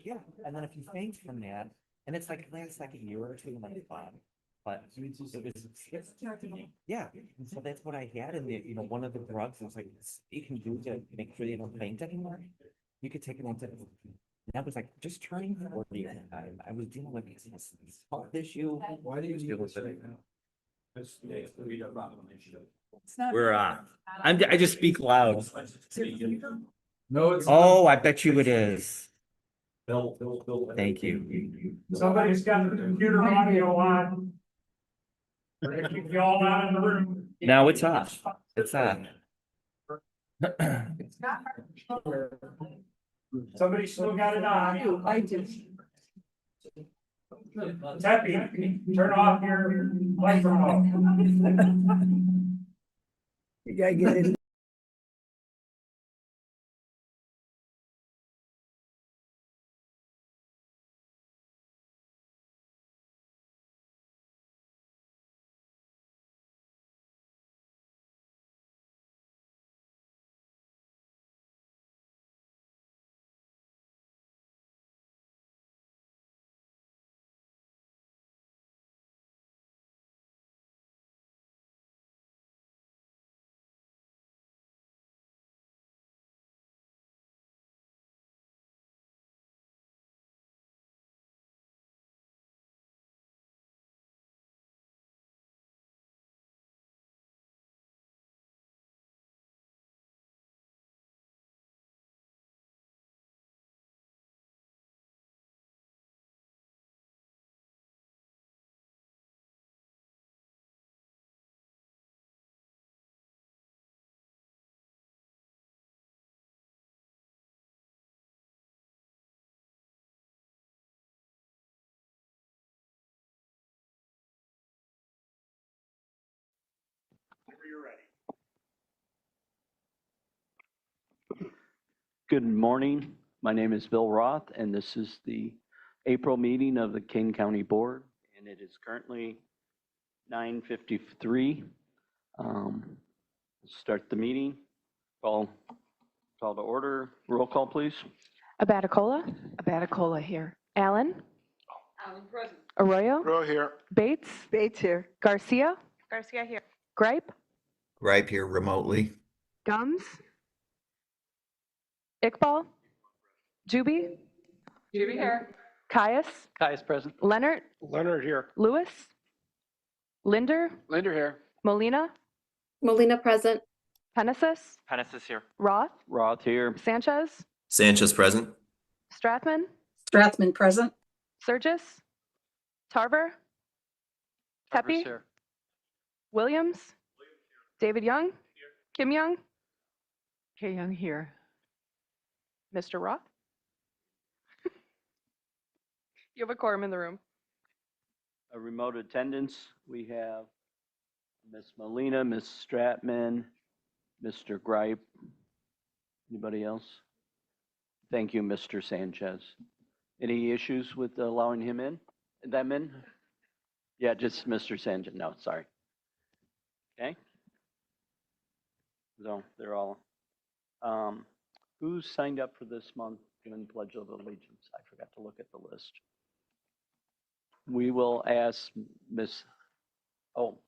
Yeah, and then if you faint from that, and it's like lasts like a year or two, and then it's fine. But it was, yeah, and so that's what I had in the, one of the drugs was like, you can do to make sure you don't faint anymore. You could take it into, that was like just turning 40 at the time. I was dealing with this health issue. Why do you deal with it? I just speak loud. No, it's. Oh, I bet you it is. Thank you. Somebody's got the computer audio on. We're gonna keep you all out in the room. Now it's off. It's on. Somebody still got it on. I do. Teppy, turn off your microphone. You gotta get it. Good morning. My name is Bill Roth, and this is the April meeting of the Kane County Board, and it is currently 9:53. Start the meeting. Call to order. Roll call, please. Abaticola here. Allen? Present. Arroyo? Row here. Bates? Bates here. Garcia? Garcia here. Gripe? Gripe here remotely. Gums? Iqbal? Juby? Juby here. Caius? Caius present. Leonard? Leonard here. Lewis? Linder? Linder here. Molina? Molina present. Penesis? Penesis here. Roth? Roth here. Sanchez? Sanchez present. Strathman? Strathman present. Surgis? Tarver? Tarver's Tepe? here. Williams? David Young? Kim Young? K Young here. Mr. Roth? You have a quorum in the room. A remote attendance. We have Miss Molina, Miss Stratman, Mr. Gripe. Anybody else? Thank you, Mr. Sanchez. Any issues with allowing him in? Them in? Yeah, just Mr. Sanchez. No, sorry. Okay. So they're all. Who signed up for this month given Pledge of Allegiance? I forgot to look at the list. We will ask Miss. Oh.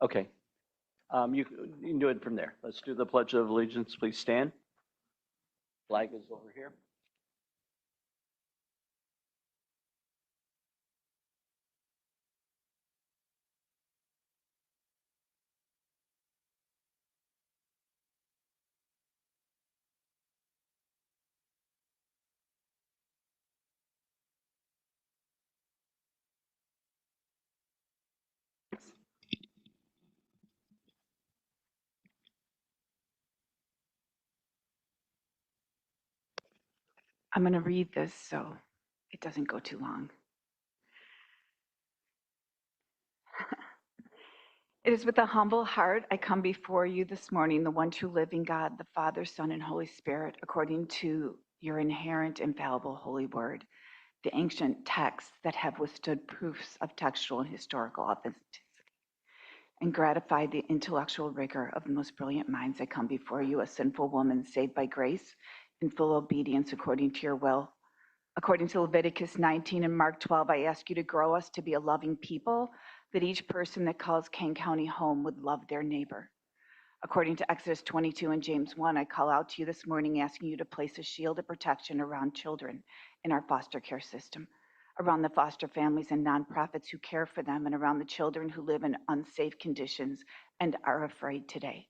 Okay. You can do it from there. Let's do the Pledge of Allegiance. Please stand. Flag is over here. I'm going to read this so it doesn't go too long. It is with a humble heart I come before you this morning, the one true living God, the Father, Son, and Holy Spirit, according to your inherent, infallible, holy word, the ancient texts that have withstood proofs of textual and historical authenticity. and gratify the intellectual rigor of the most brilliant minds. I come before you, a sinful woman saved by grace in full obedience according to your will. According to Leviticus 19 and Mark 12, I ask you to grow us to be a loving people, that each person that calls Kane County home would love their neighbor. According to Exodus 22 and James 1, I call out to you this morning asking you to place a shield of protection around children in our foster care system, around the foster families and nonprofits who care for them, and around the children who live in unsafe conditions and are afraid today.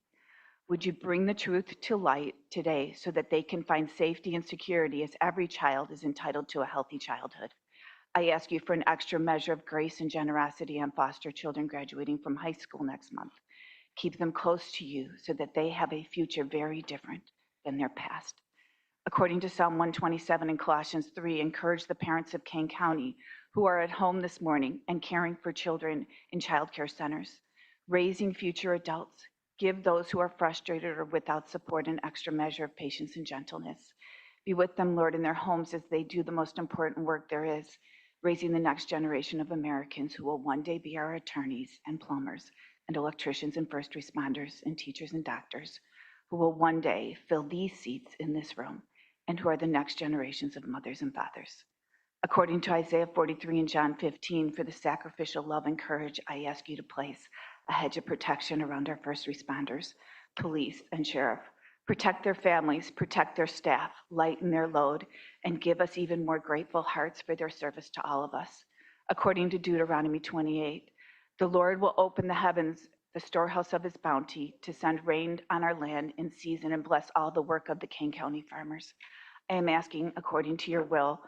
Would you bring the truth to light today so that they can find safety and security, as every child is entitled to a healthy childhood? I ask you for an extra measure of grace and generosity on foster children graduating from high school next month. Keep them close to you so that they have a future very different than their past. According to Psalm 127 and Colossians 3, encourage the parents of Kane County who are at home this morning and caring for children in childcare centers, raising future adults. Give those who are frustrated or without support an extra measure of patience and gentleness. Be with them, Lord, in their homes as they do the most important work there is, raising the next generation of Americans who will one day be our attorneys and plumbers and electricians and first responders and teachers and doctors, who will one day fill these seats in this room and who are the next generations of mothers and fathers. According to Isaiah 43 and John 15, for the sacrificial love and courage, I ask you to place a hedge of protection around our first responders, police, and sheriff. Protect their families, protect their staff, lighten their load, and give us even more grateful hearts for their service to all of us. According to Deuteronomy 28, the Lord will open the heavens, the storehouse of his bounty, to send rain on our land in season and bless all the work of the Kane County farmers. I am asking, according to your will,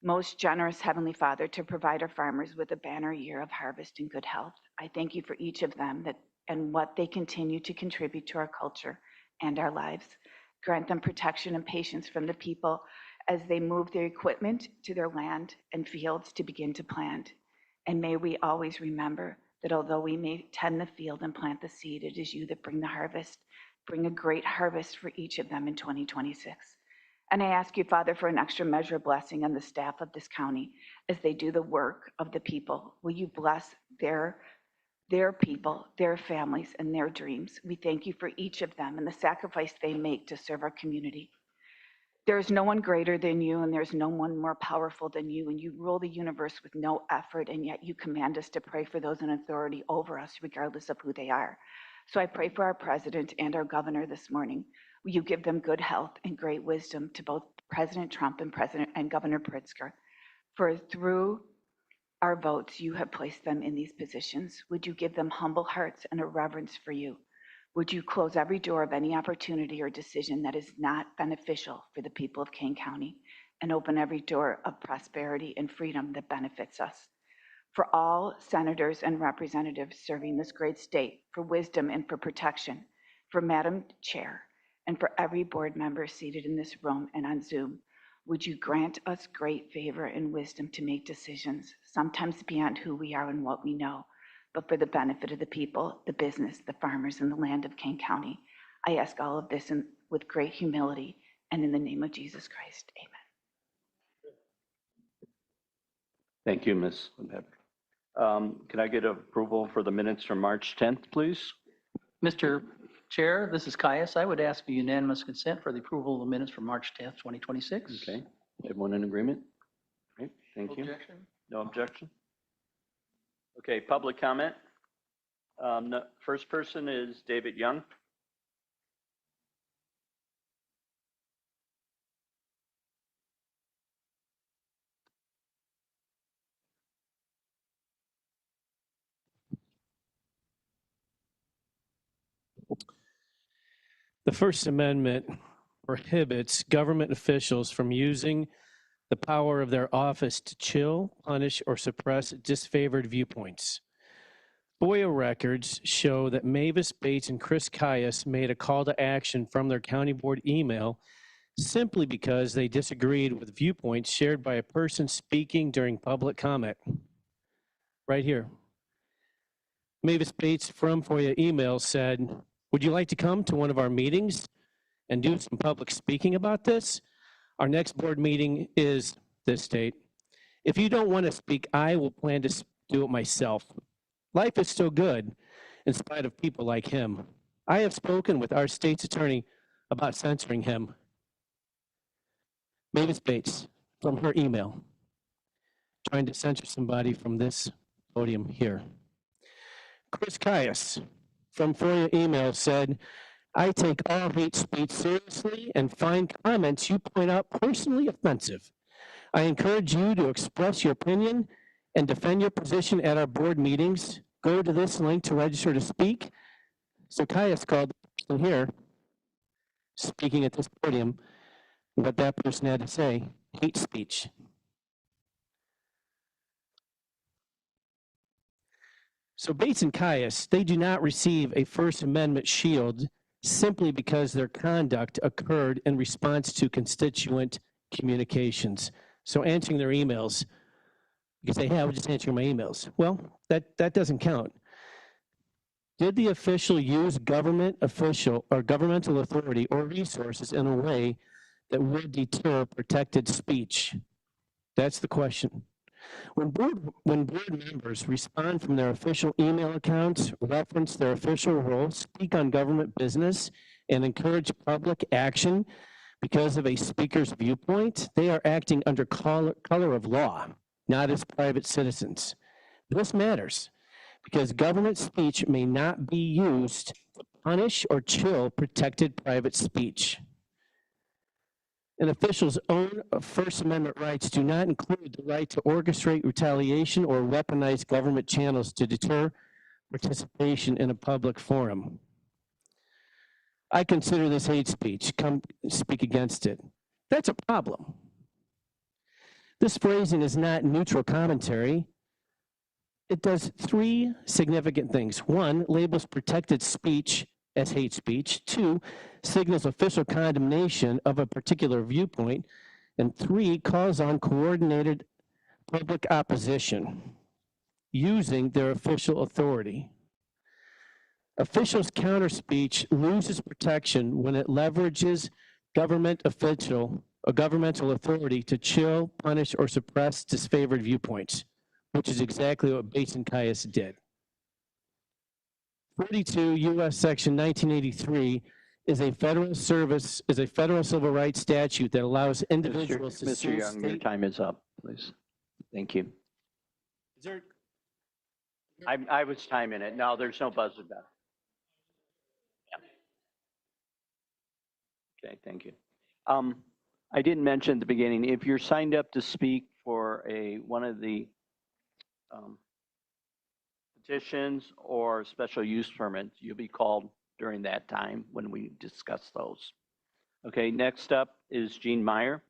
most generous Heavenly Father, to provide our farmers with a banner year of harvest and good health. I thank you for each of them and what they continue to contribute to our culture and our lives. Grant them protection and patience from the people as they move their equipment to their land and fields to begin to plant. And may we always remember that although we may tend the field and plant the seed, it is you that bring the harvest. Bring a great harvest for each of them in 2026. And I ask you, Father, for an extra measure of blessing on the staff of this county as they do the work of the people. Will you bless their people, their families, and their dreams? We thank you for each of them and the sacrifice they make to serve our community. There is no one greater than you, and there's no one more powerful than you, and you rule the universe with no effort, and yet you command us to pray for those in authority over us, regardless of who they are. So I pray for our president and our governor this morning. Will you give them good health and great wisdom, to both President Trump and Governor Pritzker? For through our votes, you have placed them in these positions. Would you give them humble hearts and a reverence for you? Would you close every door of any opportunity or decision that is not beneficial for the people of Kane County, and open every door of prosperity and freedom that benefits us? For all senators and representatives serving this great state, for wisdom and for protection, for Madam Chair, and for every board member seated in this room and on Zoom, would you grant us great favor and wisdom to make decisions, sometimes beyond who we are and what we know, but for the benefit of the people, the business, the farmers, and the land of Kane County? I ask all of this with great humility and in the name of Jesus Christ. Amen. Thank you, Ms. Lepepper. Can I get approval for the minutes from March 10th, please? Mr. Chair, this is Caius. I would ask for unanimous consent for the approval of the minutes for March 10th, 2026. Okay, everyone in agreement? Great, thank you. Objection? No objection? Okay, public comment. First person is David Young. The First Amendment prohibits government officials from using the power of their office to chill, punish, or suppress disfavored viewpoints. FOIA records show that Mavis Bates and Chris Caius made a call to action from their county board email simply because they disagreed with viewpoints shared by a person speaking during public comment. Right here. Mavis Bates from FOIA email said, "Would you like to come to one of our meetings and do some public speaking about this? Our next board meeting is this date. If you don't want to speak, I will plan to do it myself. Life is still good, in spite of people like him. I have spoken with our state's attorney about censoring him. Mavis Bates, from her email, trying to censor somebody from this podium here. Chris Caius, from FOIA email, said, I take all hate speech seriously and find comments you point out personally offensive. I encourage you to express your opinion and defend your position at our board meetings. Go to this link to register to speak. So Caius called the person here, speaking at this podium, what that person had to say, hate speech. So Bates and Caius, they do not receive a First Amendment shield simply because their conduct occurred in response to constituent communications. So answering their emails, because they have just answering my emails. Well, that doesn't count. Did the official use government official or governmental authority or resources in a way that would deter protected speech? That's the question. When board members respond from their official email accounts, reference their official role, speak on government business, and encourage public action because of a speaker's viewpoint, they are acting under color of law, not as private citizens. This matters because government speech may not be used to punish or chill protected private speech. An official's own First Amendment rights do not include the right to orchestrate retaliation or weaponize government channels to deter participation in a public forum. I consider this hate speech. Come speak against it. That's a problem. This phrasing is not neutral commentary. It does three significant things. One, labels protected speech as hate speech. Two, signals official condemnation of a particular viewpoint. And three, calls on coordinated public opposition using their official authority. Officials' counter speech loses protection when it leverages governmental authority to chill, punish, or suppress disfavored viewpoints, which is exactly what Bates and Caius did. 42 U.S. Section 1983 is a federal civil rights statute that allows individuals to Mr. sue Young, your state. time is up, please. Thank you. Is there, I was timing it. No, there's no buzzer back. Yeah. Okay, thank you. I didn't mention at the beginning, if you're signed up to speak for one of the petitions or special use permits, you'll be called during that time when we discuss those. Okay, next up is Jean Meyer.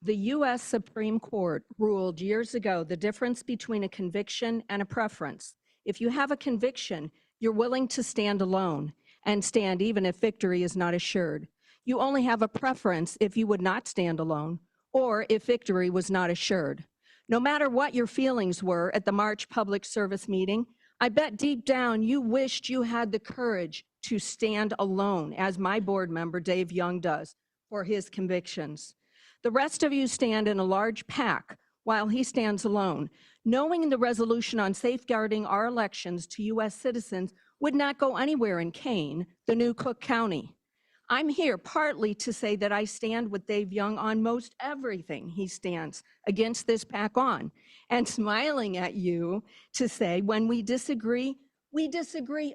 The U.S. Supreme Court ruled years ago the difference between a conviction and a preference. If you have a conviction, you're willing to stand alone and stand even if victory is not assured. You only have a preference if you would not stand alone or if victory was not assured. No matter what your feelings were at the March public service meeting, I bet deep down you wished you had the courage to stand alone, as my board member Dave Young does, for his convictions. The rest of you stand in a large pack while he stands alone, knowing the resolution on safeguarding our elections to U.S. citizens would not go anywhere in Kane, the new Cook County. I'm here partly to say that I stand with Dave Young on most everything he stands against this pack on, and smiling at you to say when we disagree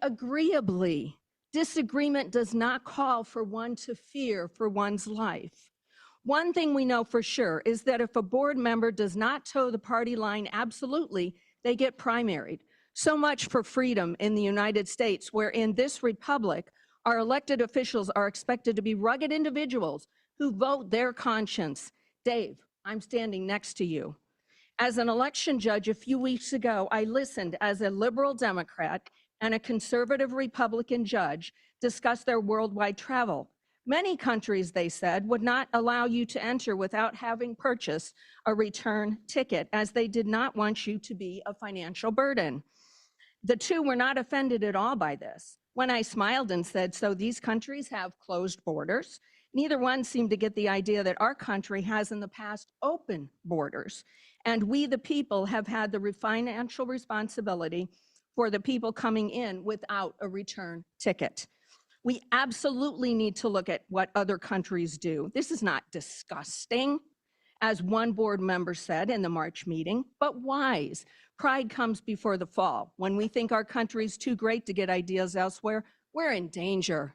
agreeably. Disagreement does not call for one to fear for one's life. One thing we know for sure is that if a board member does not toe the party line absolutely, they get primaried. So much for freedom in the United States, where in this republic, our elected officials are expected to be rugged individuals who vote their conscience. Dave, I'm standing next to you. As an election judge a few weeks ago, I listened as a liberal Democrat and a conservative Republican judge discuss their worldwide travel. Many countries, they said, would not allow you to enter without having purchased a return ticket, as they did not want you to be a financial burden. The two were not offended at all by this. When I smiled and said, so these countries have closed borders, neither one seemed to get the idea that our country has in the past open borders. And we, the people, have had the financial responsibility for the people coming in without a return ticket. We absolutely need to look at what other countries do. This is not disgusting, as one board member said in the March meeting, but wise. Pride comes before the fall. When we think our country's too great to get ideas elsewhere, we're in danger.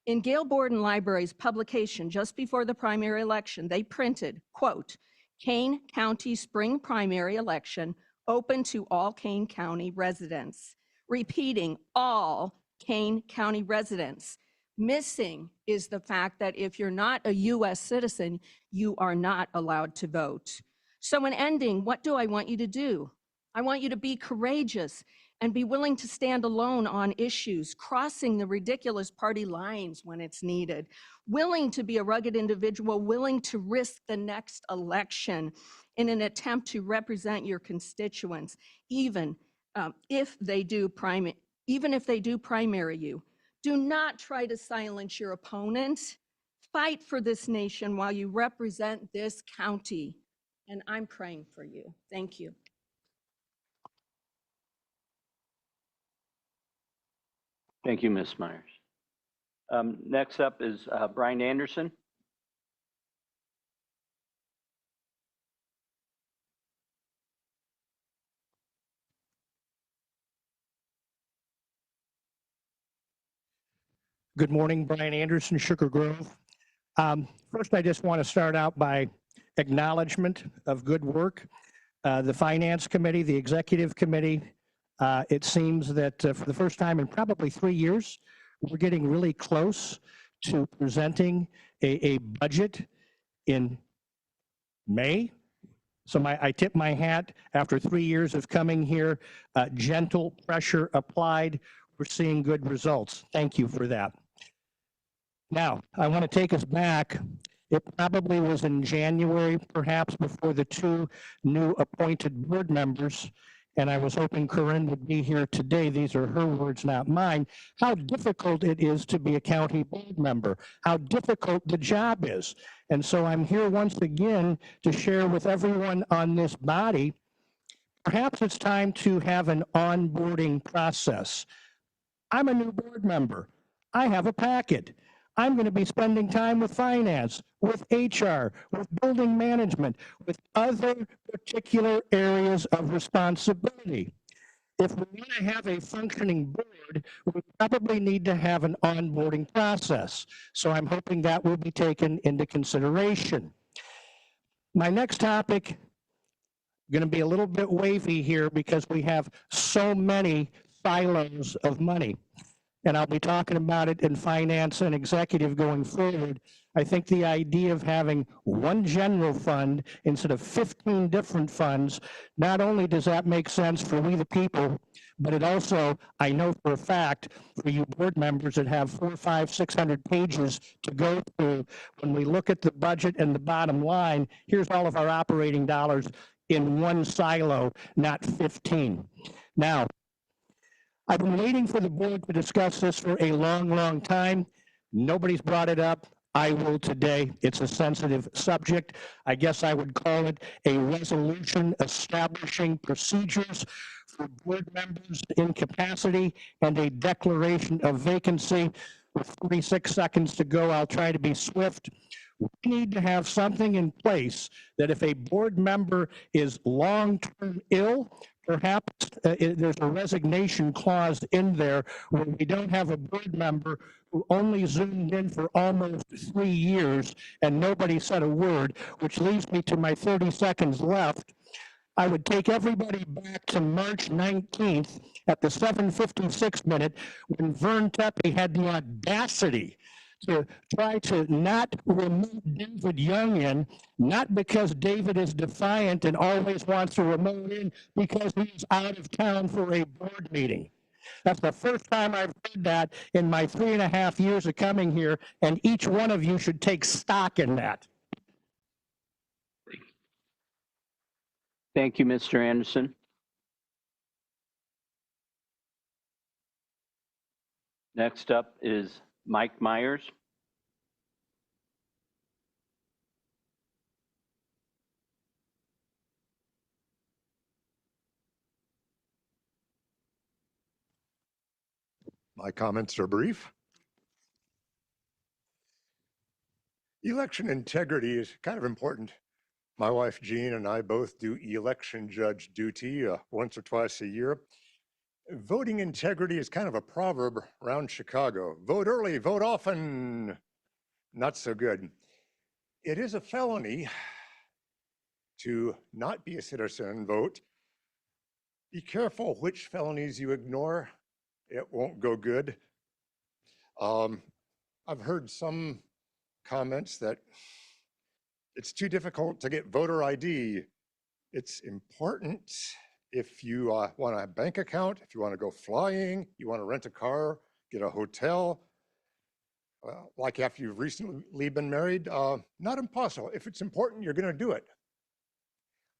In Gail Borden Library's publication just before the primary election, they printed, quote, Kane County Spring Primary Election open to all Kane County residents. Repeating, all Kane County residents. Missing is the fact that if you're not a US citizen, you are not allowed to vote. So in ending, what do I want you to do? I want you to be courageous and be willing to stand alone on issues, crossing the ridiculous party lines when it's needed, willing to be a rugged individual, willing to risk the next election in an attempt to represent your constituents, even if they do primary you. Do not try to silence your opponent. Fight for this nation while you represent this county. And I'm praying for you. Thank you. Thank you, Ms. Myers. Next up is Brian Anderson. Good morning, Brian Anderson, Sugar Grove. First, I just want to start out by acknowledgement of good work. The Finance Committee, the Executive Committee, it seems that for the first time in probably 3 years, we're getting really close to presenting a budget in May. So I tip my hat after 3 years of coming here, gentle pressure applied. We're seeing good results. Thank you for that. Now, I want to take us back. It probably was in January, perhaps before the 2 new appointed board members, and I was hoping Corinne would be here today. These are her words, not mine. How difficult it is to be a county board member, how difficult the job is. And so I'm here once again to share with everyone on this body, perhaps it's time to have an onboarding process. I'm a new board member. I have a packet. I'm going to be spending time with finance, with HR, with building management, with other particular areas of responsibility. If we want to have a functioning board, we probably need to have an onboarding process. So I'm hoping that will be taken into consideration. My next topic, going to be a little bit wavy here because we have so many silos of money. And I'll be talking about it in finance and executive going forward. I think the idea of having one general fund instead of 15 different funds, not only does that make sense for we the people, but it also, I know for a fact, for you board members that have 400, 500, 600 pages to go through, when we look at the budget and the bottom line, here's all of our operating dollars in one silo, not 15. Now, I've been waiting for the board to discuss this for a long, long time. Nobody's brought it up. I will today. It's a sensitive subject. I guess I would call it a resolution establishing procedures for board members' incapacity and a declaration of vacancy. With 46 seconds to go, I'll try to be swift. We need to have something in place that if a board member is long-term ill, perhaps there's a resignation clause in there where we don't have a board member who only zoomed in for almost 3 years and nobody said a word, which leaves me to my 30 seconds left. I would take everybody back to March 19th at the 7:56 minute when Vern Tepe had the audacity to try to not remove David Young in, not because David is defiant and always wants to remote in, because he's out of town for a board meeting. That's the first time I've heard that in my 3.5 years of coming here, and each one of you should take stock in that. Thank you, Mr. Anderson. Next up is Mike Myers. My comments are brief. Election integrity is kind of important. My wife Jean and I both do election judge duty once or twice a year. Voting integrity is kind of a proverb around Chicago. Vote early, vote often. Not so good. It is a felony to not be a citizen and vote. Be careful which felonies you ignore. It won't go good. I've heard some comments that it's too difficult to get voter ID. It's important if you want a bank account, if you want to go flying, you want to rent a car, get a hotel, like after you've recently been married, not impossible. If it's important, you're going to do it.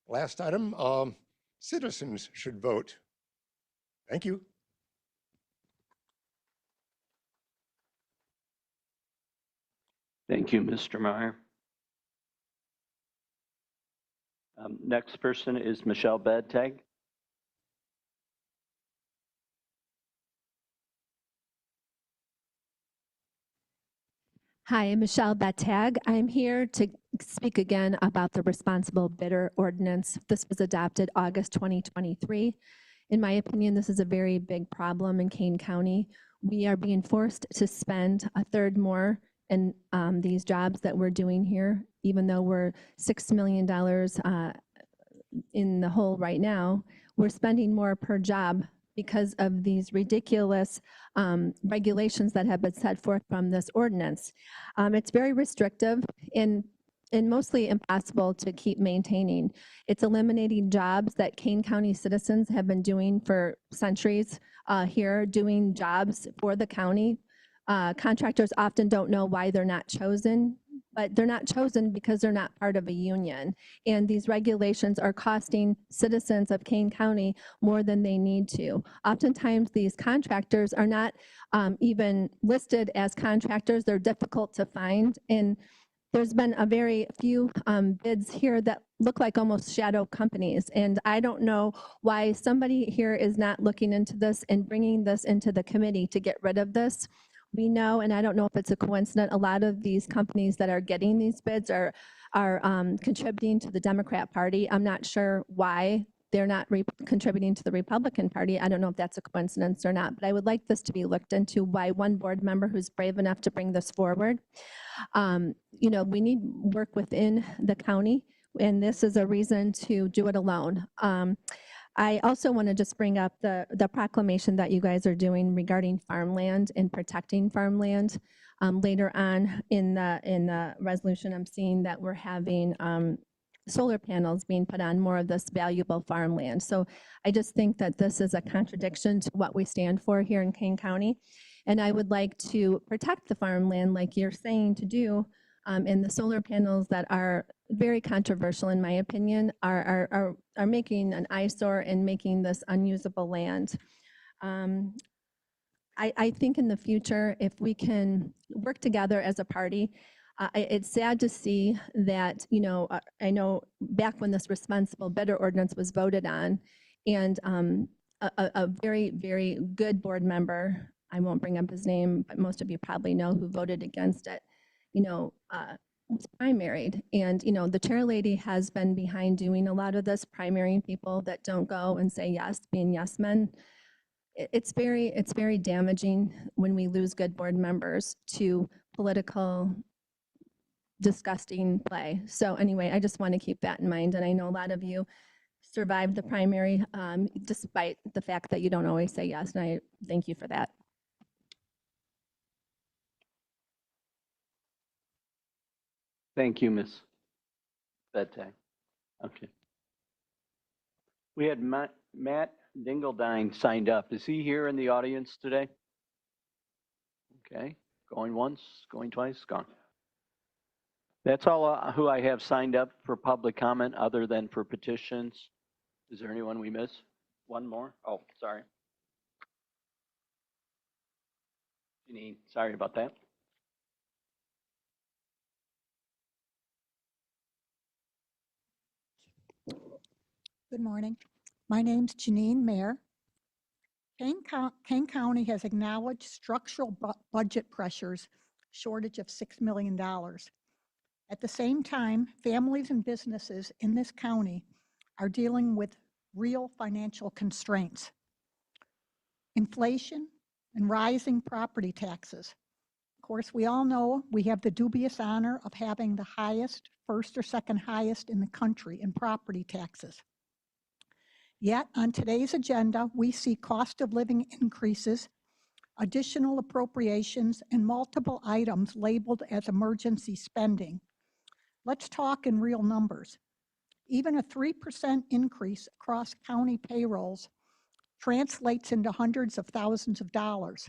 Last item, citizens should vote. Thank you. Thank you, Mr. Meyer. Next person is Michelle Bedtag. Hi, I'm Michelle Bettag. I'm here to speak again about the responsible bidder ordinance. This was adopted August 2023. In my opinion, this is a very big problem in Kane County. We are being forced to spend a third more in these jobs that we're doing here, even though we're $6 million in the hole right now. We're spending more per job because of these ridiculous regulations that have been set forth from this ordinance. It's very restrictive and mostly impossible to keep maintaining. It's eliminating jobs that Kane County citizens have been doing for centuries here, doing jobs for the county. Contractors often don't know why they're not chosen, but they're not chosen because they're not part of a union. And these regulations are costing citizens of Kane County more than they need to. Oftentimes, these contractors are not even listed as contractors. They're difficult to find. And there's been a very few bids here that look like almost shadow companies. And I don't know why somebody here is not looking into this and bringing this into the committee to get rid of this. We know, and I don't know if it's a coincidence, a lot of these companies that are getting these bids are contributing to the Democrat Party. I'm not sure why they're not contributing to the Republican Party. I don't know if that's a coincidence or not, but I would like this to be looked into by one board member who's brave enough to bring this forward. We need work within the county, and this is a reason to do it alone. I also want to just bring up the proclamation that you guys are doing regarding farmland and protecting farmland. Later on in the resolution, I'm seeing that we're having solar panels being put on more of this valuable farmland. So I just think that this is a contradiction to what we stand for here in Kane County. And I would like to protect the farmland like you're saying to do. And the solar panels that are very controversial, in my opinion, are making an eyesore and making this unusable land. I think in the future, if we can work together as a party, it's sad to see that, I know back when this responsible bidder ordinance was voted on, and a very, very good board member, I won't bring up his name, but most of you probably know who voted against it, was primaried. And, the chair lady has been behind doing a lot of this, primarying people that don't go and say yes, being yes men. It's very damaging when we lose good board members to political disgusting play. So anyway, I just want to keep that in mind. And I know a lot of you survived the primary despite the fact that you don't always say yes. And I thank you for that. Thank you, Ms. Bedtag. Okay. We had Matt Dingledine signed up. Is he here in the audience today? Okay, going once, going twice, gone. That's all who I have signed up for public comment other than for petitions. Is there anyone we miss? One more? Oh, sorry. Janine, sorry about that. Good morning. My name's Janine Mayer. Kane County has acknowledged structural budget pressures, shortage of $6 million. At the same time, families and businesses in this county are dealing with real financial constraints. Inflation and rising property taxes. Of course, we all know we have the dubious honor of having the highest, first or second highest in the country in property taxes. Yet on today's agenda, we see cost of living increases, additional appropriations, and multiple items labeled as emergency spending. Let's talk in real numbers. Even a 3% increase across county payrolls translates into hundreds of thousands of dollars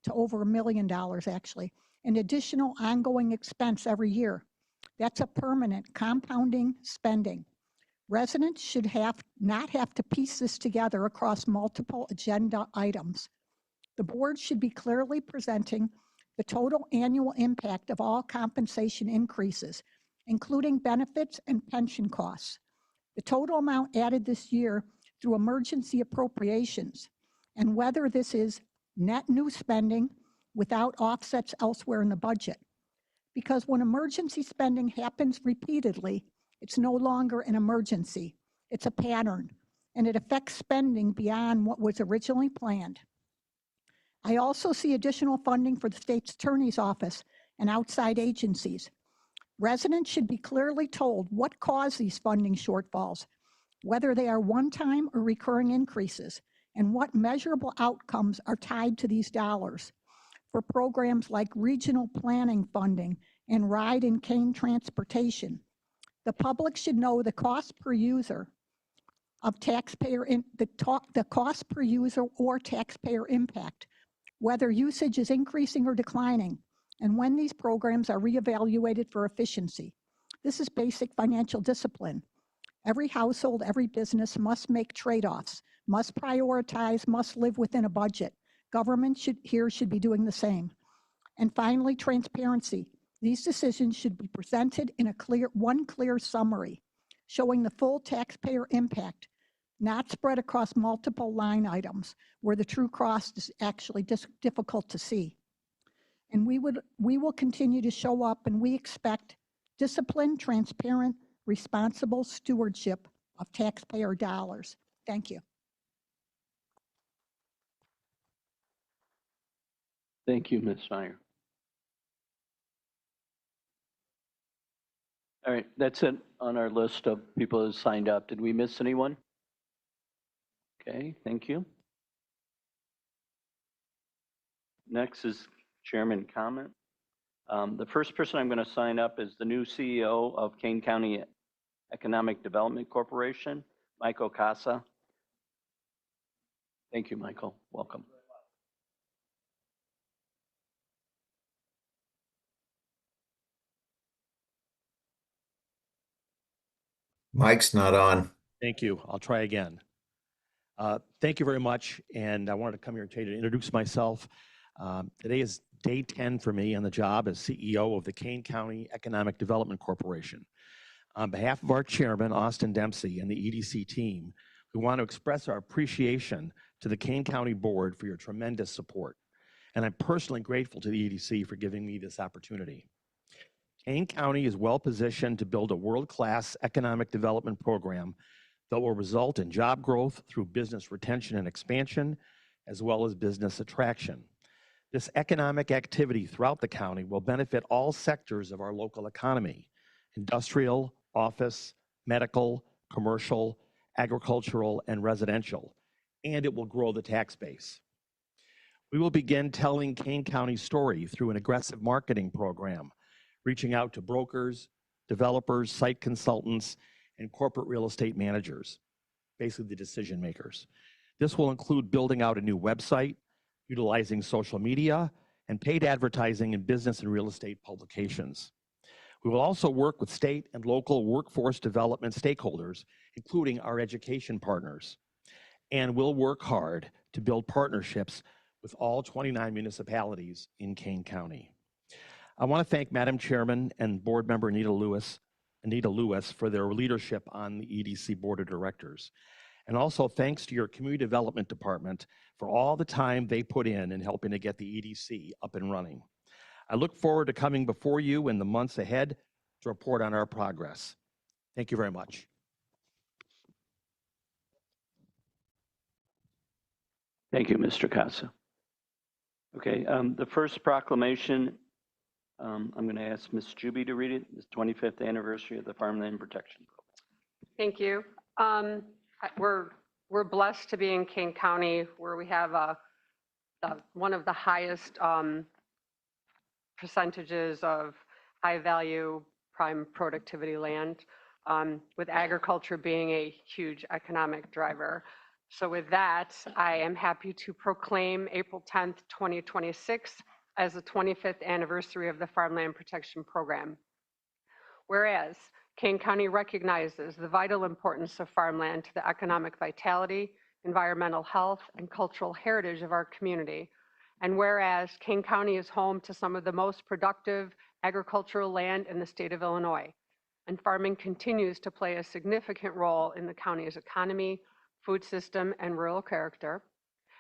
to over $1 million actually, an additional ongoing expense every year. That's a permanent compounding spending. Residents should not have to piece this together across multiple agenda items. The board should be clearly presenting the total annual impact of all compensation increases, including benefits and pension costs, the total amount added this year through emergency appropriations, and whether this is net new spending without offsets elsewhere in the budget. Because when emergency spending happens repeatedly, it's no longer an emergency, it's a pattern, and it affects spending beyond what was originally planned. I also see additional funding for the state's attorney's office and outside agencies. Residents should be clearly told what caused these funding shortfalls, whether they are one-time or recurring increases, and what measurable outcomes are tied to these dollars. For programs like regional planning funding and ride and cane transportation, the public should know the cost per user of the cost per user or taxpayer impact, whether usage is increasing or declining, and when these programs are reevaluated for efficiency. This is basic financial discipline. Every household, every business must make trade-offs, must prioritize, must live within a budget. Government should be doing the same. And finally, transparency. These decisions should be presented in one clear summary, showing the full taxpayer impact, not spread across multiple line items where the true cost is actually difficult to see. And we will continue to show up, and we expect disciplined, transparent, responsible stewardship of taxpayer dollars. Thank you. Thank you, Ms. Meyer. All right, that's it on our list of people who signed up. Did we miss anyone? Okay, thank you. Next is chairman comment. The first person I'm going to sign up is the new CEO of Kane County Economic Development Corporation, Michael Casa. Thank you, Michael. Welcome. Mike's not on. Thank you. I'll try again. Thank you very much. And I wanted to come here today to introduce myself. Today is day 10 for me on the job as CEO of the Kane County Economic Development Corporation. On behalf of our chairman, Austin Dempsey, and the EDC team, we want to express our appreciation to the Kane County Board for your tremendous support. And I'm personally grateful to the EDC for giving me this opportunity. Kane County is well positioned to build a world-class economic development program that will result in job growth through business retention and expansion, as well as business attraction. This economic activity throughout the county will benefit all sectors of our local economy: industrial, office, medical, commercial, agricultural, and residential, and it will grow the tax base. We will begin telling Kane County's story through an aggressive marketing program, reaching out to brokers, developers, site consultants, and corporate real estate managers, basically the decision makers. This will include building out a new website, utilizing social media, and paid advertising in business and real estate publications. We will also work with state and local workforce development stakeholders, including our education partners. And we'll work hard to build partnerships with all 29 municipalities in Kane County. I want to thank Madam Chairman and Board Member Anita Lewis for their leadership on the EDC Board of Directors. And also thanks to your Community Development Department for all the time they put in helping to get the EDC up and running. I look forward to coming before you in the months ahead to report on our progress. Thank you very much. Thank you, Mr. Casa. Okay, the first proclamation, I'm going to ask Ms. Juby to read it, the 25th anniversary of the Farmland Protection Program. Thank you. We're blessed to be in Kane County, where we have one of the highest percentages of high-value prime productivity land, with agriculture being a huge economic driver. So with that, I am happy to proclaim April 10th, 2026 as the 25th anniversary of the Farmland Protection Program. Whereas Kane County recognizes the vital importance of farmland to the economic vitality, environmental health, and cultural heritage of our community. And whereas Kane County is home to some of the most productive agricultural land in the state of Illinois, and farming continues to play a significant role in the county's economy, food system, and rural character.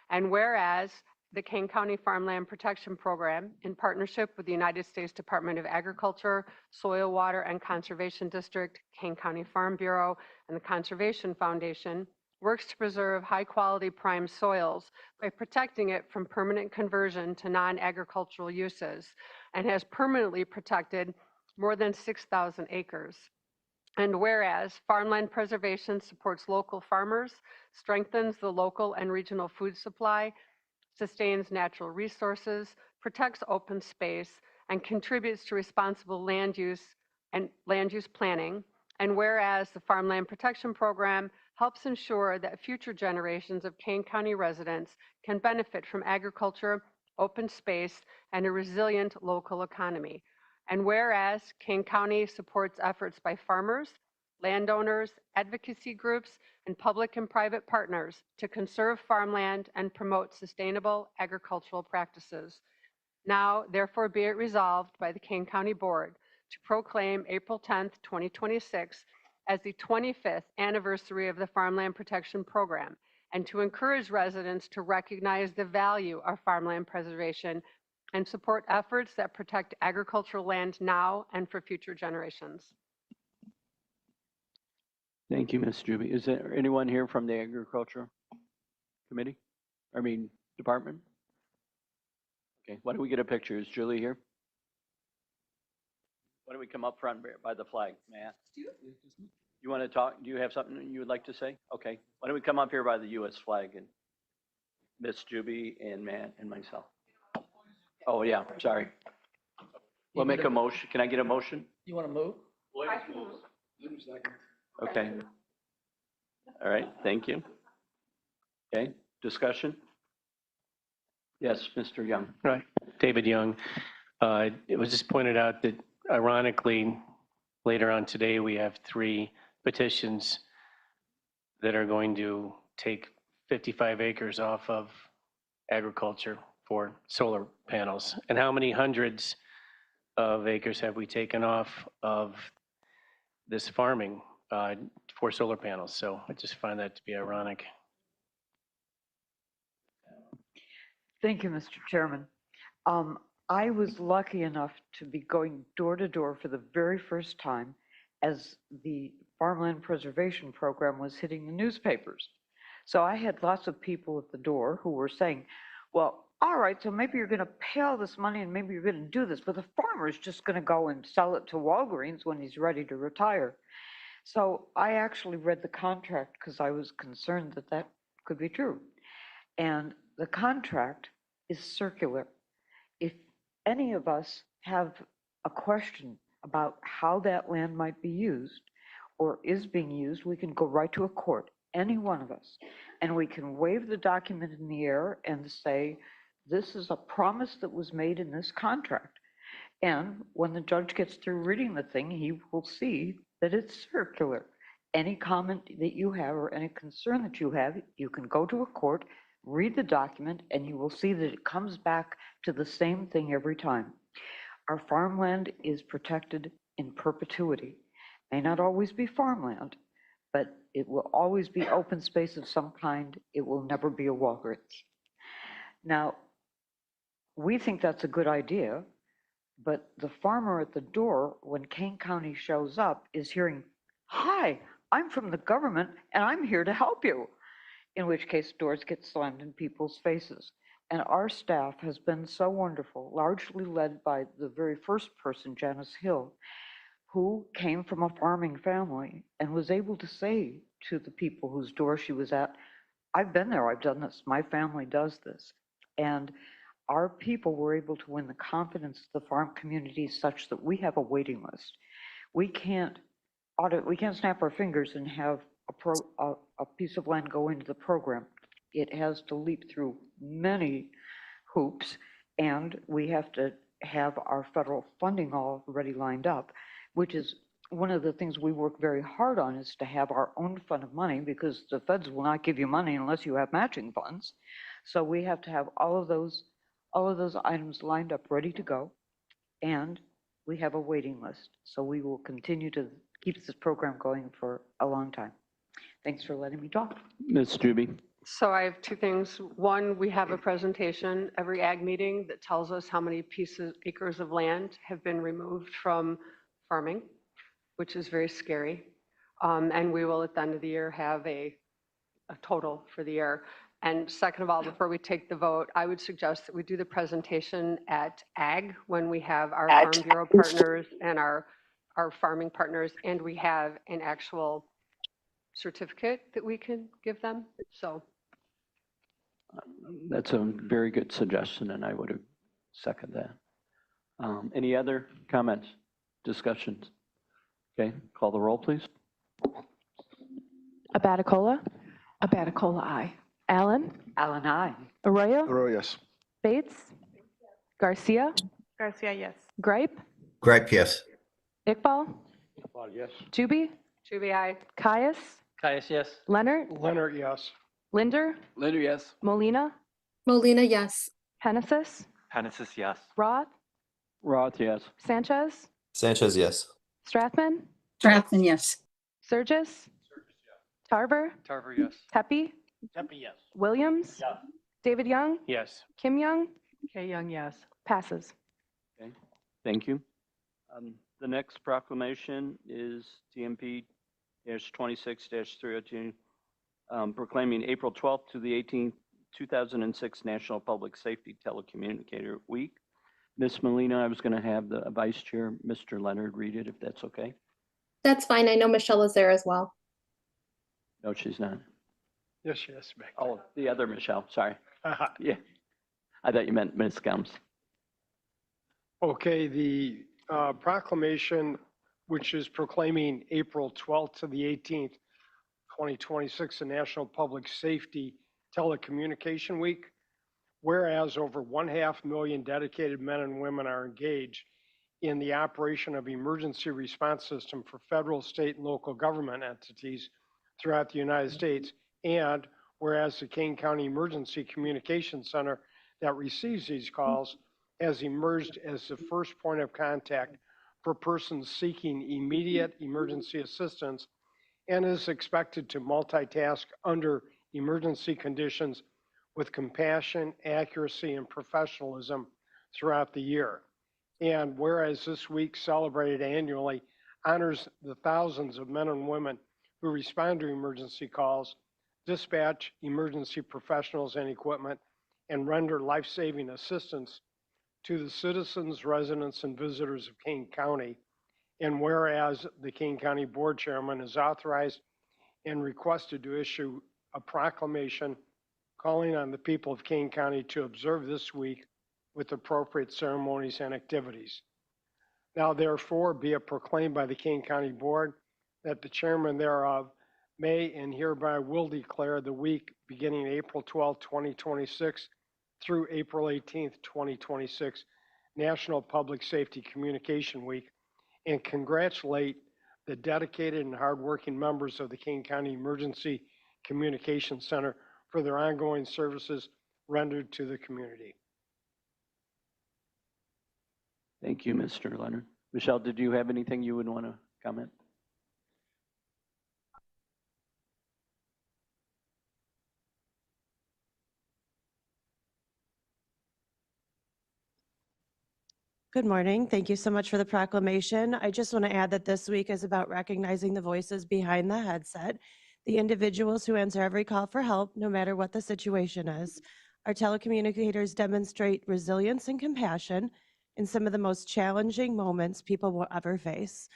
And whereas the Kane County Farmland Protection Program, in partnership with the United States Department of Agriculture, Soil, Water, and Conservation District, Kane County Farm Bureau, and the Conservation Foundation, works to preserve high-quality prime soils by protecting it from permanent conversion to non-agricultural uses, and has permanently protected more than 6,000 acres. And whereas farmland preservation supports local farmers, strengthens the local and regional food supply, sustains natural resources, protects open space, and contributes to responsible land use planning. And whereas the Farmland Protection Program helps ensure that future generations of Kane County residents can benefit from agriculture, open space, and a resilient local economy. And whereas Kane County supports efforts by farmers, landowners, advocacy groups, and public and private partners to conserve farmland and promote sustainable agricultural practices. Now, therefore, be it resolved by the Kane County Board to proclaim April 10th, 2026 as the 25th anniversary of the Farmland Protection Program, and to encourage residents to recognize the value of farmland preservation and support efforts that protect agricultural land now and for future generations. Thank you, Ms. Juby. Is there anyone here from the Agriculture Committee? Department? Okay, why don't we get a picture? Is Julie here? Why don't we come up front by the flag, Matt? You want to talk? Do you have something you would like to say? Okay, why don't we come up here by the U.S. flag, and Ms. Juby and Matt and myself. Oh, yeah, sorry. We'll make a motion. Can I get a motion? You want to move? Okay. All right, thank you. Okay, discussion? Yes, Mr. Young. Right, David Young. It was just pointed out that ironically, later on today, we have 3 petitions that are going to take 55 acres off of agriculture for solar panels. And how many hundreds of acres have we taken off of this farming for solar panels? So I just find that to be ironic. Thank you, Mr. Chairman. I was lucky enough to be going door to door for the very first time as the Farmland Preservation Program was hitting the newspapers. So I had lots of people at the door who were saying, well, all right, so maybe you're going to pay all this money and maybe you're going to do this, but the farmer's just going to go and sell it to Walgreens when he's ready to retire. So I actually read the contract because I was concerned that that could be true. And the contract is circular. If any of us have a question about how that land might be used or is being used, we can go right to a court, any one of us, and we can wave the document in the air and say, this is a promise that was made in this contract. And when the judge gets through reading the thing, he will see that it's circular. Any comment that you have or any concern that you have, you can go to a court, Read the document and you will see that it comes back to the same thing every time. Our farmland is protected in perpetuity. May not always be farmland, but it will always be open space of some kind. It will never be a Walgreens. Now, we think that's a good idea, but the farmer at the door, when Kane County shows up, is hearing, "Hi, I'm from the government and I'm here to help you," in which case doors get slammed in people's faces. And our staff has been so wonderful, largely led by the very first person, Janice Hill, who came from a farming family and was able to say to the people whose door she was at, "I've been there, I've done this, my family does this." And our people were able to win the confidence of the farm community such that we have a waiting list. We can't snap our fingers and have a piece of land go into the program. It has to leap through many hoops, and we have to have our federal funding already lined up, which is one of the things we work very hard on, is to have our own fund of money, because the feds will not give you money unless you have matching funds. So we have to have all of those items lined up, ready to go, and we have a waiting list. So we will continue to keep this program going for a long time. Thanks for letting me talk. Ms. Juby? So I have two things. One, we have a presentation every ag meeting that tells us how many acres of land have been removed from farming, which is very scary. And we will, at the end of the year, have a total for the year. And second of all, before we take the vote, I would suggest that we do the presentation at ag when we have our Farm Bureau partners and our farming partners, and we have an actual certificate that we can give them. So That's a very good suggestion, and I would second that. Any other comments, discussions? Okay, call the roll, please. Abaticola? Abaticola, aye. Allen? Allen, aye. Arroyo? Arroyo, yes. Bates? Garcia? Garcia, yes. Gripe? Gripe, yes. Iqbal? Yes. Juby? Juby, aye. Caius? Caius, yes. Leonard? Leonard, yes. Linder? Linder, yes. Molina? Molina, yes. Hennessis? Hennessis, yes. Roth? Roth, yes. Sanchez? Sanchez, yes. Strathman? Strathman, yes. Surges? Tarver? Tarver, yes. Tepe? Tempe, yes. Williams? Yes. David Young? Yes. Kim Young? Kay Young, yes. Passes. Okay, thank you. The next proclamation is TMP-26-302, proclaiming April 12th to the 18th, 2006 National Public Safety Telecommunicator Week. Ms. Molina, I was going to have the Vice Chair, Mr. Leonard, read it, if that's okay. That's fine. I know Michelle is there as well. No, she's not. Yes, yes. Oh, the other Michelle, sorry. Yeah, I thought you meant Ms. Gums. Okay, the proclamation, which is proclaiming April 12th to the 18th, 2026, the National Public Safety Telecommunication Week. Whereas over 1.5 million dedicated men and women are engaged in the operation of emergency response system for federal, state, and local government entities throughout the United States. And whereas the Kane County Emergency Communication Center that receives these calls has emerged as the first point of contact for persons seeking immediate emergency assistance and is expected to multitask under emergency conditions with compassion, accuracy, and professionalism throughout the year. And whereas this week, celebrated annually, honors the thousands of men and women who respond to emergency calls, dispatch emergency professionals and equipment, and render life-saving assistance to the citizens, residents, and visitors of Kane County. And whereas the Kane County Board Chairman is authorized and requested to issue a proclamation calling on the people of Kane County to observe this week with appropriate ceremonies and activities. Now, therefore, be it proclaimed by the Kane County Board that the chairman thereof may and hereby will declare the week beginning April 12, 2026 through April 18, 2026, National Public Safety Communication Week, and congratulate the dedicated and hardworking members of the Kane County Emergency Communication Center for their ongoing services rendered to the community. Thank you, Mr. Leonard. Michelle, did you have anything you would want to comment? Good morning. Thank you so much for the proclamation. I just want to add that this week is about recognizing the voices behind the headset, the individuals who answer every call for help, no matter what the situation is. Our telecommunicators demonstrate resilience and compassion in some of the most challenging moments people will ever face.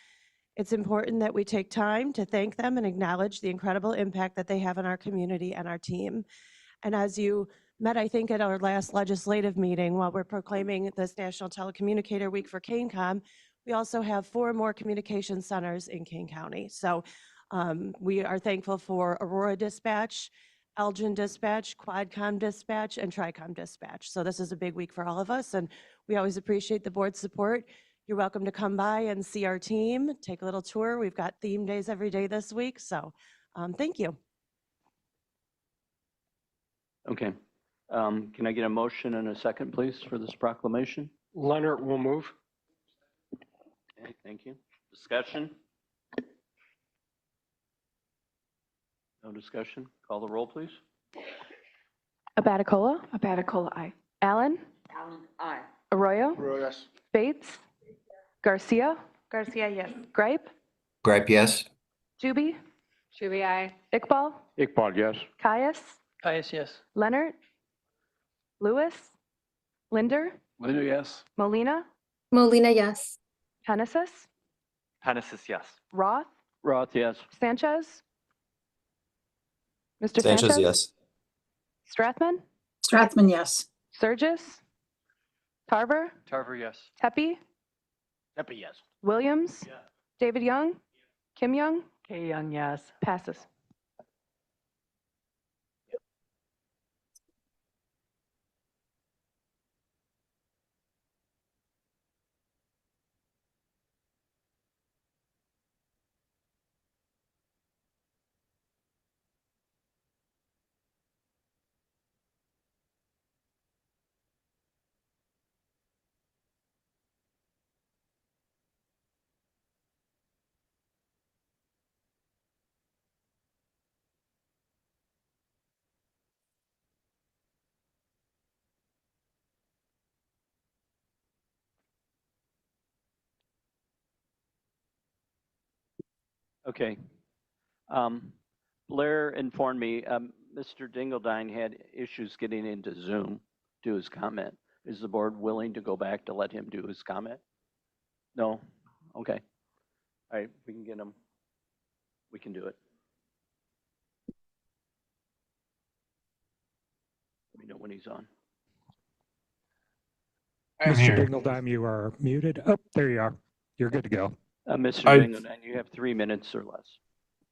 It's important that we take time to thank them and acknowledge the incredible impact that they have on our community and our team. And as you met, I think, at our last legislative meeting, while we're proclaiming this National Telecommunicator Week for KaneCom, we also have 4 more communication centers in Kane County. So we are thankful for Aurora Dispatch, Elgin Dispatch, Quadcom Dispatch, and Tricom Dispatch. So this is a big week for all of us, and we always appreciate the board's support. You're welcome to come by and see our team, take a little tour. We've got theme days every day this week, so thank you. Okay. Can I get a motion and a second, please, for this proclamation? Leonard will move. Okay, thank you. Discussion? No discussion? Call the roll, please. Abaticola. Abaticola, aye. Allen. Allen, aye. Arroyo. Yes. Bates. Garcia. Garcia, yes. Gripe. Gripe, yes. Juby. Juby, aye. Iqbal. Iqbal, yes. Caius. Caius, yes. Leonard. Lewis. Linder. Linder, yes. Molina. Molina, yes. Hennessis. Hennessis, yes. Roth. Roth, yes. Sanchez. Mr. Sanchez, yes. Strathman. Strathman, yes. Surgis. Tarver. Tarver, yes. Tepe. Tepe, yes. Williams. Yeah. David Young. Kim Young. Kay Young, yes. Passes. Okay. Blair informed me, Mr. Dingledine had issues getting into Zoom to his comment. Is the board willing to go back to let him do his comment? No? Okay. All right, we can get him. We can do it. Let me know when he's on. Mr. Dingledime, you are muted. Oh, there you are. You're good to go. Mr. Dingledine, you have 3 minutes or less.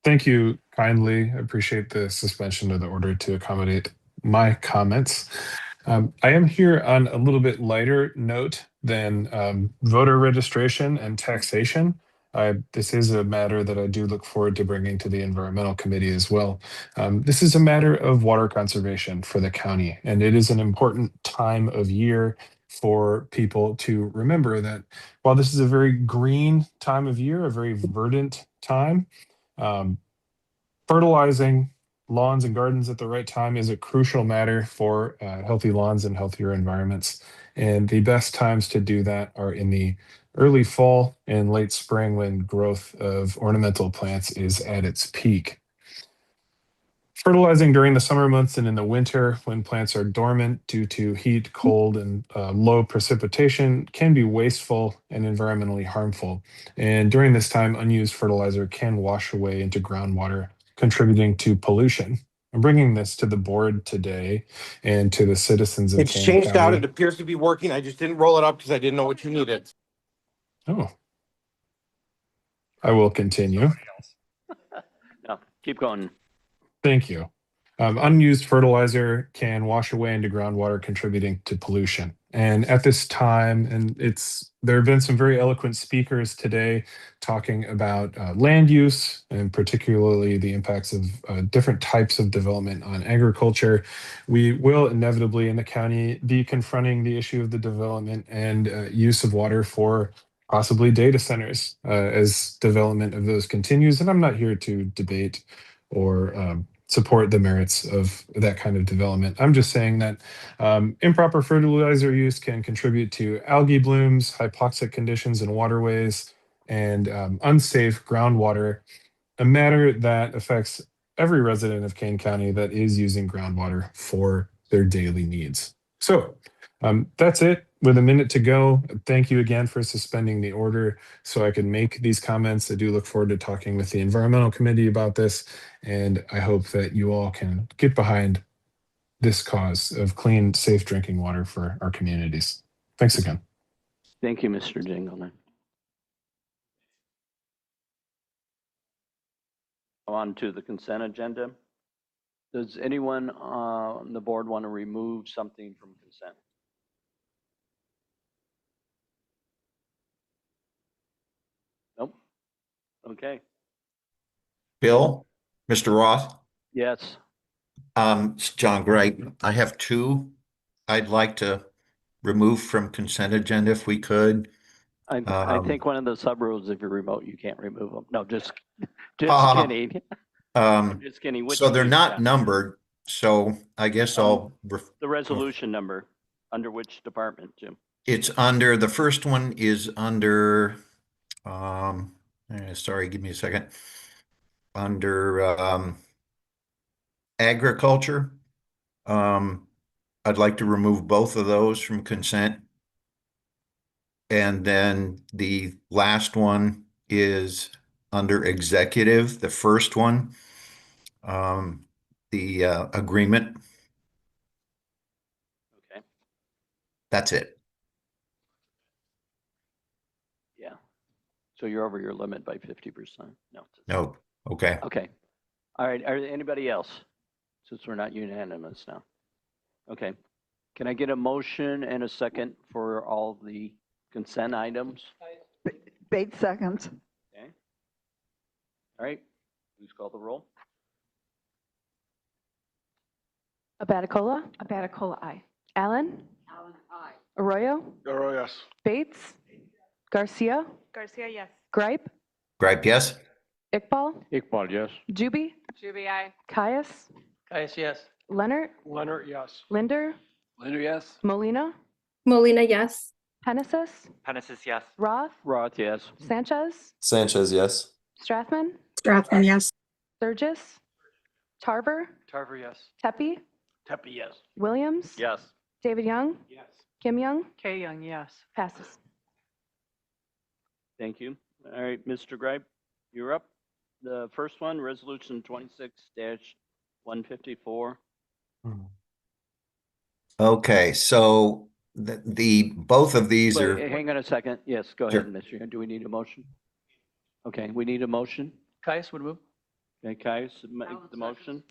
Thank you kindly. I appreciate the suspension of the order to accommodate my comments. I am here on a little bit lighter note than voter registration and taxation. This is a matter that I do look forward to bringing to the Environmental Committee as well. This is a matter of water conservation for the county, and it is an important time of year for people to remember that while this is a very green time of year, a very verdant time, fertilizing lawns and gardens at the right time is a crucial matter for healthy lawns and healthier environments. And the best times to do that are in the early fall and late spring when growth of ornamental plants is at its peak. Fertilizing during the summer months and in the winter when plants are dormant due to heat, cold, and low precipitation can be wasteful and environmentally harmful. And during this time, unused fertilizer can wash away into groundwater, contributing to pollution. I'm bringing this to the board today and to the citizens of It's Kane changed out. County. It appears to be working. I just didn't roll it up because I didn't know what you needed. Oh, I will continue. No, keep going. Thank you. Unused fertilizer can wash away into groundwater, contributing to pollution. And at this time, there have been some very eloquent speakers today talking about land use and particularly the impacts of different types of development on agriculture. We will inevitably in the county be confronting the issue of the development and use of water for possibly data centers as development of those continues. And I'm not here to debate or support the merits of that kind of development. I'm just saying that improper fertilizer use can contribute to algae blooms, hypoxic conditions in waterways, and unsafe groundwater, a matter that affects every resident of Kane County that is using groundwater for their daily needs. So that's it. With a minute to go, thank you again for suspending the order so I can make these comments. I do look forward to talking with the Environmental Committee about this, and I hope that you all can get behind this cause of clean, safe drinking water for our communities. Thanks again. Thank you, Mr. Jingleman. On to the consent agenda. Does anyone on the board want to remove something from consent? Nope. Okay. Bill, Mr. Roth, Yes. it's John Gripe. I have two I'd like to remove from consent agenda if we could. I think one of the sub rules, if you're remote, you can't remove them. No, just kidding. Just kidding. Which So they're two, not John? numbered, so I guess The resolution number, under which department, Jim? it's under, the first one is under, sorry, give me a second. Under agriculture. I'd like to remove both of those from consent. And then the last one is under executive, the first one, the agreement. Okay. That's it. Yeah. So you're over your limit by 50%. No. No. Okay. Okay. All right. Anybody else? Since we're not unanimous now. Okay. Can I get a motion and a second for all the consent items? Bates seconds. Okay. All right. Please call the roll. Abaticola? Abaticola, aye. Allen? Allen, aye. Arroyo? Arroyo, yes. Bates? Garcia? Garcia, yes. Gripe? Gripe, yes. Iqbal? Iqbal, yes. Juby? Juby, aye. Caius? Caius, yes. Leonard? Leonard, yes. Linder? Linder, yes. Molina? Molina, yes. Pennisis? Pennisis, yes. Roth? Roth, yes. Sanchez? Sanchez, yes. Strathman? Strathman, yes. Sturgis? Tarver? Tarver, yes. Tepe? Tepe, yes. Williams? Yes. David Young? Yes. Kim Young? K Young, yes. Passes. Thank you. All right, Mr. Gripe, you're up. The first one, resolution 26-154. Okay, so the both of these Wait, are. hang on a second. Yes, go Sure. ahead, Mr. Young. Do we need a motion? Okay, we need a motion. Caius would move. Okay, Caius, make the motion,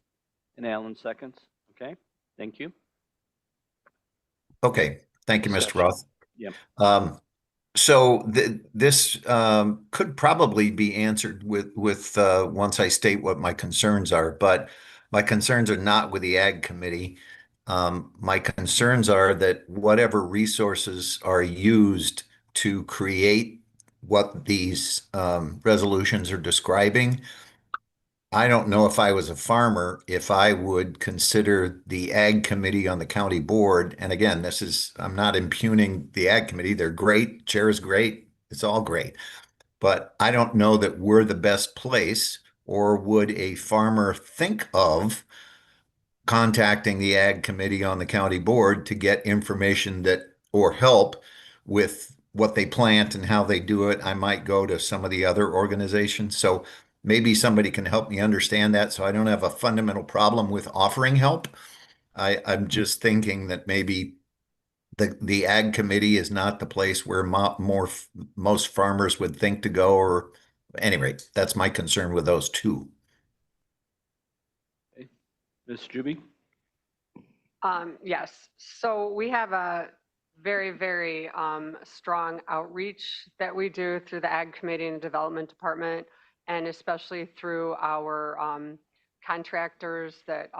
and Alan seconds. Okay, thank you. Okay, thank you, Mr. Discussion. Roth. Yeah. So this could probably be answered with once I state what my concerns are, but my concerns are not with the Ag Committee. My concerns are that whatever resources are used to create what these resolutions are describing, I don't know if I was a farmer, if I would consider the Ag Committee on the county board. And again, I'm not impugning the Ag Committee. They're great. Chair is great. It's all great. But I don't know that we're the best place, or would a farmer think of contacting the Ag Committee on the county board to get information or help with what they plant and how they do it. I might go to some of the other organizations. So maybe somebody can help me understand that, so I don't have a fundamental problem with offering help. I'm just thinking that maybe the Ag Committee is not the place where most farmers would think to go, or at any rate, that's my concern with those two. Ms. Juby? Yes, so we have a very, very strong outreach that we do through the Ag Committee and Development Department, and especially through our contractors that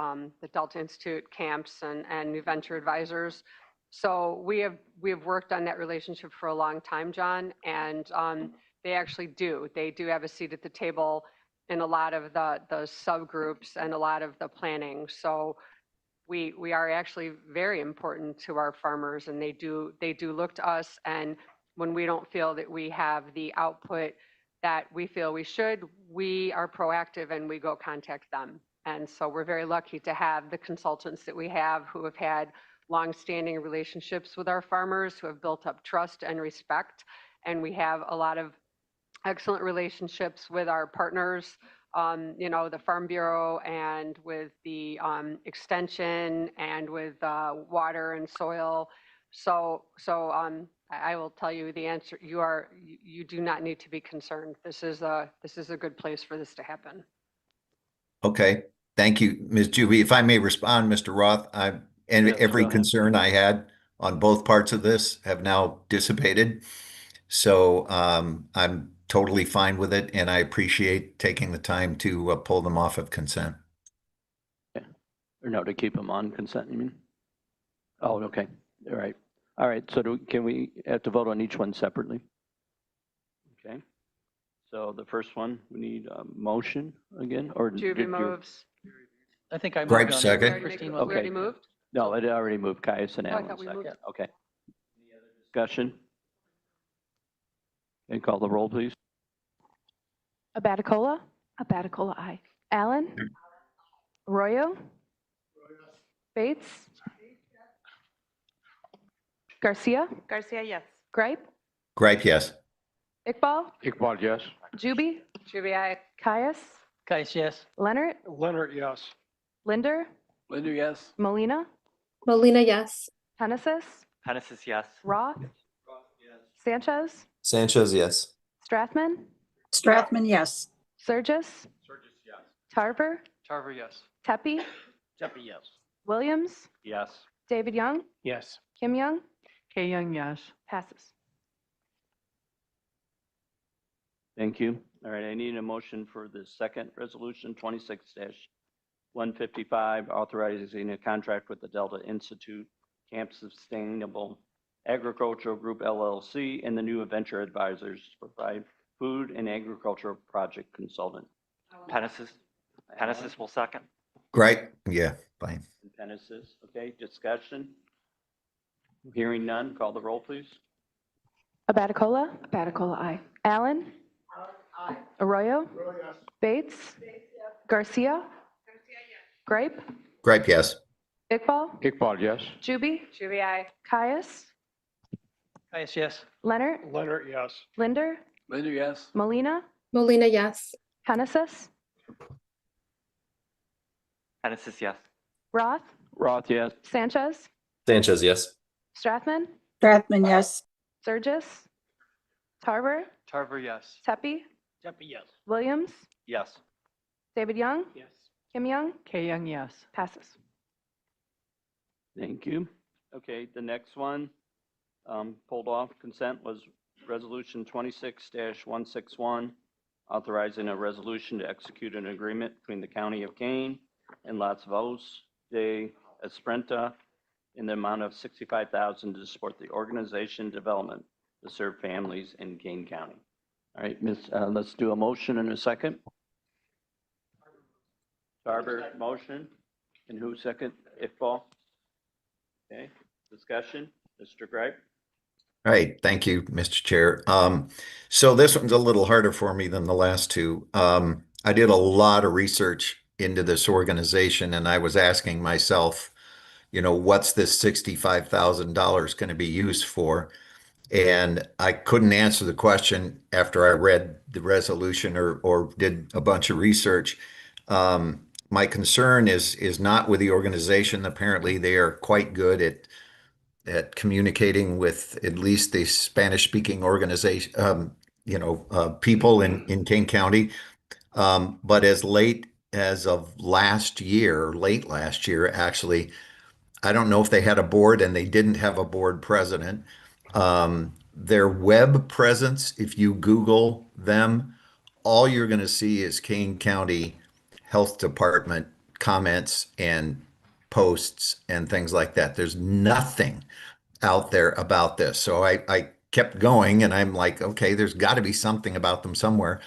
the Delta Institute camps and New Venture Advisors. So we have worked on that relationship for a long time, John, and they actually do. They do have a seat at the table in a lot of the subgroups and a lot of the planning. So we are actually very important to our farmers, and they do look to us. And when we don't feel that we have the output that we feel we should, we are proactive and we go contact them. And so we're very lucky to have the consultants that we have who have had longstanding relationships with our farmers, who have built up trust and respect. And we have a lot of excellent relationships with our partners, the Farm Bureau and with the extension and with water and soil. So I will tell you the answer. You do not need to be concerned. This is a good place for this to happen. Okay, thank you, Ms. Juby. If I may respond, Mr. Roth, and Yes, every go ahead. concern I had on both parts of this have now dissipated. So I'm totally fine with it, and I appreciate taking the time to pull them off of consent. Or no, to keep them on consent, you mean? Oh, okay. All right. All right. So can we have to vote on each one separately? Okay. So the first one, we need a motion again, or Juby moves. I think I moved Gripe on it. second. Christine, We was already it? moved? No, it already moved. Caius and Oh, I Allen thought we second. moved. Okay. Any other discussion? And call the roll, please. Abaticola, Abaticola, aye. Allen, Arroyo, Bates, Garcia, Garcia, yes. Gripe, Gripe, yes. Iqbal, Iqbal, yes. Juby, Juby, aye. Caius, Caius, yes. Leonard, Leonard, yes. Linder, Linder, yes. Molina, Molina, yes. Hennessis, Hennessis, yes. Roth, Sanchez, Sanchez, yes. Strathman, Strathman, yes. Surgis, Tarver, Tarver, yes. Tepe, Jeppe, yes. Williams, Yes. David Young, Yes. Kim Young, Kay Young, yes. passes. Thank you. All right, I need a motion for the second resolution, 26-155, authorizing a contract with the Delta Institute Camp Sustainable Agricultural Group LLC and the New Venture Advisors to provide food and agricultural project consultant. Hennessis will second. Gripe, yeah, fine. Genesis, okay, discussion? Hearing none, call the roll, please. Abaticola, Abaticola, aye. Allen, Arroyo, Bates, Garcia, Gripe, Gripe, yes. Iqbal, Iqbal, yes. Juby, Juby, aye. Caius, Caius, yes. Leonard, Leonard, yes. Linder, Linder, yes. Molina, Molina, yes. Hennessis, Hennessis, yes. Roth, Roth, yes. Sanchez, Sanchez, yes. Strathman, Strathman, yes. Surgis, Tarver, Tarver, yes. Tepe, Jeppe, yes. Williams, Yes. David Young, Yes. Kim Young, Kay Young, yes. passes. Thank you. Okay, the next one, pulled off consent was resolution 26-161, authorizing a resolution to execute an agreement between the County of Kane and Las Voz de Esprenta in the amount of $65,000 to support the organization development to serve families in Kane County. All right, let's do a motion in a second. Tarver, motion. And who second? Iqbal? Okay, discussion, Mr. Gripe? All right, thank you, Mr. Chair. So this one's a little harder for me than the last two. I did a lot of research into this organization, and I was asking myself, what's this $65,000 going to be used for? And I couldn't answer the question after I read the resolution or did a bunch of research. My concern is not with the organization. Apparently, they are quite good at communicating with at least the Spanish-speaking organization, people in Kane County. But as late as of last year, late last year, actually, I don't know if they had a board and they didn't have a board president. Their web presence, if you Google them, all you're going to see is Kane County Health Department comments and posts and things like that. There's nothing out there about this. So I kept going and I'm like, okay, there's got to be something about them somewhere.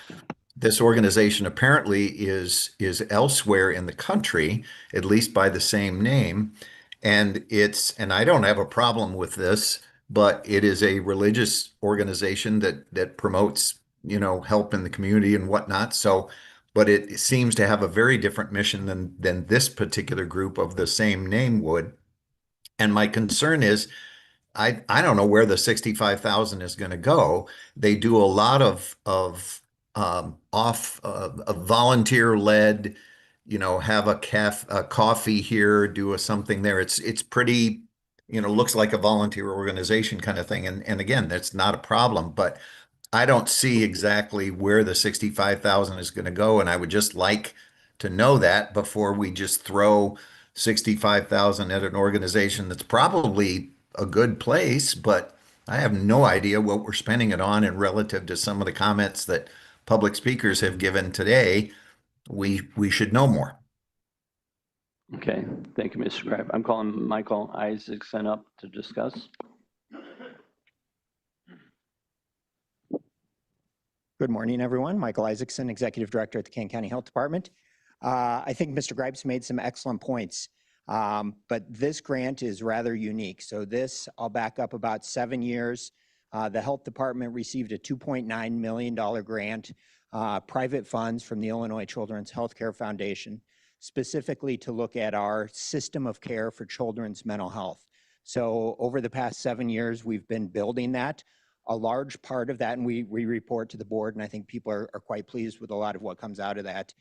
This organization apparently is elsewhere in the country, at least by the same name. And I don't have a problem with this, but it is a religious organization that promotes, help in the community and whatnot. So, but it seems to have a very different mission than this particular group of the same name would. And my concern is I don't know where the 65,000 is going to go. They do a lot of off volunteer led, have a coffee here, do a something there. It's pretty, looks like a volunteer organization kind of thing. And again, that's not a problem, but I don't see exactly where the 65,000 is going to go, and I would just like to know that before we just throw 65,000 at an organization that's probably a good place, but I have no idea what we're spending it on. And relative to some of the comments that public speakers have given today, we should know more. Okay, thank you, Mr. Gripe. I'm calling Michael Isaacson up to discuss. Good morning, everyone. Michael Isaacson, Executive Director at the Kane County Health Department. I think Mr. Gripes made some excellent points, but this grant is rather unique. So this, I'll back up about 7 years. The Health Department received a $2.9 million grant, private funds from the Illinois Children's Healthcare Foundation, specifically to look at our system of care for children's mental health. So over the past 7 years, we've been building that. A large part of that, and we report to the board, and I think people are quite pleased with a lot of what comes out of that.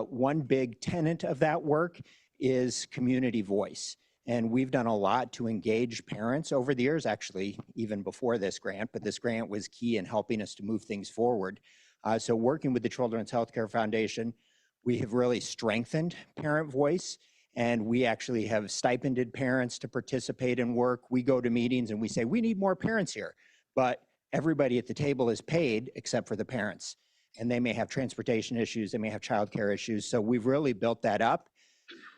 One big tenet of that work is community voice. And we've done a lot to engage parents over the years, actually, even before this grant, but this grant was key in helping us to move things forward. So working with the Children's Healthcare Foundation, we have really strengthened parent voice, and we actually have stipended parents to participate in work. We go to meetings and we say, we need more parents here. But everybody at the table is paid except for the parents. And they may have transportation issues, they may have childcare issues. So we've really built that up.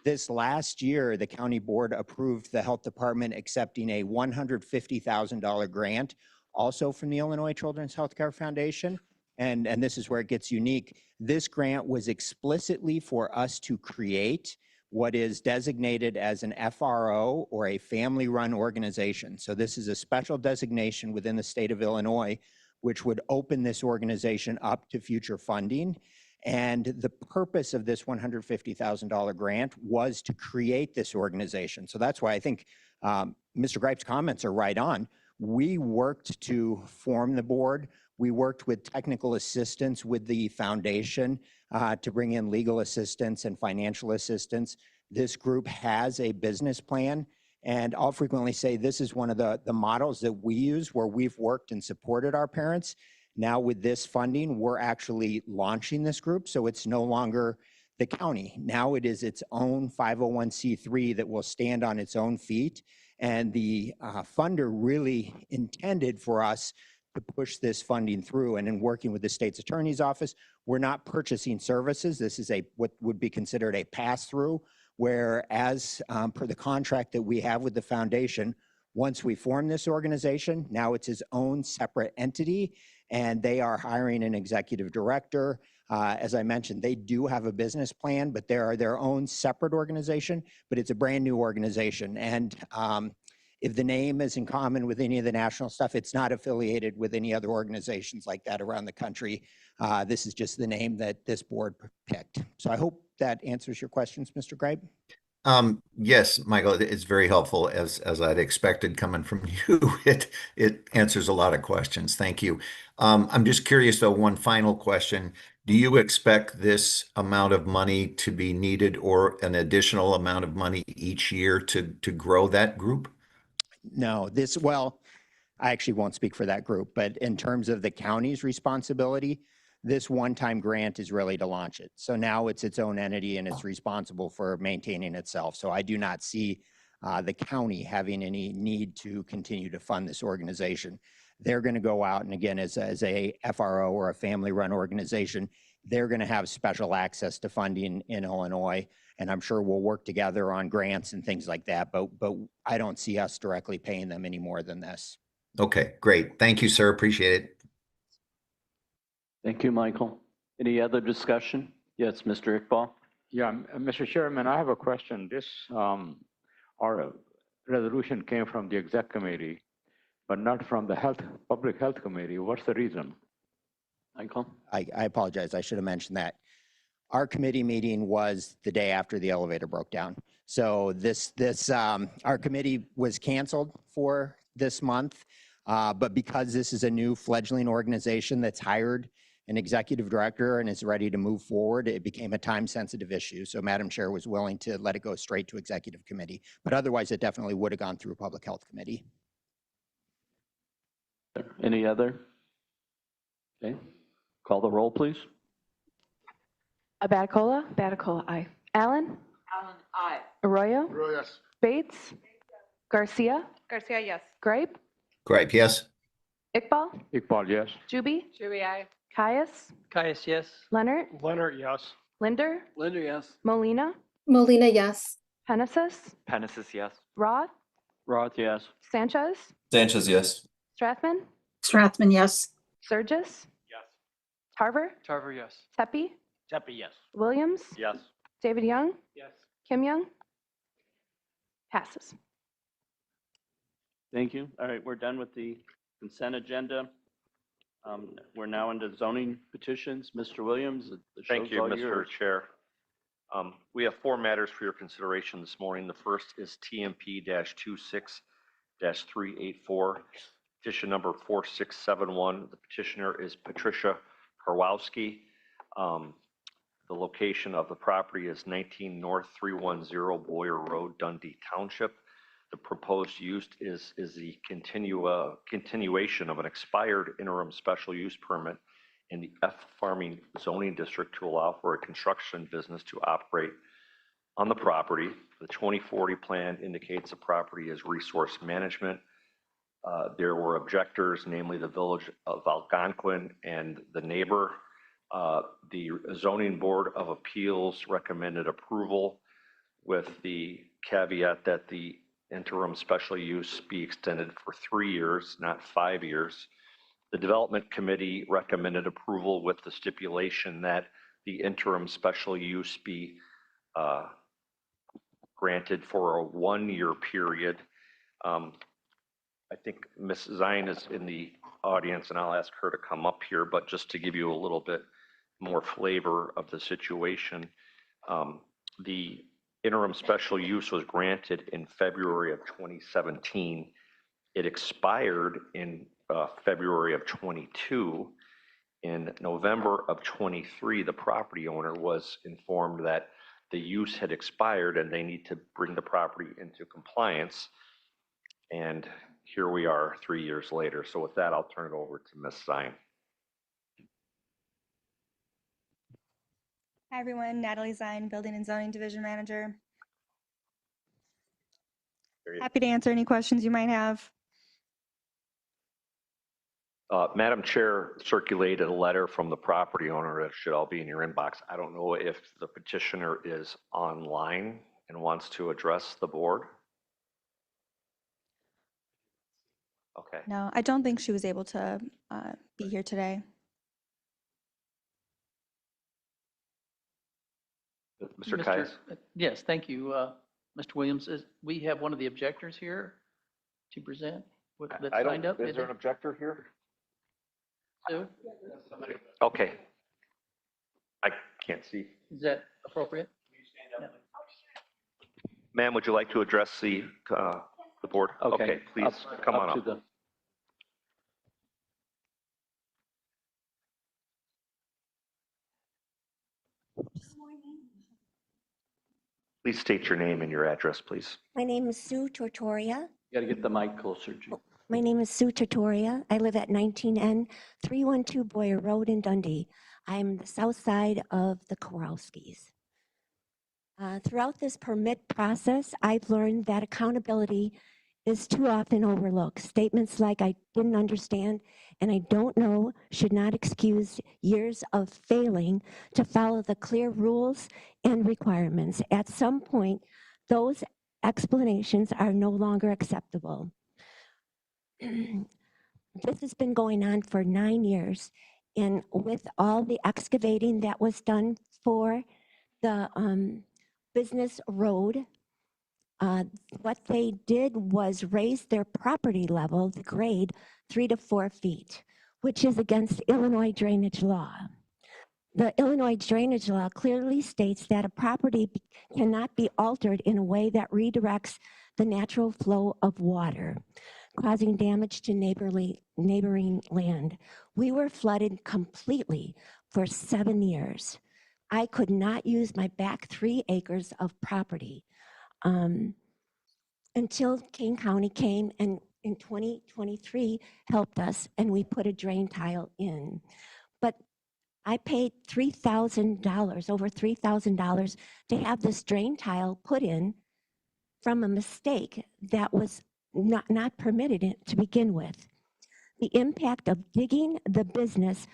This last year, the county board approved the health department accepting a $150,000 grant, also from the Illinois Children's Healthcare Foundation. And this is where it gets unique. This grant was explicitly for us to create what is designated as an FRO, or a family-run organization. So this is a special designation within the state of Illinois, which would open this organization up to future funding. And the purpose of this $150,000 grant was to create this organization. So that's why I think Mr. Gripe's comments are right on. We worked to form the board. We worked with technical assistance with the foundation to bring in legal assistance and financial assistance. This group has a business plan, and I'll frequently say this is one of the models that we use where we've worked and supported our parents. Now with this funding, we're actually launching this group, so it's no longer the county. Now it is its own 501c3 that will stand on its own feet, and the funder really intended for us to push this funding through. And in working with the state's attorney's office, we're not purchasing services. This is what would be considered a pass-through, whereas per the contract that we have with the foundation, once we form this organization, now it's its own separate entity, and they are hiring an executive director. As I mentioned, they do have a business plan, but they are their own separate organization, but it's a brand new organization. And if the name is in common with any of the national stuff, it's not affiliated with any other organizations like that around the country. This is just the name that this board picked. So I hope that answers your questions, Mr. Gripe. Yes, Michael, it's very helpful as I'd expected coming from you. It answers a lot of questions. Thank you. I'm just curious though, one final question. Do you expect this amount of money to be needed, or an additional amount of money each year to grow that group? No, well, I actually won't speak for that group, but in terms of the county's responsibility, This one-time grant is really to launch it. So now it's its own entity and it's responsible for maintaining itself. So I do not see the county having any need to continue to fund this organization. They're going to go out and again, as a FRO or a family-run organization, they're going to have special access to funding in Illinois. And I'm sure we'll work together on grants and things like that. But I don't see us directly paying them any more than this. Okay, great. Thank you, sir. Appreciate it. Thank you, Michael. Any other discussion? Yes, Mr. Iqbal. Yeah, Mr. Chairman, I have a question. This our resolution came from the exec committee, but not from the public health committee. What's the reason? Michael? I apologize. I should have mentioned that. Our committee meeting was the day after the elevator broke down. So our committee was canceled for this month, but because this is a new fledgling organization that's hired an executive director and is ready to move forward, it became a time-sensitive issue. So Madam Chair was willing to let it go straight to executive committee, but otherwise it definitely would have gone through public health committee. Any other? Okay. Call the roll, please. Abatacola. Batacola, aye. Allen. Allen, aye. Arroyo. Arroyo, yes. Bates. Garcia. Garcia, yes. Gripe. Gripe, yes. Iqbal. Iqbal, yes. Juby. Juby, aye. Caius. Caius, yes. Leonard. Leonard, yes. Linder. Linder, yes. Molina. Molina, yes. Penesis. Penesis, yes. Roth. Roth, yes. Sanchez. Sanchez, yes. Strathman. Strathman, yes. Surgis. Yes. Tarver. Tarver, yes. Tepe. Tepe, yes. Williams. Yes. David Young. Yes. Kim Young. Passes. Thank you. All right, we're done with the consent agenda. We're now into zoning petitions. Mr. Williams, the Thank show's you, all Mr. yours. Chair. We have 4 matters for your consideration this morning. The first is TMP-26-384, petition number 4671. The petitioner is Patricia Karwowski. The location of the property is 19 North 310 Boyer Road, Dundee Township. The proposed use is the continuation of an expired interim special use permit in the F Farming zoning district to allow for a construction business to operate on the property. The 2040 plan indicates the property is resource management. There were objectors, namely the village of Algonquin and the neighbor. The zoning board of appeals recommended approval with the caveat that the interim special use be extended for 3 years, not 5 years. The development committee recommended approval with the stipulation that the interim special use be granted for a 1-year period. I think Ms. Zine is in the audience and I'll ask her to come up here, but just to give you a little bit more flavor of the situation, the interim special use was granted in February of 2017. It expired in February of 22. In November of 23, the property owner was informed that the use had expired and they need to bring the property into compliance. And here we are 3 years later. So with that, I'll turn it over to Ms. Zine. Hi, everyone. Natalie Zine, Building and Zoning Division Manager. Happy to answer any questions you might have. Madam Chair circulated a letter from the property owner that should all be in your inbox. I don't know if the petitioner is online and wants to address the board. Okay. No, I don't think she was able to be here today. Mr. Kais? Yes, thank you, Mr. Williams. We have one of the objectors here to present that signed up. Is there an objector here? Sue? Okay. I can't see. Is that appropriate? Yeah. Ma'am, would you like to address the board? Okay, please come on up. Please state your name and your address, please. My name is Sue Tortoria. You got to get the mic closer. My name is Sue Trattoria. I live at 19N 312 Boyer Road in Dundee. I'm the south side of the Kowalskis. Throughout this permit process, I've learned that accountability is too often overlooked. Statements like "I didn't understand" and "I don't know" should not excuse years of failing to follow the clear rules and requirements. At some point, those explanations are no longer acceptable. This has been going on for 9 years, and with all the excavating that was done for the business road, what they did was raise their property level, the grade, 3 to 4 feet, which is against Illinois drainage law. The Illinois drainage law clearly states that a property cannot be altered in a way that redirects the natural flow of water, causing damage to neighboring land. We were flooded completely for 7 years. I could not use my back 3 acres of property until Kane County came and in 2023 helped us, and we put a drain tile in. But I paid $3,000, over $3,000, to have this drain tile put in from a mistake that was not permitted to begin with. The impact of digging the business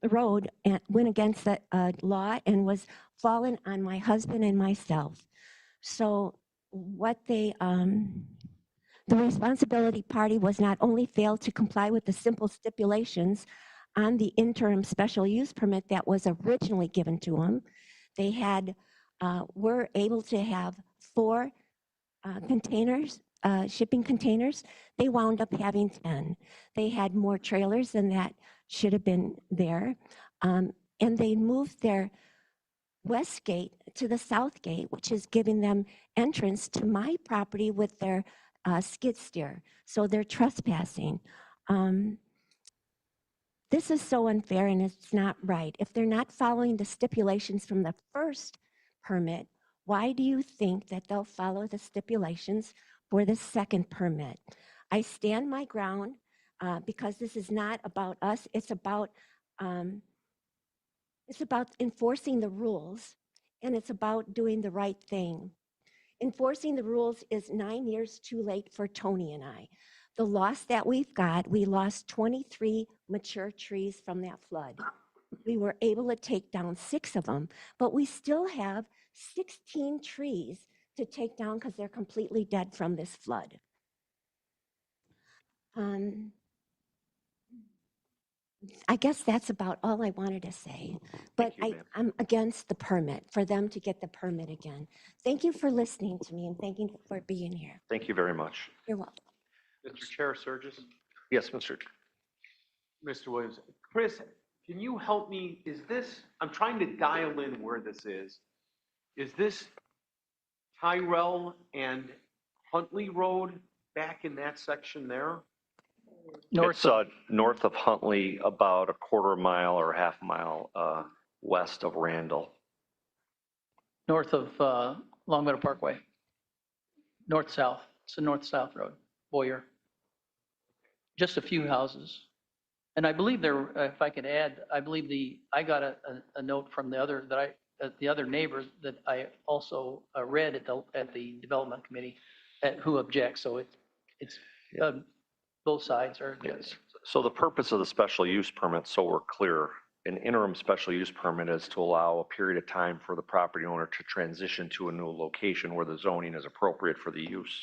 road went against the law and was fallen on my husband and myself. So what the responsibility party was not only failed to comply with the simple stipulations on the interim special use permit that was originally given to them, they had were able to have 4 containers, shipping containers. They wound up having 10. They had more trailers than that should have been there. And they moved their west gate to the south gate, which is giving them entrance to my property with their skid steer. So they're trespassing. This is so unfair and it's not right. If they're not following the stipulations from the first permit, why do you think that they'll follow the stipulations for the second permit? I stand my ground because this is not about us. It's about enforcing the rules, and it's about doing the right thing. Enforcing the rules is 9 years too late for Tony and I. The loss that we've got, we lost 23 mature trees from that flood. We were able to take down 6 of them, but we still have 16 trees to take down because they're completely dead from this flood. I guess that's about all I wanted to say, but I'm against the permit, for them to get the permit again. Thank you for listening to me and thank you for being here. Thank you very much. You're welcome. Mr. Chair, Surges? Yes, Mr. Mr. Williams. Chris, can you help me? Is this, I'm trying to dial in where this is. Is this Tyrell and Huntley Road back in that section there? It's north of Huntley, about a quarter mile or half mile west of Randall. North of Longmeadow Parkway. North-south. It's a north-south road, Boyer. Just a few houses. And I believe there, if I could add, I believe I got a note from the other neighbor that I also read at the development committee who objects. So it's both sides are. Yes. So the purpose of the special use permit, so we're clear, an interim special use permit is to allow a period of time for the property owner to transition to a new location where the zoning is appropriate for the use.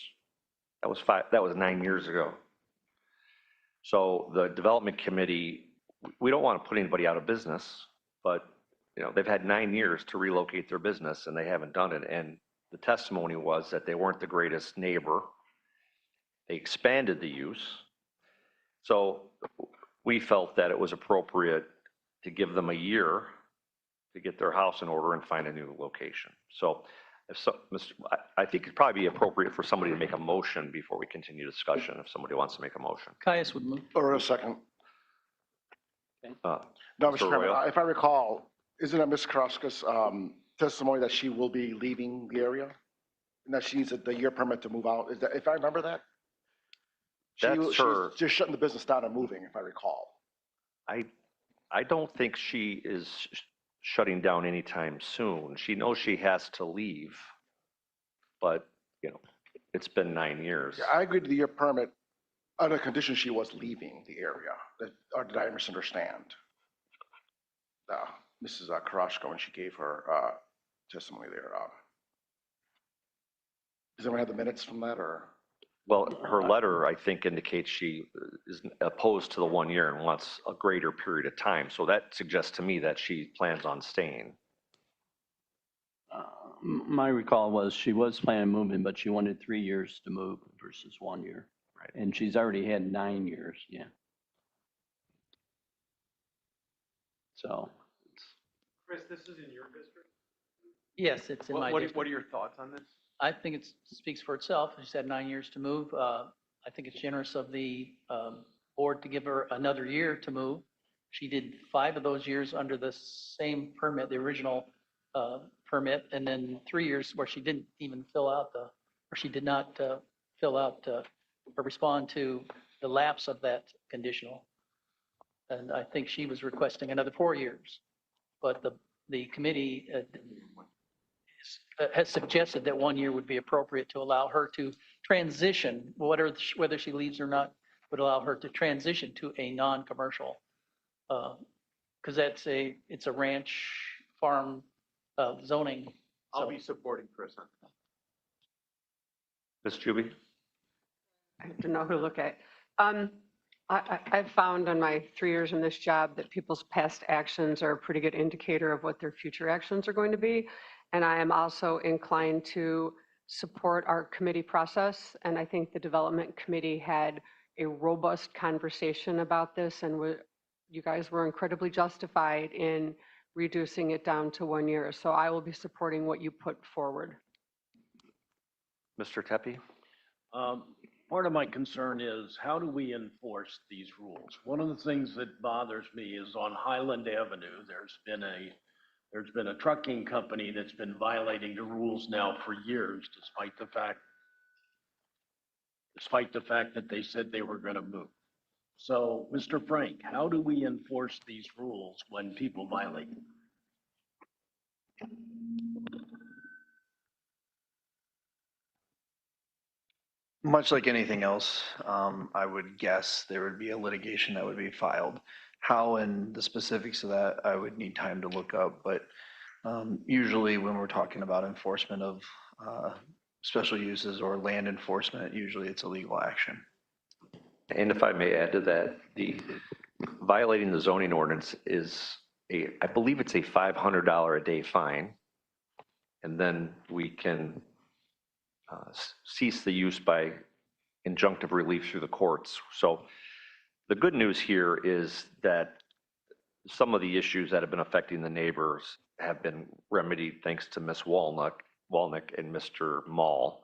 That was 9 years ago. So the development committee, we don't want to put anybody out of business, but they've had 9 years to relocate their business and they haven't done it. And the testimony was that they weren't the greatest neighbor. They expanded the use. So we felt that it was appropriate to give them a year to get their house in order and find a new location. So I think it'd probably be appropriate for somebody to make a motion before we continue discussion, if somebody wants to make a motion. Caius would move. Or a second. Uh, No, Mr. Mr. Chairman, Arroyo? if I recall, isn't it Ms. Karovska's testimony that she will be leaving the area? And that she needs the year permit to move out? Is that, if I remember that? She That's was her. just shutting the business down and moving, if I recall. I don't think she is shutting down anytime soon. She knows she has to leave, but, you know, it's been 9 years. Yeah, I agreed to the year permit under condition she was leaving the area. Or did I misunderstand? Mrs. Karashko, when she gave her testimony there. Does anyone have the minutes from that, or? Well, her letter, I think, indicates she is opposed to the 1 year and wants a greater period of time. So that suggests to me that she plans on staying. My recall was she was planning on moving, but she wanted 3 years to move versus 1 year. Right. And she's already had 9 years, yeah. So. Chris, this is in your district? Yes, it's in my district. What are your thoughts on this? I think it speaks for itself. She's had 9 years to move. I think it's generous of the board to give her another year to move. She did 5 of those years under the same permit, the original permit, and then 3 years where she didn't even fill out or she did not fill out or respond to the lapse of that conditional. And I think she was requesting another 4 years. But the committee has suggested that 1 year would be appropriate to allow her to transition, whether she leaves or not, would allow her to transition to a non-commercial, because it's a ranch farm zoning. I'll be supporting Chris on that. Ms. Juby? I have to know who to look at. I've found in my 3 years in this job that people's past actions are a pretty good indicator of what their future actions are going to be. And I am also inclined to support our committee process. And I think the development committee had a robust conversation about this, and you guys were incredibly justified in reducing it down to 1 year. So I will be supporting what you put forward. Mr. Tepe? Part of my concern is, how do we enforce these rules? One of the things that bothers me is on Highland Avenue, there's been a trucking company that's been violating the rules now for years, despite the fact that they said they were going to move. So, Mr. Frank, how do we enforce these rules when people violate them? Much like anything else, I would guess there would be a litigation that would be filed. How and the specifics of that, I would need time to look up, but usually when we're talking about enforcement of special uses or land enforcement, usually it's a legal action. And if I may add to that, the violating the zoning ordinance is I believe it's a $500 a day fine. And then we can cease the use by injunctive relief through the courts. So the good news here is that some of the issues that have been affecting the neighbors have been remedied thanks to Ms. Walnick and Mr. Mall.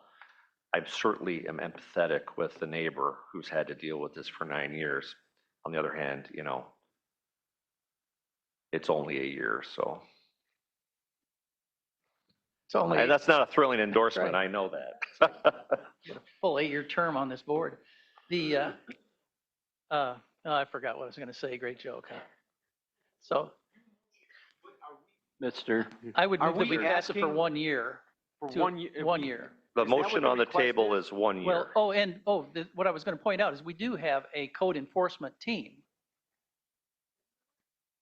I certainly am empathetic with the neighbor who's had to deal with this for 9 years. On the other hand, you know, it's only a year, so. It's only. And that's not a thrilling endorsement, Right. I know that. Full 8-year term on this board. I forgot what I was going to say. Great joke. Huh? So Mr. I would move that we we pass it for asking 1 year. For to 1 year? 1 year. The Is that what motion the on the request table is? is 1 year. Well, what I was going to point out is we do have a code enforcement team.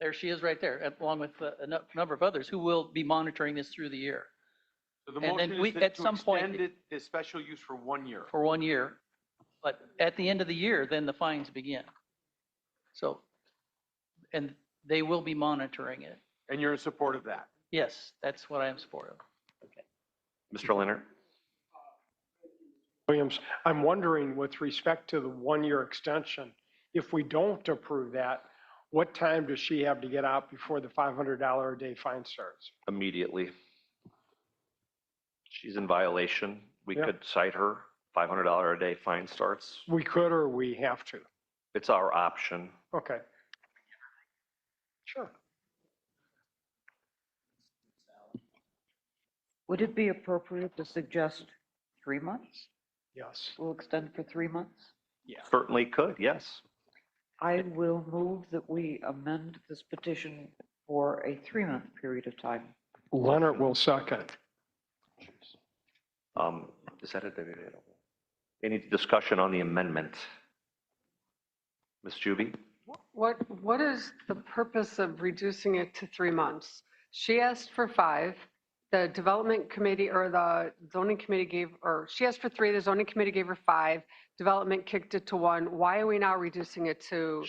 There she is right there, along with a number of others who will be monitoring this through the year. So the And motion then is at to some point- extend it, the special use for 1 year. For 1 year. But at the end of the year, then the fines begin. So, and they will be monitoring it. And you're in support of that? Yes, that's what I am in support of. Mr. Leonard? Williams, I'm wondering with respect to the 1 year extension, if we don't approve that, what time does she have to get out before the $500 a day fine starts? Immediately. She's in violation. We Yeah. could cite her. $500 a day fine starts. We could or we have to? It's our option. Okay. Sure. Would it be appropriate to suggest 3 months? Yes. We'll extend for 3 months? Certainly could, yes. I will move that we amend this petition for a 3-month period of time. Leonard will second. Is that it? Any discussion on the amendment? Ms. Juby? What is the purpose of reducing it to 3 months? She asked for 5. The development committee or the zoning committee gave, or she asked for 3, the zoning committee gave her 5, development kicked it to 1. Why are we now reducing it to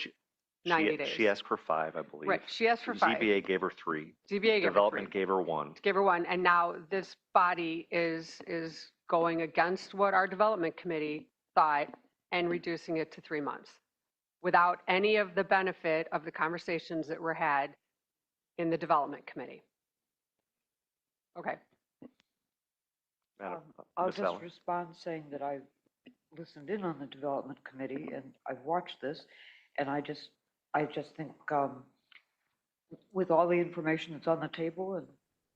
90 days? She asked for 5, I believe. Right, she asked for 5. ZBA gave her 3. ZBA gave her Development 3. gave her 1. Gave her 1, and now this body is going against what our development committee thought and reducing it to 3 months without any of the benefit of the conversations that were had in the development committee. Okay. I'll Ms. just Allen? respond saying that I listened in on the development committee and I've watched this, and I just think with all the information that's on the table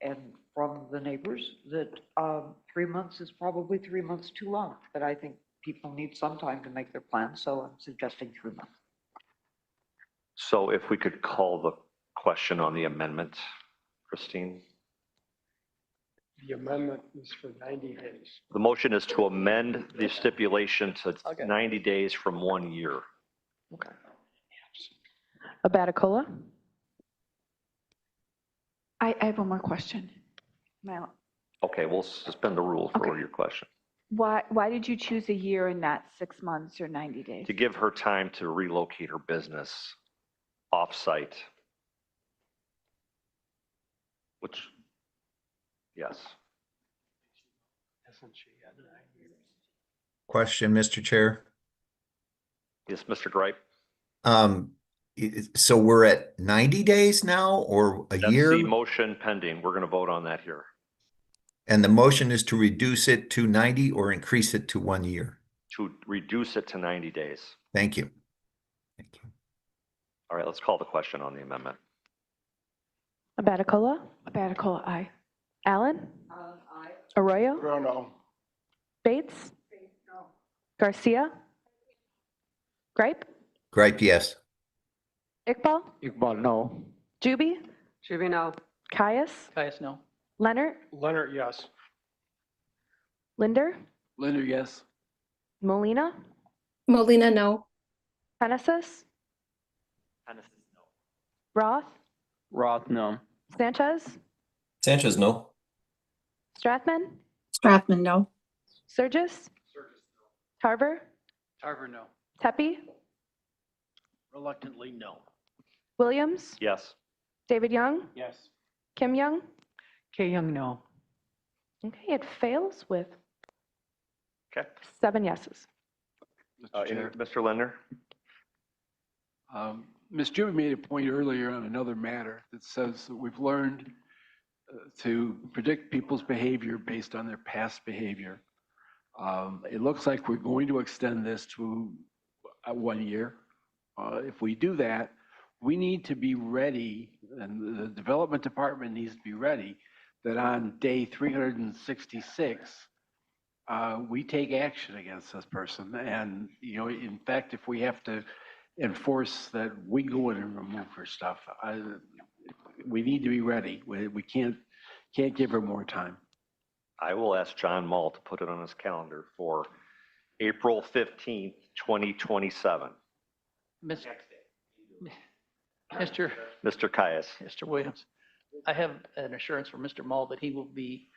and from the neighbors that 3 months is probably 3 months too long. But I think people need some time to make their plans, so I'm suggesting 3 months. So if we could call the question on the amendment, Christine? The amendment is for 90 days. The motion is to amend the stipulation to Okay. 90 days from 1 year. Okay. Abaticola. I have one more question. Okay, we'll suspend the rules for your question. Why did you choose a year and not 6 months or 90 days? To give her time to relocate her business off-site. Which, yes. Question, Mr. Chair. Yes, Mr. Gripe? So we're at 90 days now or a That's year? the motion pending. We're going to vote on that here. And the motion is to reduce it to 90 or increase it to 1 year? To reduce it to 90 days. Thank you. All right, let's call the question on the amendment. Abaticola. Abaticola, aye. Allen. Aye. Arroyo. No. Bates. Garcia. Gripe. Gripe, yes. Iqbal. Iqbal, no. Juby. Juby, no. Caius. Caius, no. Leonard. Leonard, yes. Linder. Linder, yes. Molina. Molina, no. Genesis. Roth. Roth, no. Sanchez. Sanchez, no. Strathman. Strathman, no. Surgis. Tarver. Tarver, no. Tepe. Reluctantly, no. Williams. Yes. David Young. Yes. Kim Young. K. Young, no. Okay, it fails with Okay. 7 yeses. Mr. Linder? Ms. Juby made a point earlier on another matter that says that we've learned to predict people's behavior based on their past behavior. It looks like we're going to extend this to 1 year. If we do that, we need to be ready, and the development department needs to be ready, that on day 366, we take action against this person. And, you know, in fact, if we have to enforce that we go in and remove her stuff, we need to be ready. We can't give her more time. I will ask John Mull to put it on his calendar for April 15th, 2027. Mr. Caius. Mr. Williams, I have an assurance from Mr. Mull that he will be,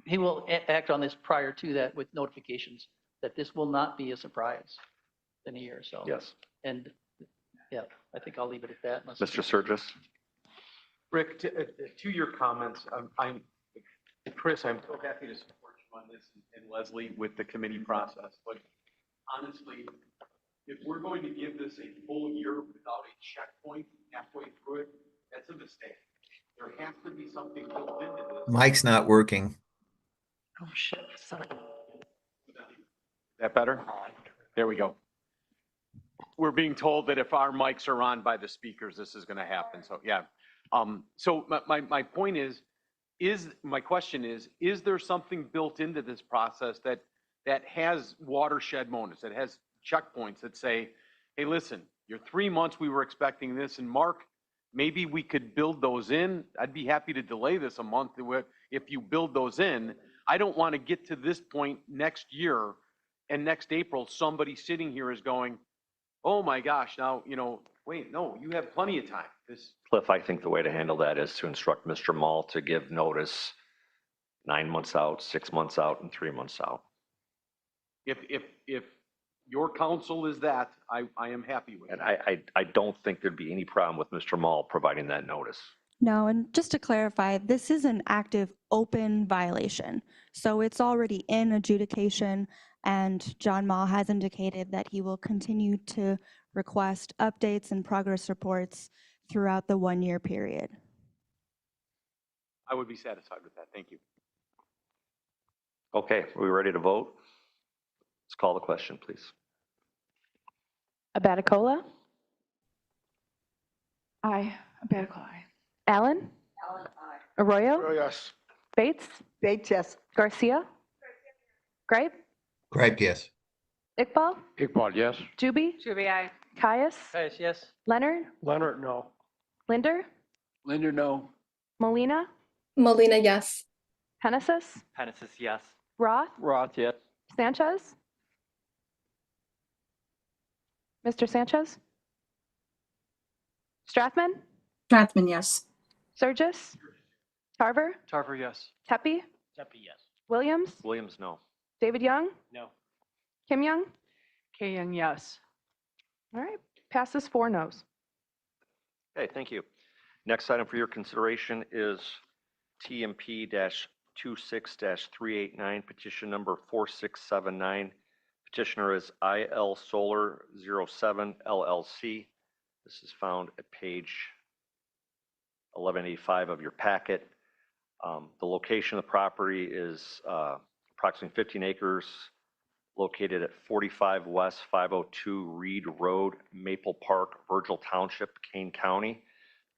he will act on this prior to that with notifications that this will not be a surprise in a year, so. Yes. And, yeah, I think I'll leave it at that. unless- Mr. Surgis. Rick, to your comments, Chris, I'm so happy to support you on this and Leslie with the committee process. But honestly, if we're going to give this a full year without a checkpoint halfway through it, that's a mistake. There has to be something built into this. Mike's not working. Oh, shit, sorry. That better? There we go. We're being told that if our mics are on by the speakers, this is going to happen. So, yeah. So my point is my question is there something built into this process that that has watershed moments, that has checkpoints that say, hey, listen, you're 3 months, we were expecting this, and Mark, maybe we could build those in. I'd be happy to delay this a month if you build those in. I don't want to get to this point next year and next April, somebody sitting here is going, oh my gosh, now, wait, no, you have plenty of time. Cliff, I think the way to handle that is to instruct Mr. Mall to give notice 9 months out, 6 months out, and 3 months out. If your counsel is that, I am happy with it. And I don't think there'd be any problem with Mr. Mall providing that notice. No, and just to clarify, this is an active open violation. So it's already in adjudication, and John Mall has indicated that he will continue to request updates and progress reports throughout the 1-year period. I would be satisfied with that. Thank you. Okay, are we ready to vote? Let's call the question, please. Abaticola? Aye. Abaticola, aye. Allen? Arroyo? Oh, yes. Bates? Bates, yes. Garcia? Gripe? Gripe, yes. Iqbal? Iqbal, yes. Juby? Juby, aye. Caius? Caius, yes. Leonard? Leonard, no. Linder? Linder, no. Molina? Molina, yes. Hennessis? Hennessis, yes. Roth? Roth, yes. Sanchez? Mr. Sanchez? Strathman? Strathman, yes. Surgis? Tarver? Tarver, yes. Tepe? Tepe, yes. Williams? Williams, no. David Young? No. Kim Young? Kay Young, yes. All right, passes 4 noes. Okay, thank you. Next item for your consideration is TMP-26-389, petition number 4679. Petitioner is IL Solar 07 LLC. This is found at page 1185 of your packet. The location of the property is approximately 15 acres, located at 45 West 502 Reed Road, Maple Park, Virgil Township, Kane County.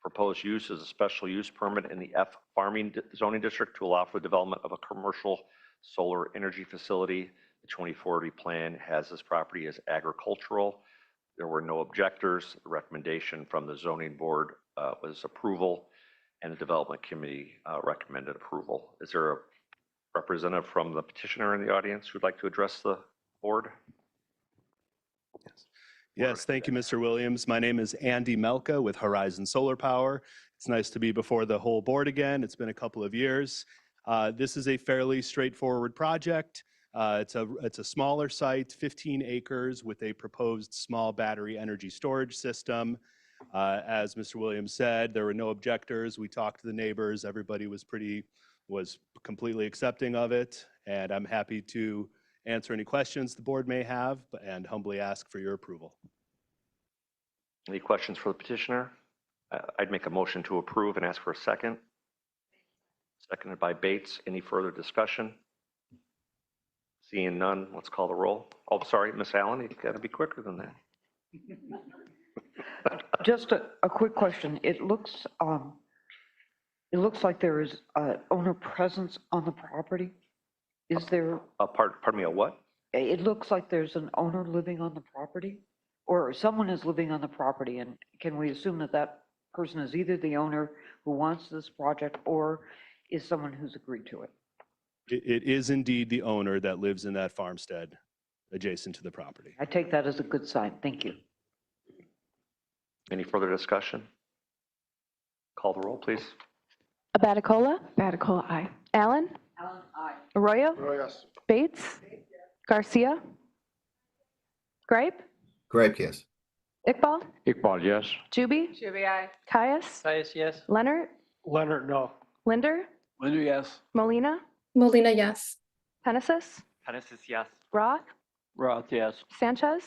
Proposed use is a special use permit in the F farming zoning district to allow for the development of a commercial solar energy facility. The 2040 plan has this property as agricultural. There were no objectors. The recommendation from the zoning board was approval, and the development committee recommended approval. Is there a representative from the petitioner in the audience who'd like to address the board? Yes, thank you, Mr. Williams. My name is Andy Melka with Horizon Solar Power. It's nice to be before the whole board again. It's been a couple of years. This is a fairly straightforward project. It's a smaller site, 15 acres, with a proposed small battery energy storage system. As Mr. Williams said, there were no objectors. We talked to the neighbors. Everybody was completely accepting of it, and I'm happy to answer any questions the board may have and humbly ask for your approval. Any questions for the petitioner? I'd make a motion to approve and ask for a second. Seconded by Bates. Any further discussion? Seeing none, let's call the roll. Oh, sorry, Miss Allen, you've got to be quicker than that. Just a quick question. It looks like there is owner presence on the property. Is there? Pardon me, a what? It looks like there's an owner living on the property, or someone is living on the property, and can we assume that that person is either the owner who wants this project or is someone who's agreed to it? It is indeed the owner that lives in that farmstead adjacent to the property. I take that as a good sign. Thank you. Any further discussion? Call the roll, please. Abaticola? Abaticola, aye. Allen? Allen, aye. Arroyo? Oh, yes. Bates? Garcia? Gripe? Gripe, yes. Iqbal? Iqbal, yes. Juby? Juby, aye. Caius? Caius, yes. Leonard? Leonard, no. Linder? Linder, yes. Molina? Molina, yes. Hennessis? Hennessis, yes. Roth? Roth, yes. Sanchez?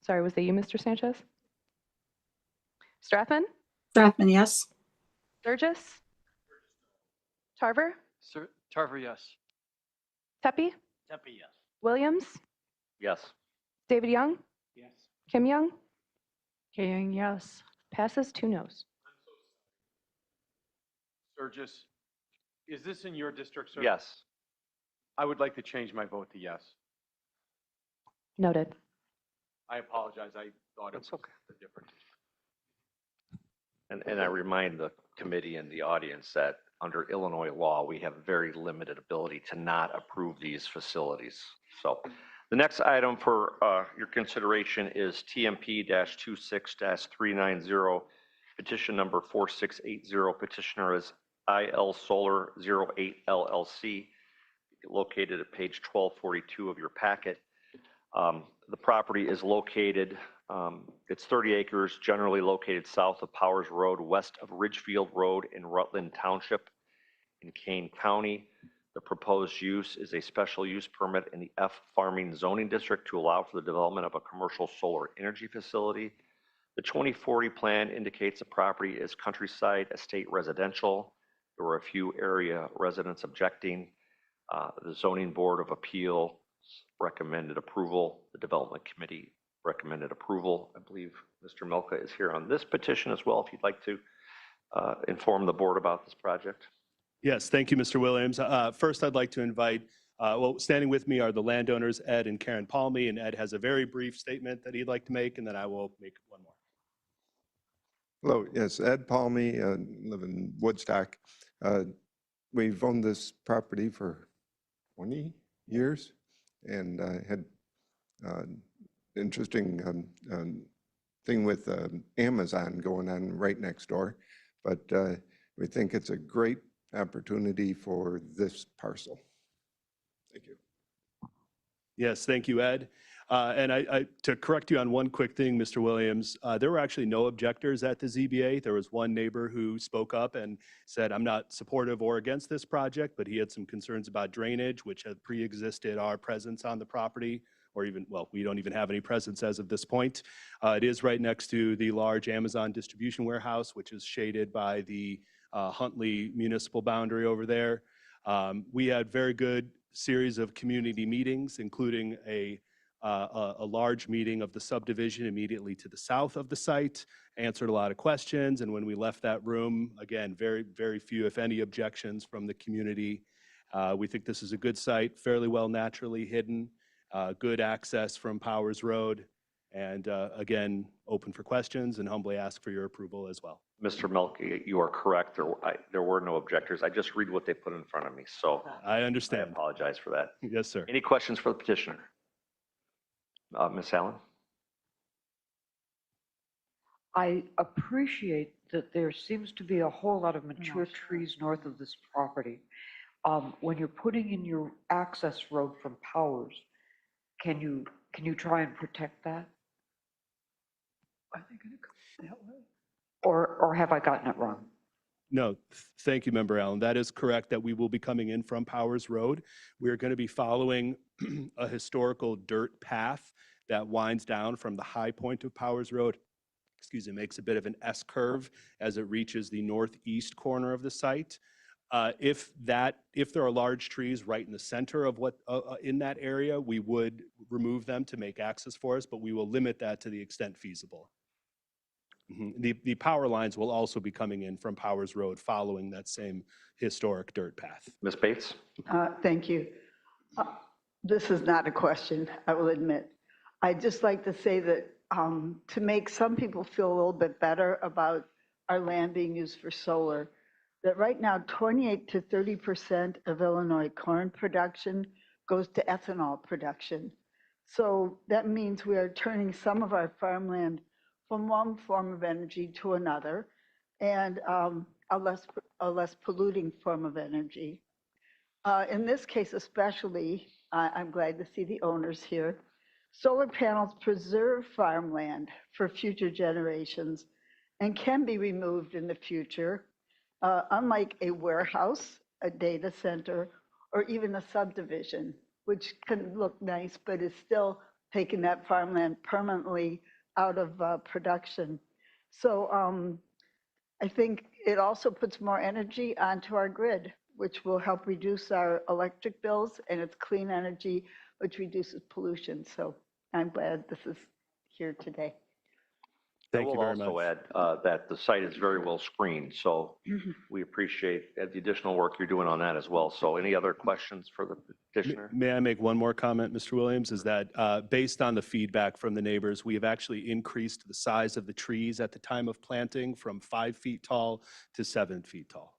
Sorry, was that you, Mr. Sanchez? Strathman? Strathman, yes. Surgis? Tarver? Tarver, yes. Tepe? Tepe, yes. Williams? Yes. David Young? Yes. Kim Young? Kay Young, yes. Passes 2 noes. Surgis, Is this in your district, sir? Yes. I would like to change my vote to yes. Noted. I apologize. I thought it was a different. And I remind the committee and the audience that under Illinois law, we have very limited ability to not approve these facilities. So the next item for your consideration is TMP-26-390, petition number 4680. Petitioner is IL Solar 08 LLC, located at page 1242 of your packet. The property is located, it's 30 acres, generally located south of Powers Road, west of Ridgefield Road in Rutland Township in Kane County. The proposed use is a special use permit in the F Farming Zoning District to allow for the development of a commercial solar energy facility. The 2040 plan indicates the property is countryside estate residential. There were a few area residents objecting. The Zoning Board of Appeal recommended approval. The Development Committee recommended approval. I believe Mr. Milka is here on this petition as well, if you'd like to inform the board about this project. Yes, thank you, Mr. Williams. First, I'd like to invite, well, standing with me are the landowners, Ed and Karen Palmy, and Ed has a very brief statement that he'd like to make, and then I will make one more. Hello, yes, Ed Palmy, live in Woodstock. We've owned this property for 20 years and had interesting thing with Amazon going on right next door. But we think it's a great opportunity for this parcel. Thank you. Yes, thank you, Ed. And to correct you on one quick thing, Mr. Williams, there were actually no objectors at the ZBA. There was one neighbor who spoke up and said, I'm not supportive or against this project, but he had some concerns about drainage, which had pre-existed our presence on the property, or even, well, we don't even have any presence as of this point. It is right next to the large Amazon distribution warehouse, which is shaded by the Huntley municipal boundary over there. We had very good series of community meetings, including a large meeting of the subdivision immediately to the south of the site, answered a lot of questions. And when we left that room, again, very, very few, if any, objections from the community. We think this is a good site, fairly well naturally hidden, good access from Powers Road, and again, open for questions and humbly ask for your approval as well. Mr. Milky, you are correct. There were no objectors. I just read what they put in front of me, so I understand. I apologize for that. Yes, sir. Any questions for the petitioner? Ms. Allen? I appreciate that there seems to be a whole lot of mature trees north of this property. When you're putting in your access road from Powers, can you try and protect that? I think it comes that way. Or have I gotten it wrong? No, thank you, Member Allen. That is correct that we will be coming in from Powers Road. We're going to be following a historical dirt path that winds down from the high point of Powers Road. Excuse me, makes a bit of an S curve as it reaches the northeast corner of the site. If there are large trees right in the center of what in that area, we would remove them to make access for us, but we will limit that to the extent feasible. The power lines will also be coming in from Powers Road following that same historic dirt path. Ms. Bates? Thank you. This is not a question, I will admit. I'd just like to say that to make some people feel a little bit better about our land being used for solar, that right now 28 to 30% of Illinois corn production goes to ethanol production. So that means we are turning some of our farmland from one form of energy to another, and a less polluting form of energy. In this case especially, I'm glad to see the owners here. Solar panels preserve farmland for future generations and can be removed in the future, unlike a warehouse, a data center, or even a subdivision, which can look nice, but is still taking that farmland permanently out of production. So I think it also puts more energy onto our grid, which will help reduce our electric bills, and it's clean energy, which reduces pollution. So I'm glad this is here today. Thank you very I will also much. add that the site is very well screened, so we appreciate the additional work you're doing on that as well. So any other questions for the petitioner? May I make one more comment, Mr. Williams? Is that based on the feedback from the neighbors, we have actually increased the size of the trees at the time of planting from 5 feet tall to 7 feet tall.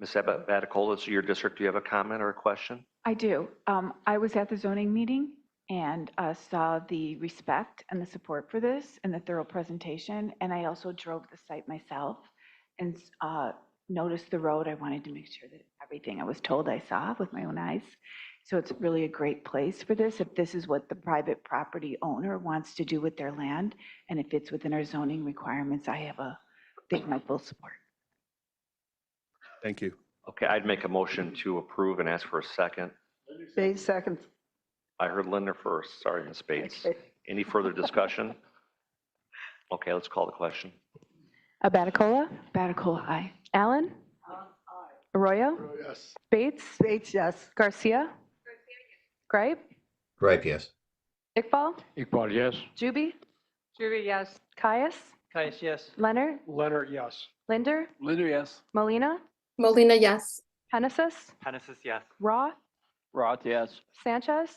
Ms. Baticola, it's your district. Do you have a comment or a question? I do. I was at the zoning meeting and saw the respect and the support for this and the thorough presentation. And I also drove the site myself and noticed the road. I wanted to make sure that everything I was told I saw with my own eyes. So it's really a great place for this. If this is what the private property owner wants to do with their land, and if it's within our zoning requirements, I have my full support. Thank you. Okay, I'd make a motion to approve and ask for a second. Bates, seconds. I heard Linda first. Sorry, Ms. Bates. Any further discussion? Okay, let's call the question. Baticola? Baticola, aye. Allen? Arroyo? Yes. Bates? Bates, yes. Garcia? Gripe? Gripe, yes. Iqbal? Iqbal, yes. Juby? Judy, yes. Caius? Caius, yes. Leonard? Leonard, yes. Linder? Linder, yes. Molina? Molina, yes. Hennessis? Hennessis, yes. Roth? Roth, yes. Sanchez?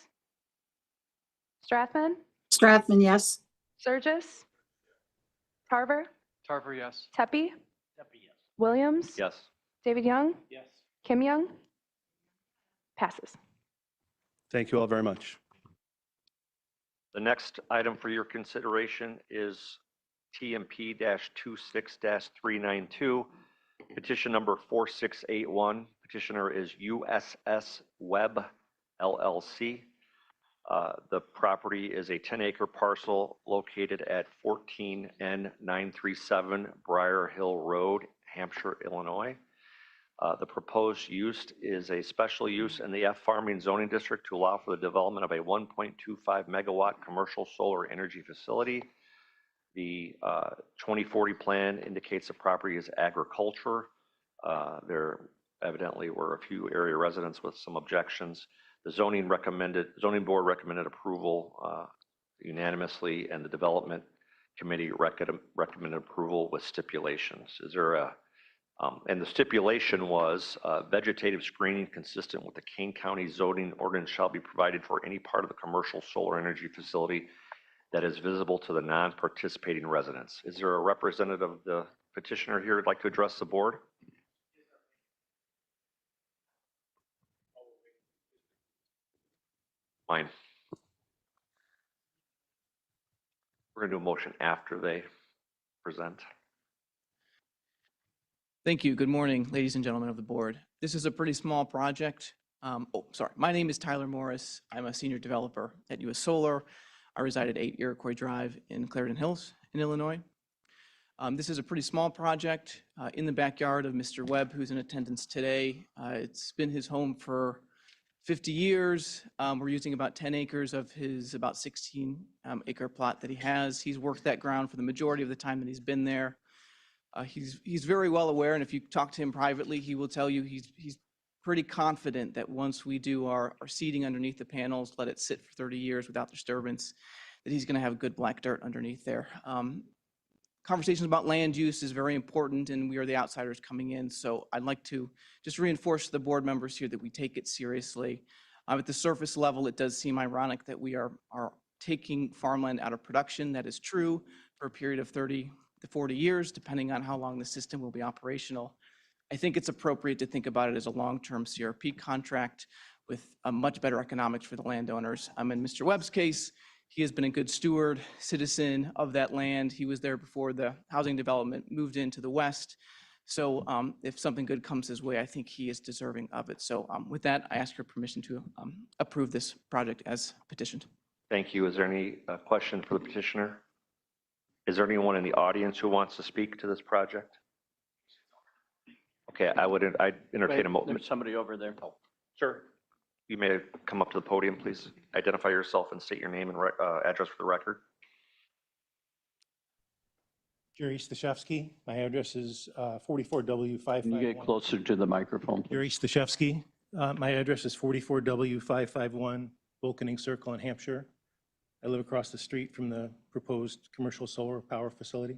Strathman? Strathman, yes. Surges? Tarver? Tarver, yes. Tepe? Deputy, yes. Williams? Yes. David Young? Yes. Kim Young? Passes. Thank you all very much. The next item for your consideration is TMP-26-392, petition number 4681. Petitioner is USS Webb LLC. The property is a 10-acre parcel located at 14N937 Briar Hill Road, Hampshire, Illinois. The proposed use is a special use in the F Farming Zoning District to allow for the development of a 1.25 megawatt commercial solar energy facility. The 2040 plan indicates the property is agriculture. There evidently were a few area residents with some objections. The zoning board recommended approval unanimously, and the development committee recommended approval with stipulations. Is there and the stipulation was vegetative screening consistent with the Kane County zoning ordinance shall be provided for any part of the commercial solar energy facility that is visible to the non-participating residents. Is there a representative of the petitioner here who'd like to address the board? Fine. We're going to do a motion after they present. Thank you. Good morning, ladies and gentlemen of the board. This is a pretty small project. My name is Tyler Morris. I'm a senior developer at US Solar. I reside at 8 Iroquois Drive in Clarendon Hills in Illinois. This is a pretty small project in the backyard of Mr. Webb, who's in attendance today. It's been his home for 50 years. We're using about 10 acres of his about 16 acre plot that he has. He's worked that ground for the majority of the time that he's been there. He's very well aware, and if you talk to him privately, he will tell you he's pretty confident that once we do our seeding underneath the panels, let it sit for 30 years without disturbance, that he's going to have good black dirt underneath there. Conversations about land use is very important, and we are the outsiders coming in, so I'd like to just reinforce to the board members here that we take it seriously. At the surface level, it does seem ironic that we are taking farmland out of production. That is true for a period of 30 to 40 years, depending on how long the system will be operational. I think it's appropriate to think about it as a long-term CRP contract with a much better economics for the landowners. In Mr. Webb's case, he has been a good steward, citizen of that land. He was there before the housing development moved into the west. So if something good comes his way, I think he is deserving of it. So with that, I ask your permission to approve this project as petitioned. Thank you. Is there any question for the petitioner? Is there anyone in the audience who wants to speak to this project? Okay, I'd entertain a motion. There's somebody over there. Sure. You may come up to the podium, please. Identify yourself and state your name and address for the record. Jerry Stashevsky. My address is 44W551. Can you get closer to the microphone? Jerry Stashevsky. My address is 44W551, Vulcaning Circle in Hampshire. I live across the street from the proposed commercial solar power facility.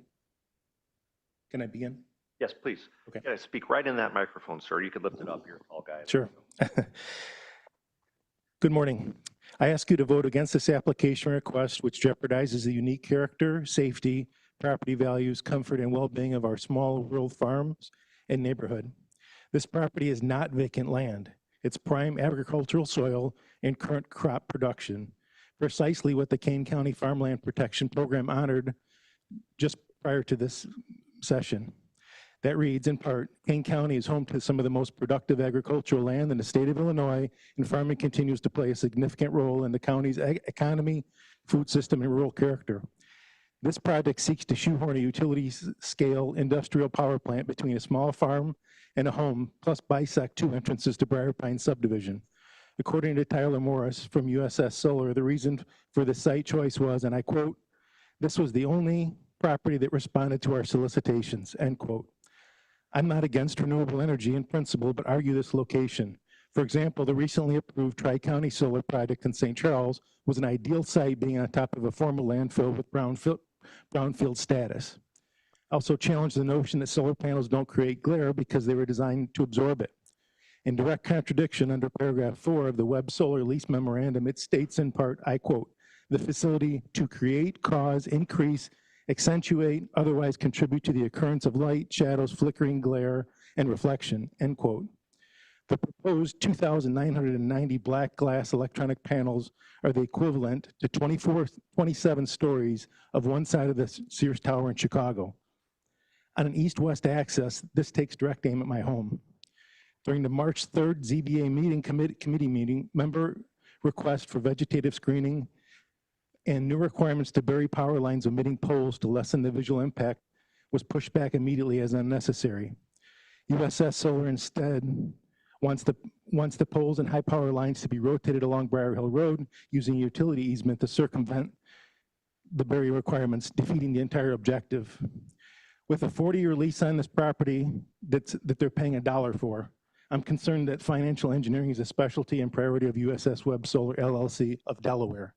Can I begin? Yes, please. Okay. You gotta speak right in that microphone, sir. You could lift it up. You're a tall guy. Sure. Good morning. I ask you to vote against this application request, which jeopardizes the unique character, safety, property values, comfort, and well-being of our small rural farms and neighborhood. This property is not vacant land. It's prime agricultural soil and current crop production, precisely what the Kane County Farmland Protection Program honored just prior to this session. That reads, in part, Kane County is home to some of the most productive agricultural land in the state of Illinois, and farming continues to play a significant role in the county's economy, food system, and rural character. This project seeks to shoehorn a utility-scale industrial power plant between a small farm and a home, plus bisect two entrances to Briar Pine subdivision. According to Tyler Morris from USS Solar, the reason for the site choice was, and I quote, "This was the only property that responded to our solicitations," end quote. I'm not against renewable energy in principle, but argue this location. For example, the recently approved Tri-County Solar project in St. Charles was an ideal site, being on top of a former landfill with brownfield status. Also challenge the notion that solar panels don't create glare because they were designed to absorb it. In direct contradiction, under paragraph 4 of the Webb Solar Lease Memorandum, it states in part, I quote, "The facility to create, cause, increase, accentuate, otherwise contribute to the occurrence of light, shadows, flickering, glare, and reflection," end quote. The proposed 2,990 black glass electronic panels are the equivalent to 27 stories of one side of the Sears Tower in Chicago. On an east-west axis, this takes direct aim at my home. During the March 3rd ZBA meeting, committee meeting, member request for vegetative screening and new requirements to bury power lines omitting poles to lessen the visual impact was pushed back immediately as unnecessary. USS Solar instead wants the poles and high power lines to be rotated along Briar Hill Road using a utility easement to circumvent the bury requirements, defeating the entire objective. With a 40-year lease on this property that they're paying $1 for, I'm concerned that financial engineering is a specialty and priority of USS Webb Solar LLC of Delaware.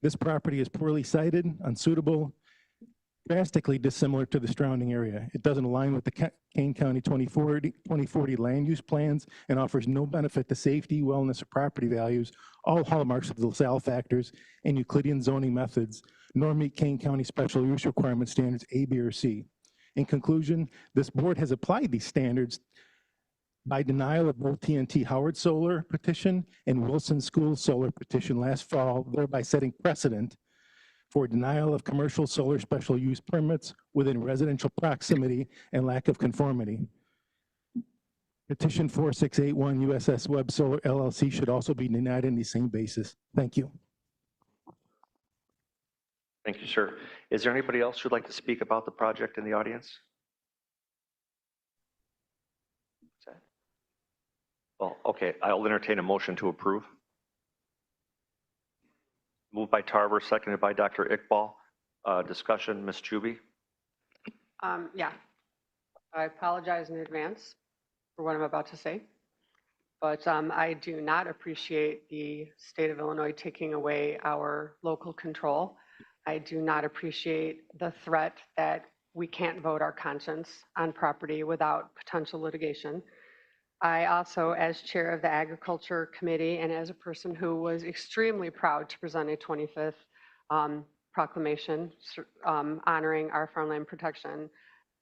This property is poorly sited, unsuitable, drastically dissimilar to the surrounding area. It doesn't align with the Kane County 2040 land use plans and offers no benefit to safety, wellness, or property values, all hallmarks of the LaSalle factors and Euclidean zoning methods, nor meet Kane County special use requirement standards A, B, or C. In conclusion, this board has applied these standards by denial of both TNT Howard Solar petition and Wilson School Solar petition last fall, thereby setting precedent for denial of commercial solar special use permits within residential proximity and lack of conformity. Petition 4681 USS Webb Solar LLC should also be denied on the same basis. Thank you. Thank you, sir. Is there anybody else who'd like to speak about the project in the audience? Well, okay, I'll entertain a motion to approve. Moved by Tarver, seconded by Dr. Iqbal. Discussion, Ms. Chuby. Yeah, I apologize in advance for what I'm about to say, but I do not appreciate the state of Illinois taking away our local control. I do not appreciate the threat that we can't vote our conscience on property without potential litigation. I also, as chair of the Agriculture Committee and as a person who was extremely proud to present a 25th proclamation honoring our farmland protection,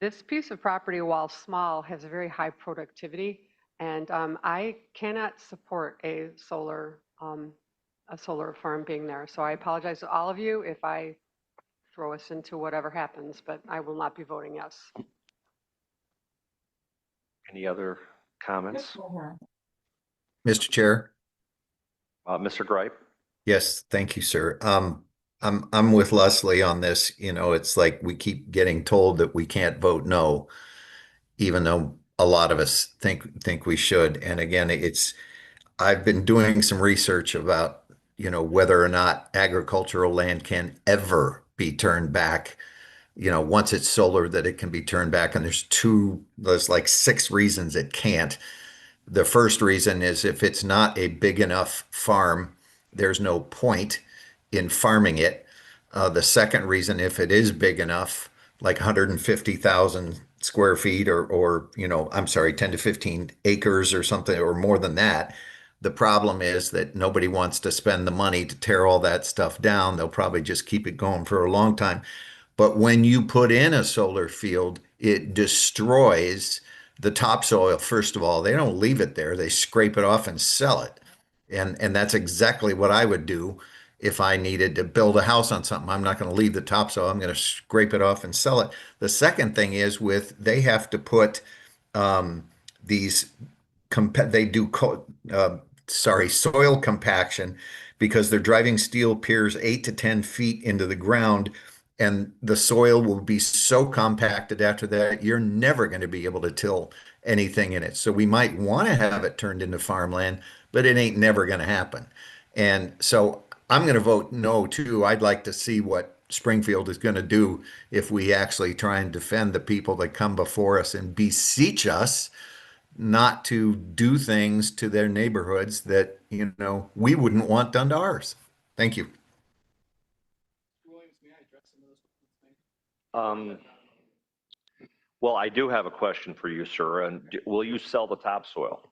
this piece of property, while small, has a very high productivity, and I cannot support a solar farm being there. So I apologize to all of you if I throw us into whatever happens, but I will not be voting yes. Any other comments? Mr. Chair? Mr. Gripe? Yes, thank you, sir. I'm with Leslie on this. You know, it's like we keep getting told that we can't vote no, even though a lot of us think we should. And again, I've been doing some research about, you know, whether or not agricultural land can ever be turned back. You know, once it's solar, that it can be turned back. And there's like 6 reasons it can't. The first reason is if it's not a big enough farm, there's no point in farming it. The second reason, if it is big enough, like 150,000 square feet or, I'm sorry, 10 to 15 acres or something, or more than that, the problem is that nobody wants to spend the money to tear all that stuff down. They'll probably just keep it going for a long time. But when you put in a solar field, it destroys the topsoil. First of all, they don't leave it there. They scrape it off and sell it. And that's exactly what I would do if I needed to build a house on something. I'm not going to leave the topsoil. I'm going to scrape it off and sell it. The second thing is they have to put these they do soil compaction because they're driving steel piers 8 to 10 feet into the ground, and the soil will be so compacted after that you're never going to be able to till anything in it. So we might want to have it turned into farmland, but it ain't never going to happen. And so I'm going to vote no too. I'd like to see what Springfield is going to do if we actually try and defend the people that come before us and beseech us not to do things to their neighborhoods that, we wouldn't want done to ours. Thank you. Well, I do have a question for you, sir. And will you sell the topsoil?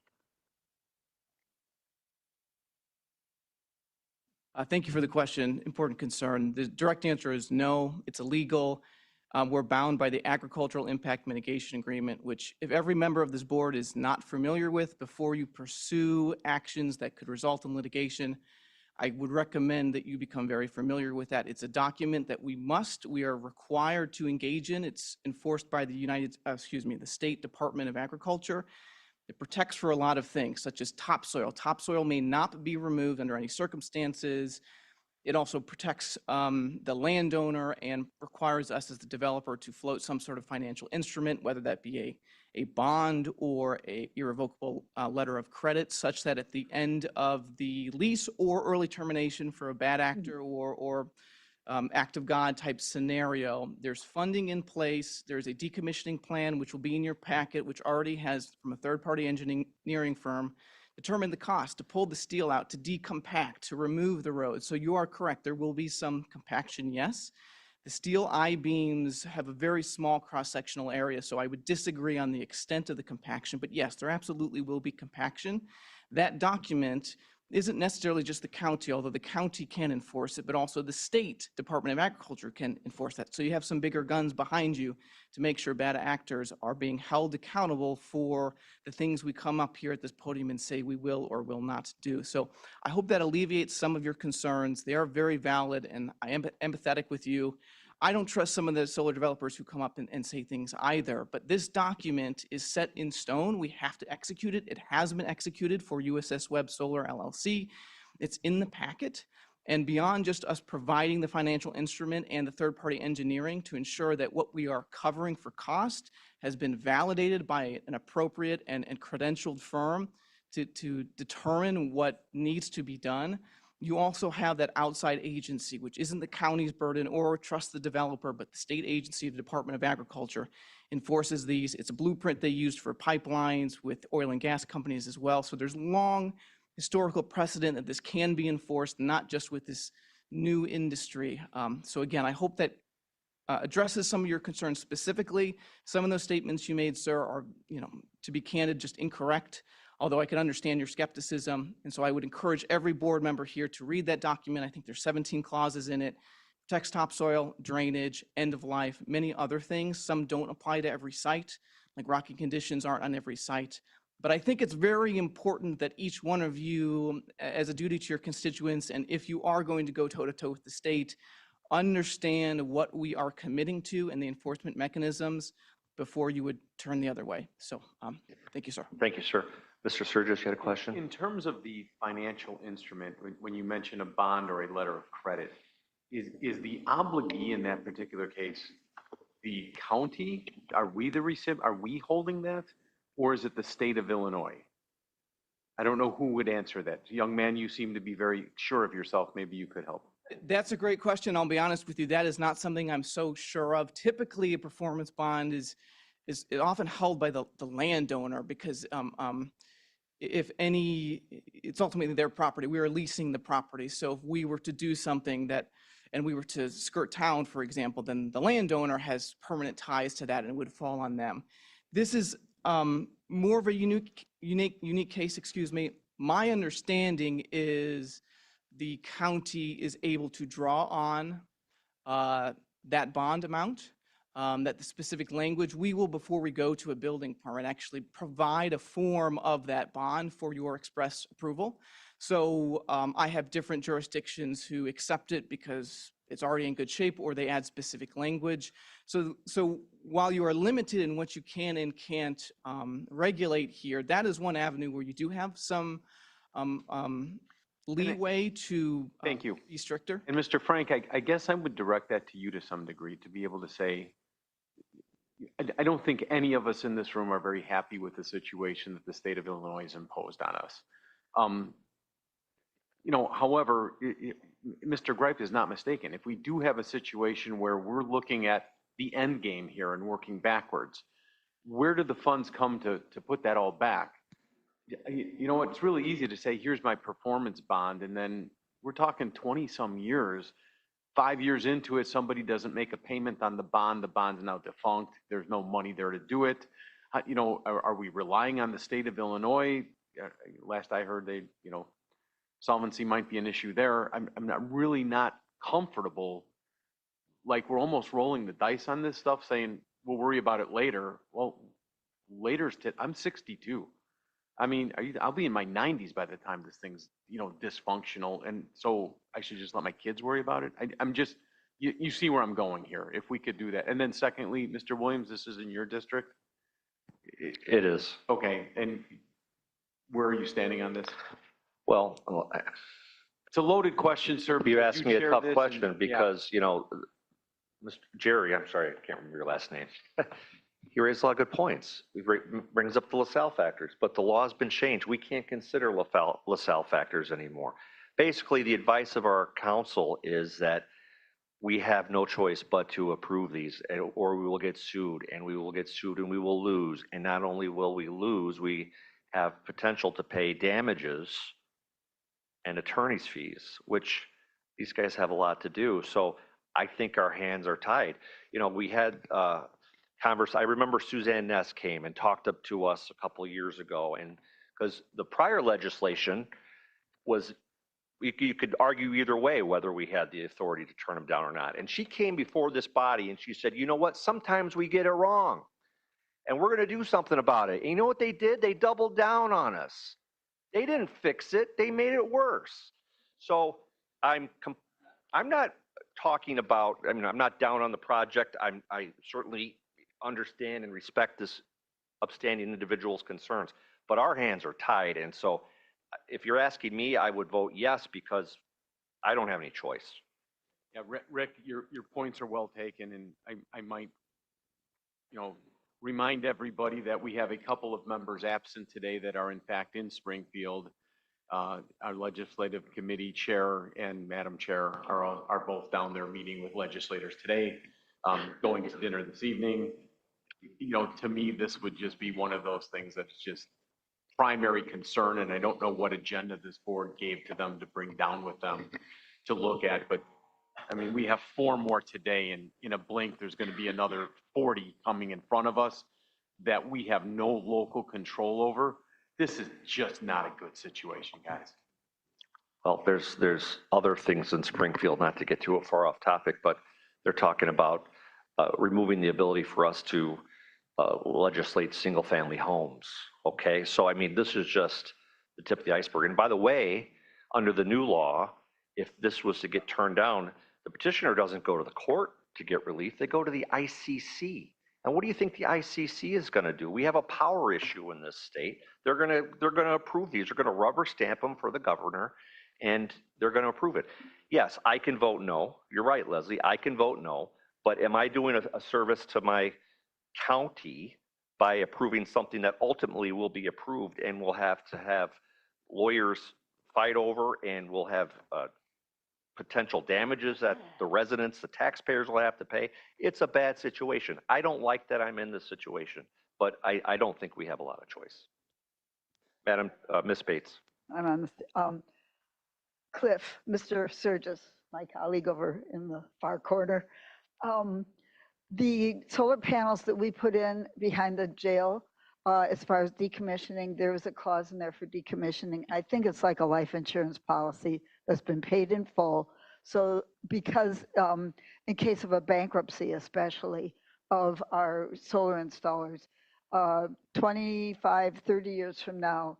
Thank you for the question. Important concern. The direct answer is no. It's illegal. We're bound by the Agricultural Impact Mitigation Agreement, which if every member of this board is not familiar with, before you pursue actions that could result in litigation, I would recommend that you become very familiar with that. It's a document that we are required to engage in. It's enforced by the State Department of Agriculture. It protects for a lot of things, such as topsoil. Topsoil may not be removed under any circumstances. It also protects the landowner and requires us as the developer to float some sort of financial instrument, whether that be a bond or a irrevocable letter of credit, such that at the end of the lease or early termination for a bad actor or act of God type scenario, there's funding in place. There's a decommissioning plan, which will be in your packet, which already has, from a third-party engineering firm, determined the cost to pull the steel out, to decompact, to remove the road. So you are correct. There will be some compaction, yes. The steel I-beams have a very small cross-sectional area, so I would disagree on the extent of the compaction. But yes, there absolutely will be compaction. That document isn't necessarily just the county, although the county can enforce it, but also the State Department of Agriculture can enforce that. So you have some bigger guns behind you to make sure bad actors are being held accountable for the things we come up here at this podium and say we will or will not do. So I hope that alleviates some of your concerns. They are very valid, and I am empathetic with you. I don't trust some of the solar developers who come up and say things either, but this document is set in stone. We have to execute it. It has been executed for USS Webb Solar LLC. It's in the packet. And beyond just us providing the financial instrument and the third-party engineering to ensure that what we are covering for cost has been validated by an appropriate and credentialed firm to determine what needs to be done, you also have that outside agency, which isn't the county's burden or trust the developer, but the state agency, the Department of Agriculture, enforces these. It's a blueprint they used for pipelines with oil and gas companies as well. So there's long historical precedent that this can be enforced, not just with this new industry. So again, I hope that addresses some of your concerns specifically. Some of those statements you made, sir, are, to be candid, just incorrect, although I can understand your skepticism. And so I would encourage every board member here to read that document. I think there's 17 clauses in it. Protects topsoil, drainage, end of life, many other things. Some don't apply to every site, like rocky conditions aren't on every site. But I think it's very important that each one of you, as a duty to your constituents, and if you are going to go toe-to-toe with the state, understand what we are committing to and the enforcement mechanisms before you would turn the other way. So thank you, sir. Thank you, sir. Mr. Sturgis, you had a question? In terms of the financial instrument, when you mention a bond or a letter of credit, is the obligee in that particular case the county? Are we the recipient? Are we holding that? Or is it the state of Illinois? I don't know who would answer that. Young man, you seem to be very sure of yourself. Maybe you could help. That's a great question. I'll be honest with you. That is not something I'm so sure of. Typically, a performance bond is often held by the landowner because if any, it's ultimately their property. We are leasing the property. So if we were to do something that, and we were to skirt town, for example, then the landowner has permanent ties to that and it would fall on them. This is more of a unique case, excuse me. My understanding is the county is able to draw on that bond amount, that the specific language. We will, before we go to a building permit, actually provide a form of that bond for your express approval. So I have different jurisdictions who accept it because it's already in good shape, or they add specific language. So while you are limited in what you can and can't regulate here, that is one avenue where you do have some leeway to Thank you. be stricter. And Mr. Frank, I guess I would direct that to you to some degree, to be able to say, I don't think any of us in this room are very happy with the situation that the state of Illinois has imposed on us. However, Mr. Gripe is not mistaken. If we do have a situation where we're looking at the end game here and working backwards, where do the funds come to put that all back? You know what, it's really easy to say, here's my performance bond, and then we're talking 20-some years. 5 years into it, somebody doesn't make a payment on the bond's now defunct, there's no money there to do it. Are we relying on the state of Illinois? Last I heard, solvency might be an issue there. I'm really not comfortable, like we're almost rolling the dice on this stuff, saying we'll worry about it later. Well, I'm 62. I mean, I'll be in my 90s by the time this thing's, dysfunctional. And so I should just let my kids worry about it. I'm just, you see where I'm going here, if we could do that. And then secondly, Mr. Williams, this is in your district? It is. Okay, and where are you standing on this? Well, It's a loaded question, sir. you because asked me a shared tough this question and- yeah. because, Mr. Jerry, I'm sorry, I can't remember your last name. He raised a lot of good points. He brings up the LaSalle factors, but the law has been changed. We can't consider LaSalle factors anymore. Basically, the advice of our counsel is that we have no choice but to approve these, or we will get sued, and we will get sued, and we will lose. And not only will we lose, we have potential to pay damages and attorney's fees, which these guys have a lot to do. So I think our hands are tied. We had I remember Suzanne Ness came and talked up to us a couple of years ago, and because the prior legislation was, you could argue either way whether we had the authority to turn them down or not. And she came before this body and she said, you know what, sometimes we get it wrong and we're going to do something about it. And you know what they did? They doubled down on us. They didn't fix it. They made it worse. So I'm not talking about, I'm not down on the project. I certainly understand and respect this upstanding individual's concerns, but our hands are tied. And so if you're asking me, I would vote yes, because I don't have any choice. Yeah, Rick, your points are well taken, and I might, remind everybody that we have a couple of members absent today that are in fact in Springfield. Our legislative committee chair and Madam Chair are both down there meeting with legislators today, going to dinner this evening. To me, this would just be one of those things that's just primary concern, and I don't know what agenda this board gave to them to bring down with them to look at, but we have 4 more today, and in a blink, there's going to be another 40 coming in front of us that we have no local control over. This is just not a good situation, guys. Well, there's other things in Springfield, not to get too far off topic, but they're talking about removing the ability for us to legislate single-family homes. Okay, so this is just the tip of the iceberg. And by the way, under the new law, if this was to get turned down, the petitioner doesn't go to the court to get relief. They go to the ICC. And what do you think the ICC is going to do? We have a power issue in this state. They're going to approve these. They're going to rubber stamp them for the governor, and they're going to approve it. Yes, I can vote no. You're right, Leslie. I can vote no. But am I doing a service to my county by approving something that ultimately will be approved and will have to have lawyers fight over, and we'll have potential damages that the residents, the taxpayers will have to pay? It's a bad situation. I don't like that I'm in this situation, but I don't think we have a lot of choice. Ms. Bates. I'm on the, Cliff, Mr. Surges, my colleague over in the far corner. Um, The solar panels that we put in behind the jail, as far as decommissioning, there was a clause in there for decommissioning. I think it's like a life insurance policy that's been paid in full. So because in case of a bankruptcy, especially of our solar installers, 25, 30 years from now,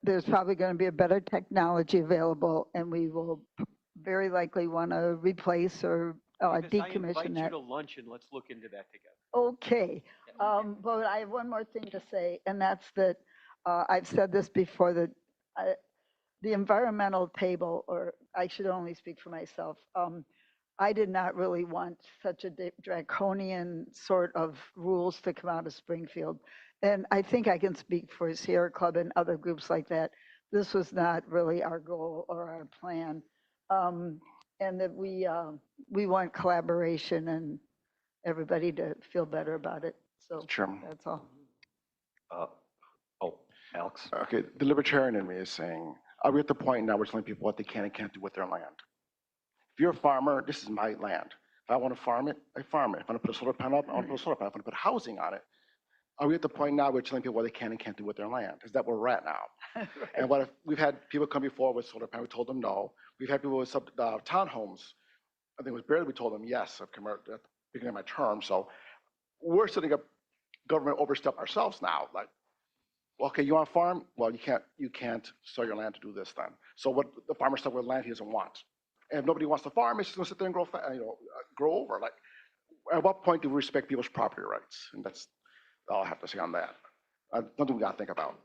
there's probably going to be a better technology available, and we will very likely want to replace or Because I decommission invite you that. to lunch and let's look into that together. Okay, but I have one more thing to say, and that's that, I've said this before, that the environmental table, or I should only speak for myself, I did not really want such a draconian sort of rules to come out of Springfield. And I think I can speak for Sierra Club and other groups like that. This was not really our goal or our plan. And that we want collaboration and everybody to feel better about it. So Chairman. that's all. Alex. Okay, the libertarian in me is saying, are we at the point now where we're telling people what they can and can't do with their land? If you're a farmer, this is my land. If I want to farm it, I farm it. If I want to put a solar panel up, I want to put a solar panel. If I want to put housing on it, are we at the point now where we're telling people what they can and can't do with their land? Is that where we're at now? Right. And what if we've had people come before with solar panels, we told them no. We've had people with townhomes. I think it was barely we told them yes. I've come out at the beginning of my term. So we're setting up government overstep ourselves now. Like, okay, you want to farm? Well, you can't sell your land to do this then. So what the farmer stuck with land he doesn't want. And if nobody wants to farm, it's just going to sit there and grow over. Like, at what point do we respect people's property rights? And that's all I have to say on that. Something we got to think about.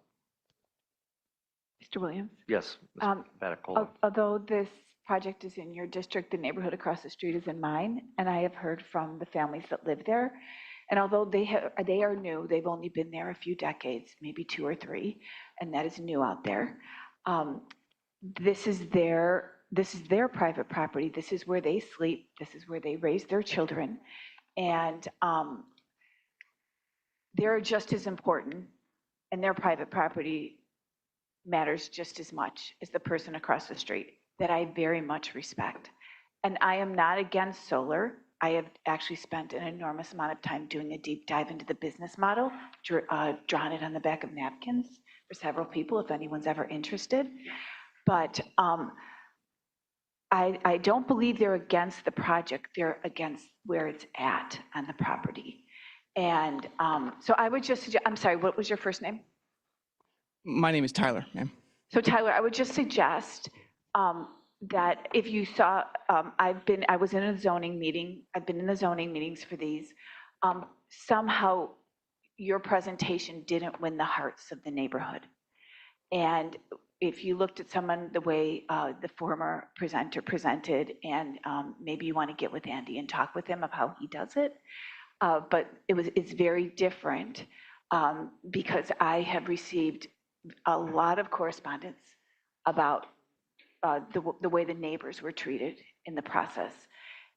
Mr. Williams? Yes, Ms. Batacola. Although this project is in your district, the neighborhood across the street is in mine, and I have heard from the families that live there. And although they are new, they've only been there a few decades, maybe 2 or 3, and that is new out there. This is their private property. This is where they sleep. This is where they raise their children. And they're just as important, and their private property matters just as much as the person across the street that I very much respect. And I am not against solar. I have actually spent an enormous amount of time doing a deep dive into the business model, drawn it on the back of napkins for several people if anyone's ever interested. But I don't believe they're against the project. They're against where it's at on the property. And so I would just suggest, I'm sorry, what was your first name? My name is Tyler, ma'am. So Tyler, I would just suggest that if you saw, I was in a zoning meeting, I've been in the zoning meetings for these. Somehow your presentation didn't win the hearts of the neighborhood. And if you looked at someone the way the former presenter presented, and maybe you want to get with Andy and talk with him of how he does it, but it's very different because I have received a lot of correspondence about the way the neighbors were treated in the process.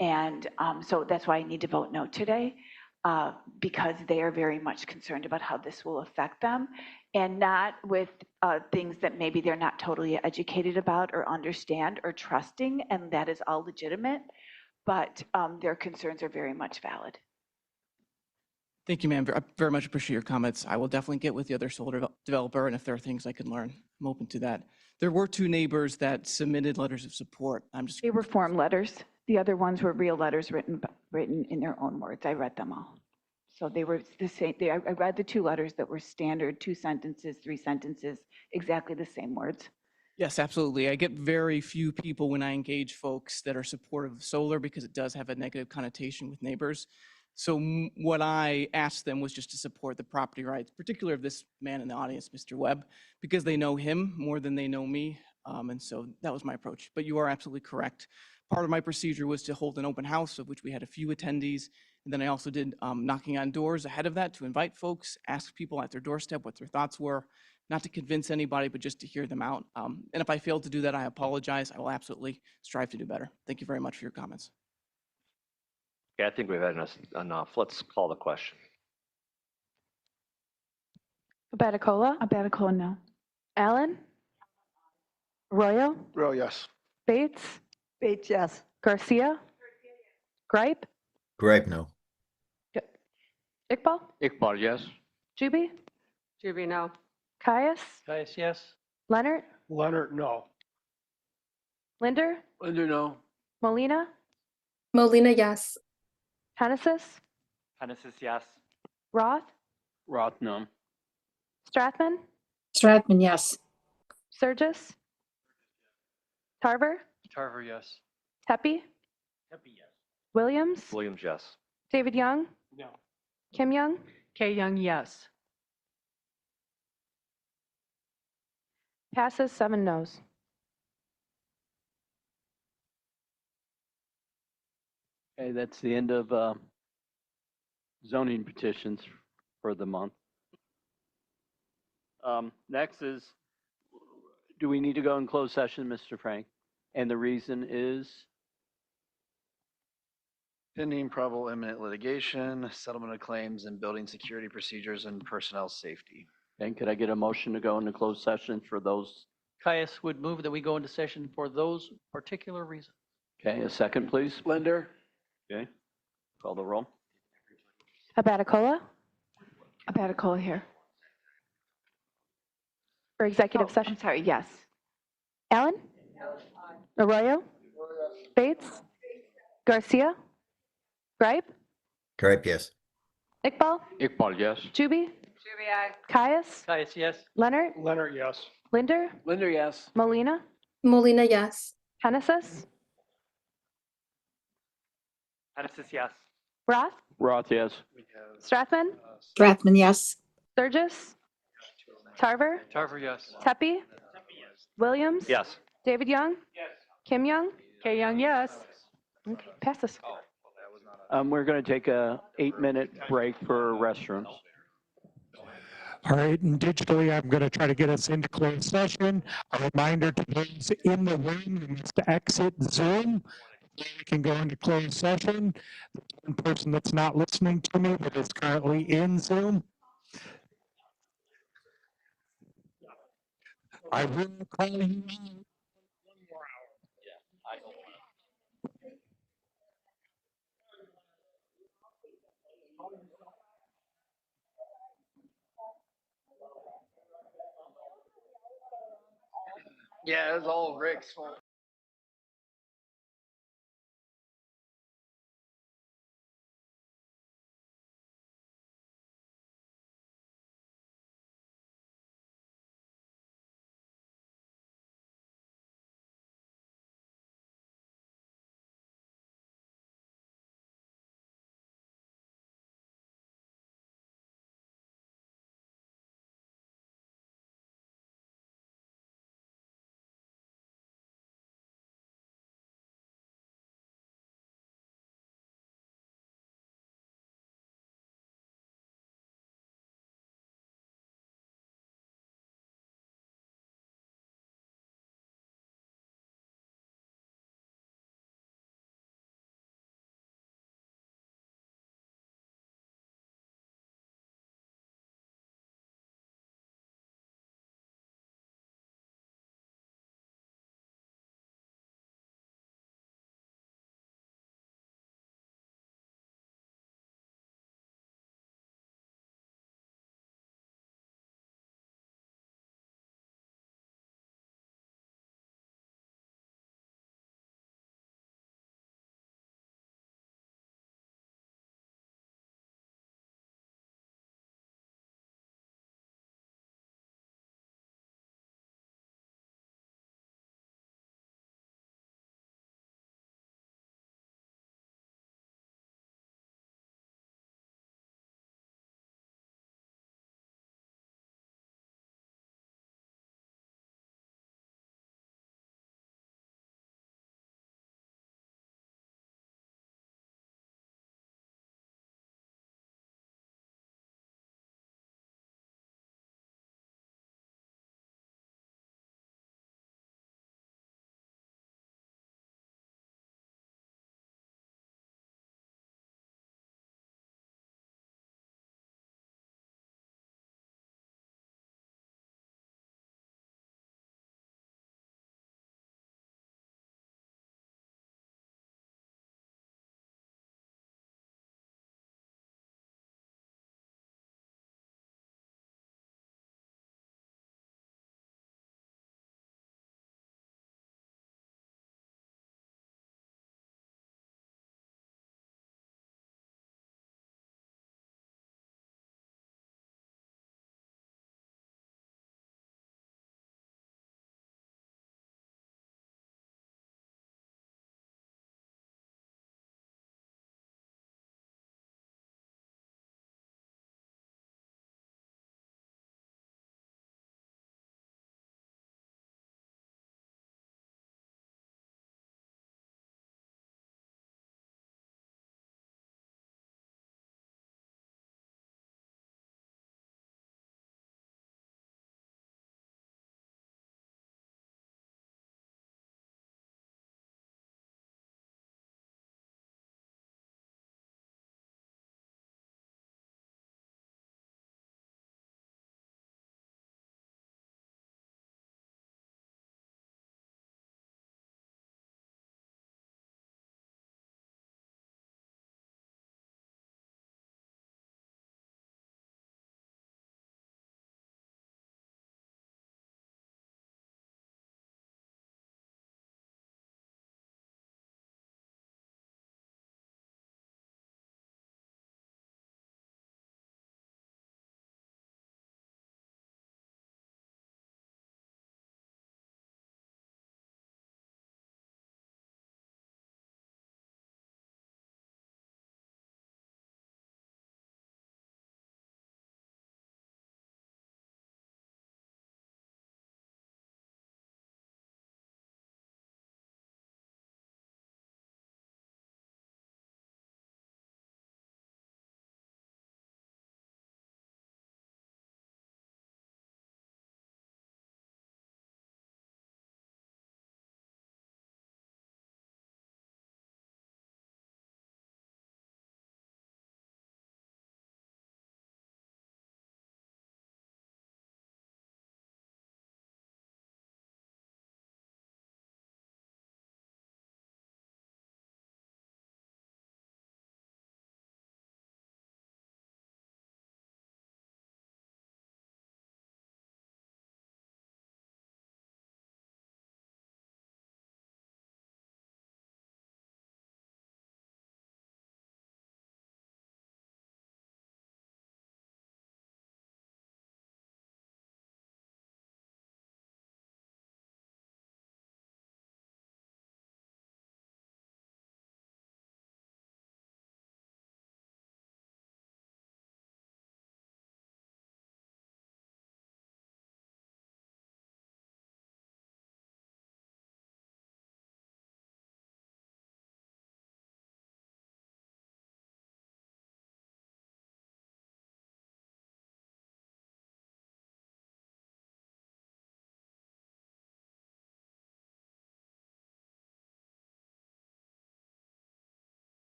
And so that's why I need to vote no today, because they are very much concerned about how this will affect them, and not with things that maybe they're not totally educated about or understand or trusting, and that is all legitimate, but their concerns are very much valid. Thank you, ma'am. I very much appreciate your comments. I will definitely get with the other solar developer, and if there are things I can learn, I'm open to that. There were 2 neighbors that submitted letters of support. They were form letters. The other ones were real letters written in their own words. I read them all. So they were the same. I read the 2 letters that were standard, 2 sentences, 3 sentences, exactly the same words. Yes, absolutely. I get very few people when I engage folks that are supportive of solar because it does have a negative connotation with neighbors. So what I asked them was just to support the property rights, particularly of this man in the audience, Mr. Webb, because they know him more than they know me. And so that was my approach. But you are absolutely correct. Part of my procedure was to hold an open house, of which we had a few attendees. And then I also did knocking on doors ahead of that to invite folks, ask people at their doorstep what their thoughts were, not to convince anybody, but just to hear them out. And if I failed to do that, I apologize. I will absolutely strive to do better. Thank you very much for your comments. Okay, I think we've had enough. Let's call the question. Abaticola, Abaticola, no. Allen, Arroyo, Royal, yes. Bates, Bates, yes. Garcia, Gripe, Gripe, no. Iqbal, Iqbal, yes. Juby, Juby, no. Caius, yes. Leonard, Leonard, no. Linder, Linder, no. Molina, Molina, yes. Hennessis, Hennessis, yes. Roth, Roth, no. Strathman, Strathman, yes. Surgis, Tarver, Tarver, yes. Tepe, Williams, Williams, yes. David Young, No. Kim Young, K Young, yes. passes 7 noes. Okay, that's the end of zoning petitions for the month. Next is, do we need to go in closed session, Mr. Frank? And the reason is, Pending probable imminent litigation, settlement of claims, and building security procedures and personnel safety. and could I get a motion to go into closed session for those? Caius would move that we go into session for those particular reasons. Okay, a second, please. Linder, Okay, call the roll. Abaticola, Abaticola here. for executive Oh, session. I'm sorry, yes. Allen, Arroyo, Bates, Garcia, Gripe, Gripe, yes. Iqbal, Iqbal, yes. Juby, Juby, aye. Caius, Caius, yes. Leonard, Leonard, yes. Linder, Linder, yes. Molina, Molina, yes. Hennessis, Hennessis, yes. Roth, Roth, yes. Strathman, Strathman, yes. Surgis, Tarver, Tarver, yes. Tepe, Williams, Yes. David Young, Kim Young, K Young, yes. Okay, passes. We're going to take a 8-minute break for restrooms. All right, and digitally, I'm going to try to get us into closed session. A reminder to those in the room who must exit Zoom. We can go into closed session. The one person that's not listening to me but is currently in Zoom. I will call you out. Yeah, it was all Rick's fault.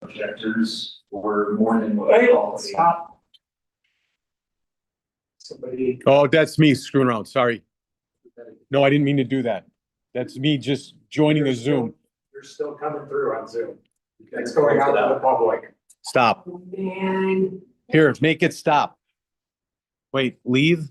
objectors or more than what we call. Stop. Somebody. Oh, that's me screwing around. Sorry. No, I didn't mean to do that. That's me just joining a Zoom. You're still coming through on Zoom. It's going out to the public. Stop. Man. Here, make it stop. Wait, leave.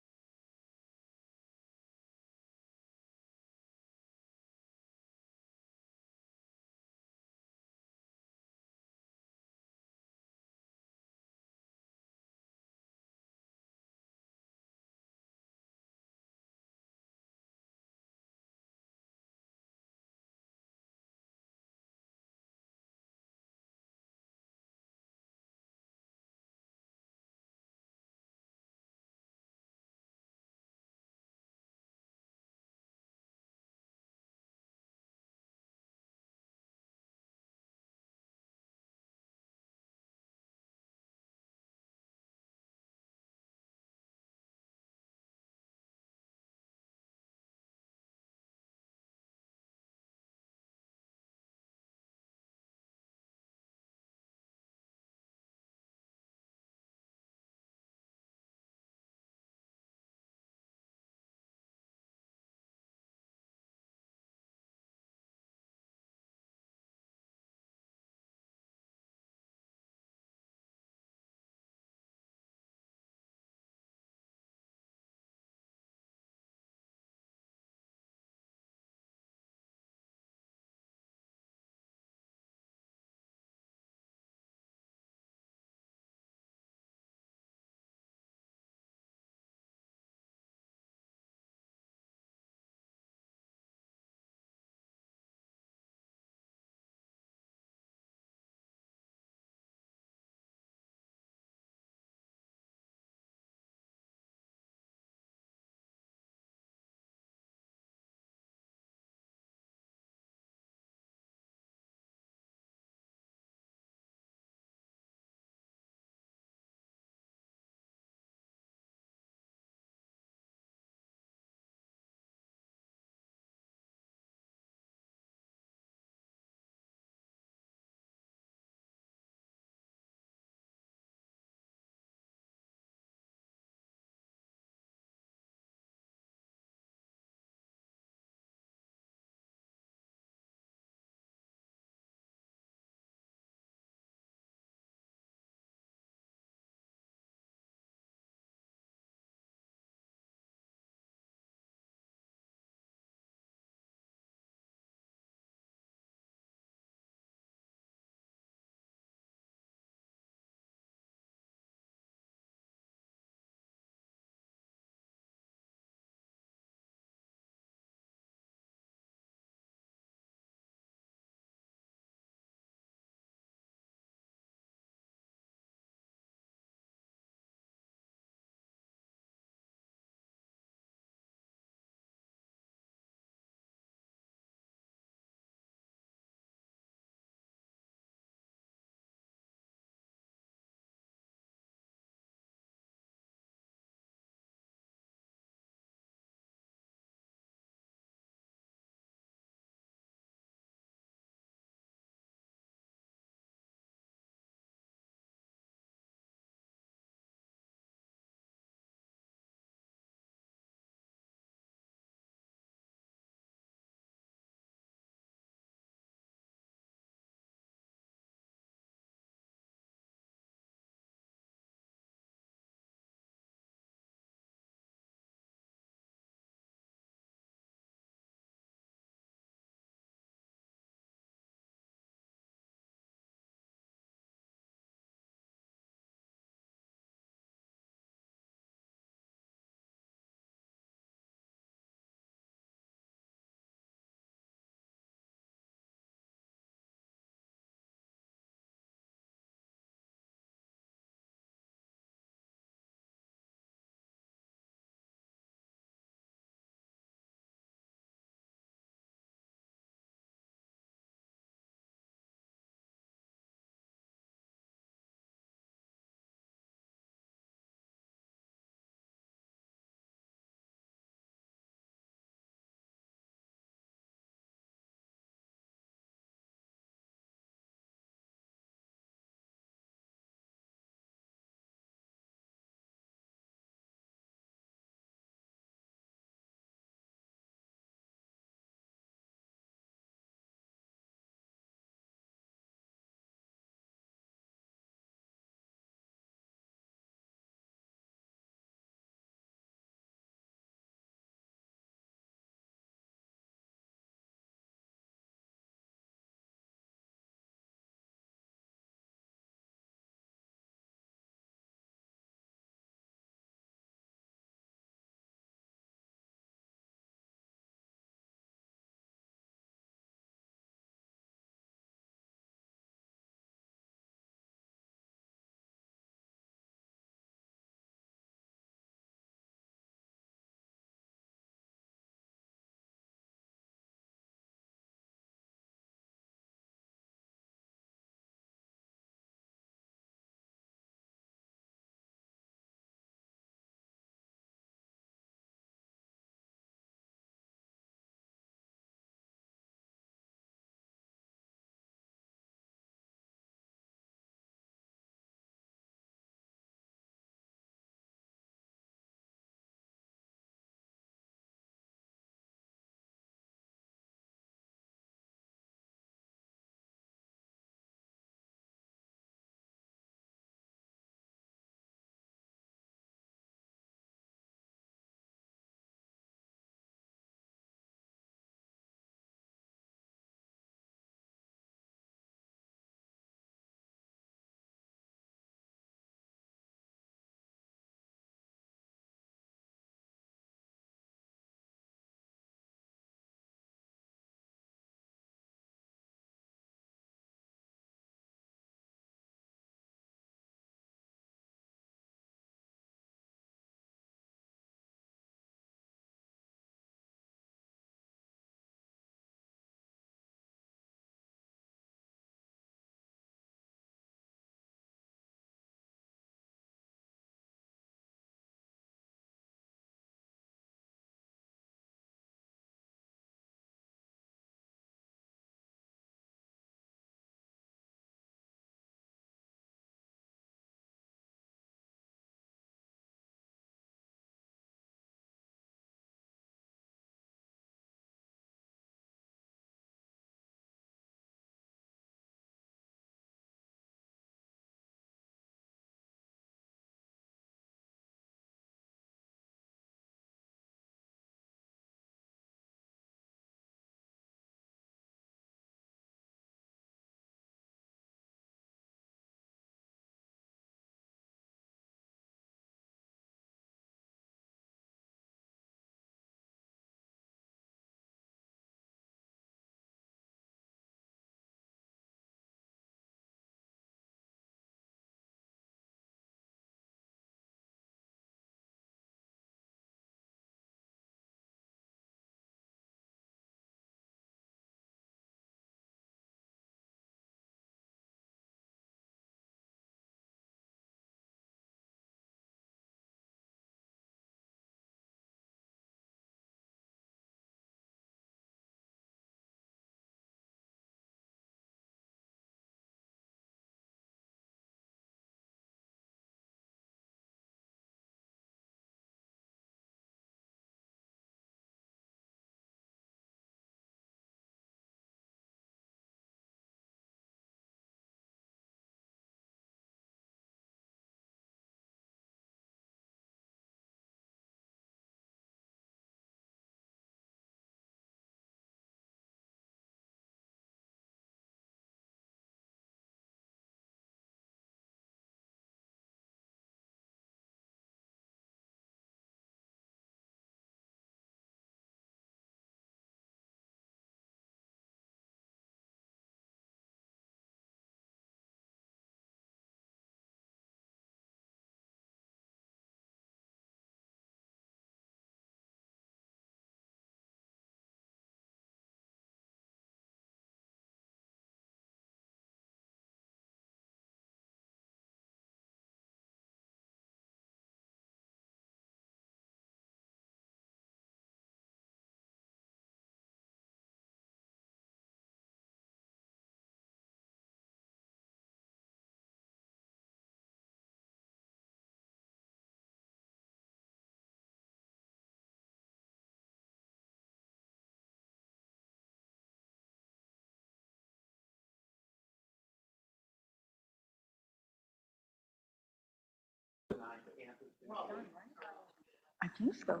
I think so.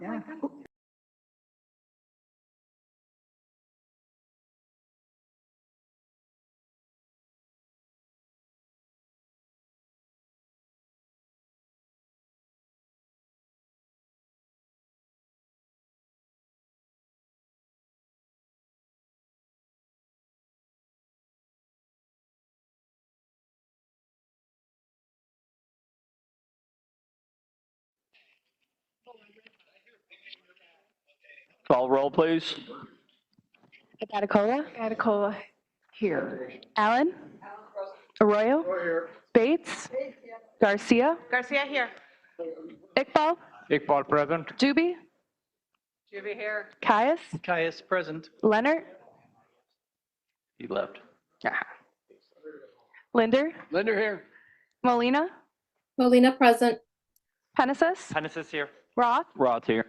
Yeah. Call roll, please. Baticola. Baticola, here. Allen. Arroyo. Bates. Garcia. Garcia here. Iqbal. Iqbal present. Juby. Juby here. Caius. Caius, present. Leonard. He left. Linder. Linder here. Molina. Molina present. Penesis. Penesis here. Roth. Roth here.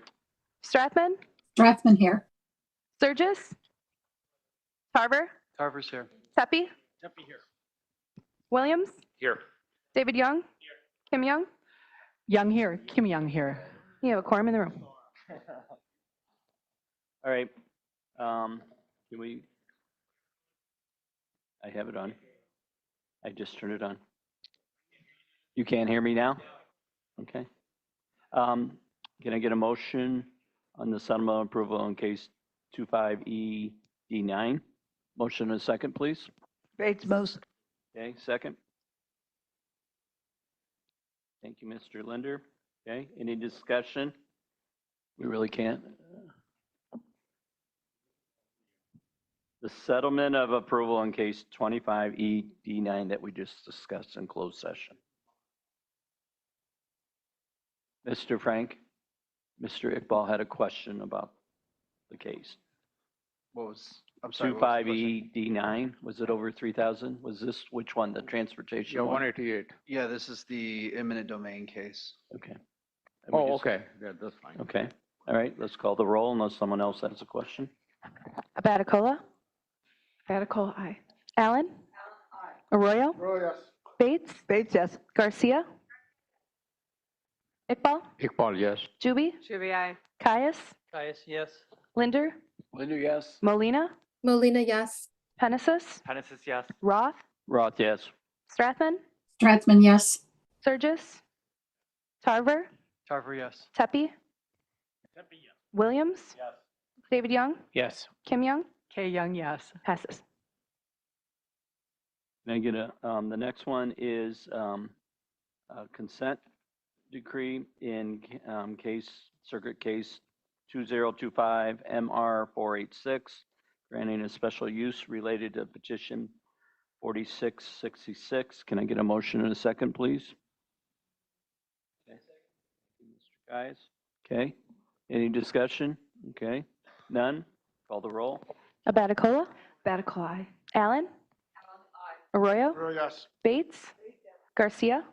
Strathman. Strathman here. Sturgis. Tarver. Tarver's here. Tepe. Deputy here. Williams. Here. David Young. Kim Young. Young here, Kim Young here. You have a quorum in the room. All right. Can we? I have it on. I just turned it on. You can't hear me now? Okay. Can I get a motion on the settlement approval in case 25ED9? Motion and a second, please. Bates motion. Okay, second. Thank you, Mr. Linder. Okay, any discussion? We really can't. The settlement of approval in case 25ED9 that we just discussed in closed session. Mr. Frank, Mr. Iqbal had a question about the case. What was, I'm sorry. what was the question? 25ED9, was it over 3,000? Was this, which one, the transportation Yeah, one? 188. Yeah, this is the eminent domain case. Okay. And we Oh, just- okay, that's fine. Okay, all right, let's call the roll unless someone else has a question. Baticola. Baticola, aye. Allen. Arroyo. Oh, yes. Bates. Bates, yes. Garcia. Iqbal. Iqbal, yes. Juby. Juby, aye. Caius. Caius, yes. Linder. Linder, yes. Molina. Molina, yes. Penesis. Penesis, yes. Roth. Roth, yes. Strathman. Strathman, yes. Sturgis. Tarver. Tarver, yes. Tepe. Williams. Yes. David Young. Yes. Kim Young. K Young, yes. Passes. Can I get a, the next one is a consent decree in circuit case 2025 MR 486, granting a special use related to petition 4666. Can I get a motion in a second, please? Okay. Mr. Guys. Okay. Any discussion? Okay. None? Call the roll. Baticola. Baticola, aye. Allen. Arroyo. Oh, yes. Bates. Garcia.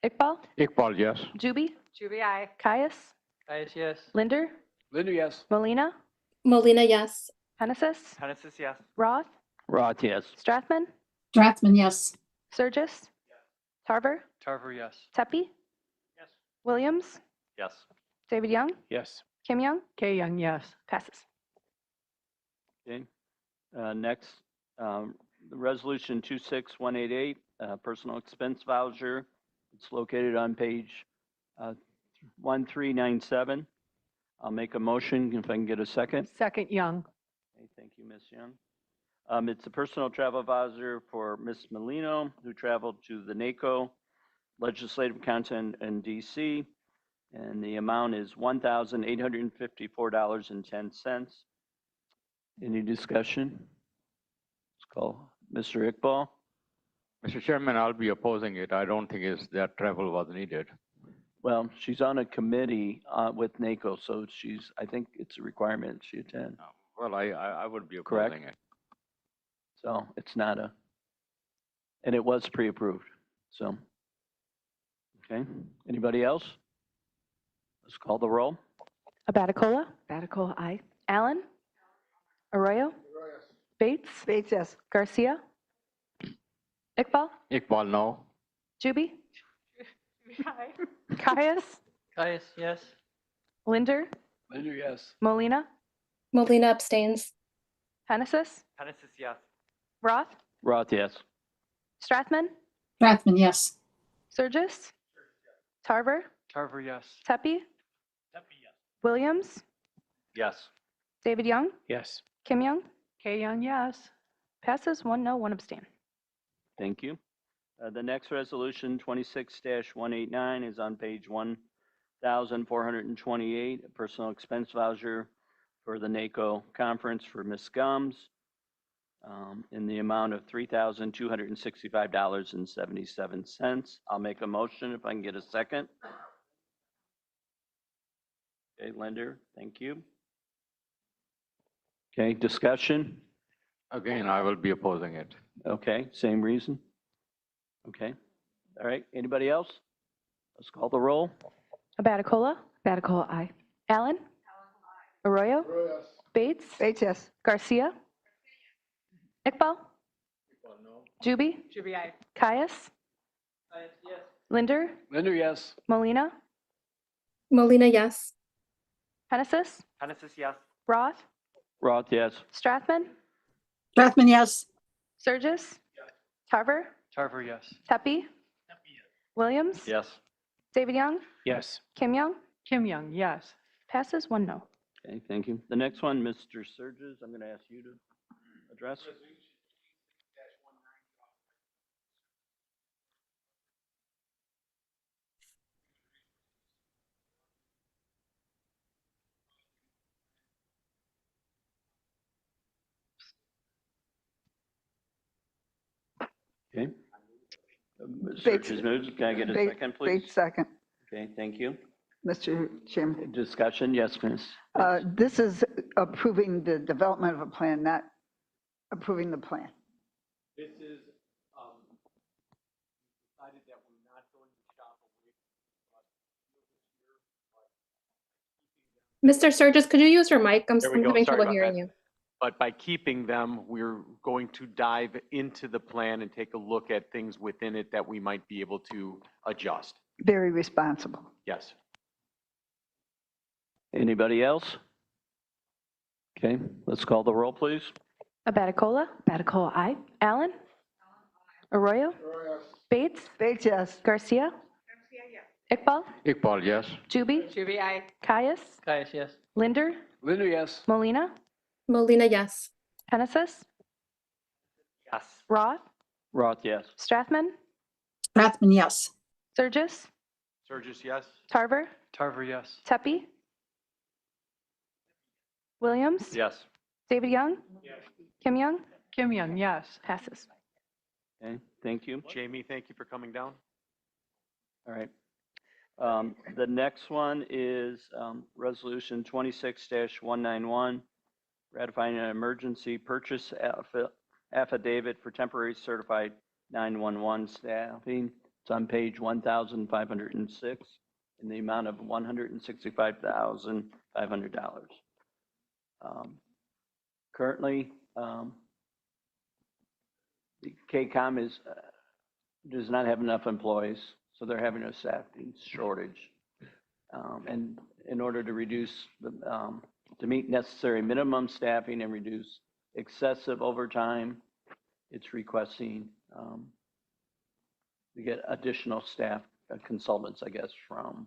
Iqbal. Iqbal, yes. Juby. Juby, aye. Caius. Caius, yes. Linder. Linder, yes. Molina. Molina, yes. Penesis. Penesis, yes. Roth. Roth, yes. Strathman. Strathman, yes. Sturgis. Tarver. Tarver, yes. Tepe. Yes. Williams. Yes. David Young. Yes. Kim Young. K Young, yes. Passes. Okay. Next, the resolution 26188, personal expense voucher. It's located on page 1397. I'll make a motion if I can get a second. Second Young. Okay, thank you, Ms. Young. It's a personal travel voucher for Ms. Molino, who traveled to the NACO legislative content in DC, and the amount is $1,854.10. Any discussion? Let's call Mr. Iqbal. Mr. Chairman, I'll be opposing it. I don't think that travel was needed. Well, she's on a committee with NACO, so I think it's a requirement she attend. Well, I would be Correct. opposing it. So it's not and it was pre-approved, so. Okay, anybody else? Let's call the roll. Baticola. Baticola, aye. Allen. Arroyo. Bates. Bates, yes. Garcia. Iqbal. Iqbal, no. Juby. Caius, Caius, yes. Linder, Linder, yes. Molina, Molina abstains. Hennessis, Hennessis, yes. Roth, Roth, yes. Strathman, Strathman, yes. Surgis, Tarver, Tarver, yes. Tepe, Williams, Yes. David Young, Yes. Kim Young, Kay Young, yes. passes 1 no, 1 abstain. Thank you. The next resolution, 26-189, is on page 1,428, a personal expense voucher for the NACO conference for Ms. Gums in the amount of $3,265.77. I'll make a motion if I can get a second. Okay, Linder, thank you. Okay, discussion? Again, I will be opposing it. Okay, same reason? Okay, all right, anybody else? Let's call the roll. Abaticola, Batacola, aye. Allen, Arroyo, Bates, Bates, yes. Garcia, Iqbal, Juby, Juby, aye. Caius, Linder, Linder, yes. Molina, Molina, yes. Hennessis, Hennessis, yes. Roth, Roth, yes. Strathman, Strathman, yes. Surgis, Tarver, Tarver, yes. Tepe, Williams, Yes. David Young, Yes. Kim Young, Kim Young, yes. passes 1 no. Okay, thank you. The next one, Mr. Surges, I'm going to ask you to address. Okay. Bates- Surges moves. Can I get a Bates- second, please? Bates, second. Okay, thank you. Mr. Chairman. Discussion, yes, Ms. This is approving the development of a plan, not approving the plan. This is, decided that we're not going to shop away. Mr. Surges, could you use your mic? I'm There we go. having Sorry trouble about hearing that. you. But by keeping them, we're going to dive into the plan and take a look at things within it that we might be able to adjust. Very responsible. Yes. Anybody else? Okay, let's call the roll, please. Abaticola, Batacola, aye. Allen, Arroyo, Bates, Bates, yes. Garcia, Iqbal, Iqbal, yes. Juby, Juby, aye. Caius, Caius, yes. Linder, Linder, yes. Molina, Molina, yes. Hennessis, Yes. Roth, Roth, yes. Strathman, Strathman, yes. Surgis, Surgis, yes. Tarver, Tarver, yes. Tepe, Williams, Yes. David Young, Kim Young, Kim Young, yes. passes. Okay, thank you. Jamie, thank you for coming down. All right. The next one is Resolution 26-191, ratifying an emergency purchase affidavit for temporary certified 911 staffing. It's on page 1,506 in the amount of $165,500. Currently, the KCOM does not have enough employees, so they're having a staffing shortage. And in order to reduce, to meet necessary minimum staffing and reduce excessive overtime, it's requesting to get additional staff consultants, I guess, from.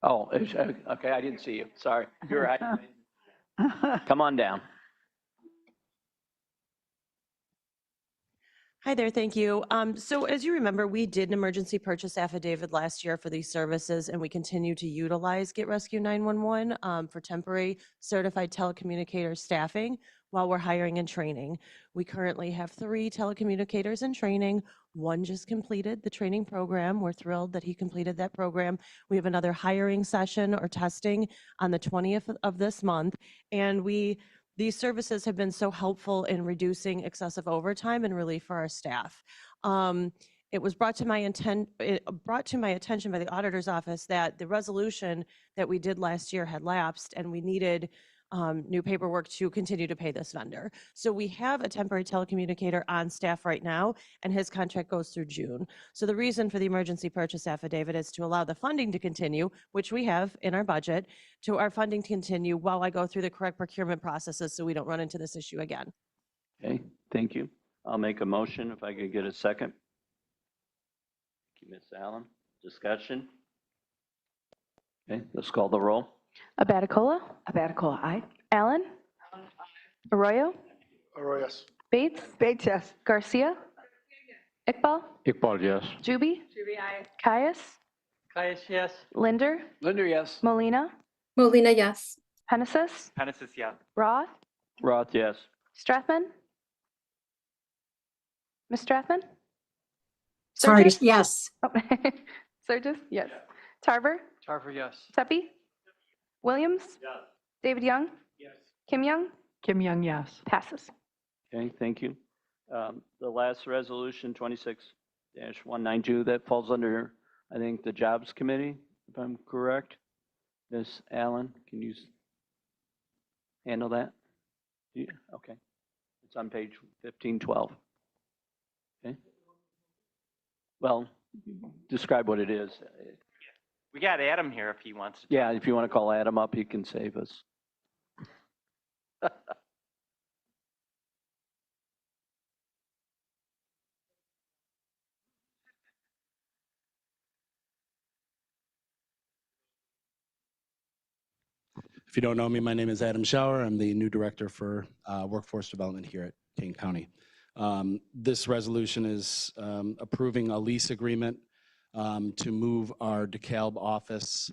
Oh, okay, I didn't see you. Sorry. You're right. Come on down. Hi there, thank you. So as you remember, we did an emergency purchase affidavit last year for these services, and we continue to utilize Get Rescue 911 for temporary certified telecommunicator staffing while we're hiring and training. We currently have 3 telecommunicators in training. One just completed the training program. We're thrilled that he completed that program. We have another hiring session or testing on the 20th of this month, and these services have been so helpful in reducing excessive overtime and relief for our staff. It was brought to my attention by the auditor's office that the resolution that we did last year had lapsed, and we needed new paperwork to continue to pay this vendor. So we have a temporary telecommunicator on staff right now, and his contract goes through June. So the reason for the emergency purchase affidavit is to allow the funding to continue, which we have in our budget, to our funding to continue while I go through the correct procurement processes so we don't run into this issue again. Okay, thank you. I'll make a motion if I could get a second. Thank you, Ms. Allen. Discussion? Okay, let's call the roll. Abaticola, Abaticola, aye. Allen, Arroyo, Arroyo, yes. Bates, Bates, yes. Garcia, Iqbal, Iqbal, yes. Juby, Caius, Caius, yes. Linder, Linder, yes. Molina, Molina, yes. Hennessis, Hennessis, yeah. Roth, Roth, yes. Strathman. Ms. Strathman? Sorry, Sturgis? yes. Oh, Sturgis, yes. Tarver, Tarver, yes. Seppi, Williams, David Young, Yes. Kim Young, Kim Young, yes. passes. Okay, thank you. The last resolution, 26-192, that falls under, I think, the Jobs Committee, if I'm correct. Ms. Allen, can you handle that? Yeah, okay. It's on page 1512. Okay. Well, describe what it is. We got Adam here if he wants to. Yeah, if you want to call Adam up, he can save us. If you don't know me, my name is Adam Schauer. I'm the new director for workforce development here at Kane County. This resolution is approving a lease agreement to move our DeKalb office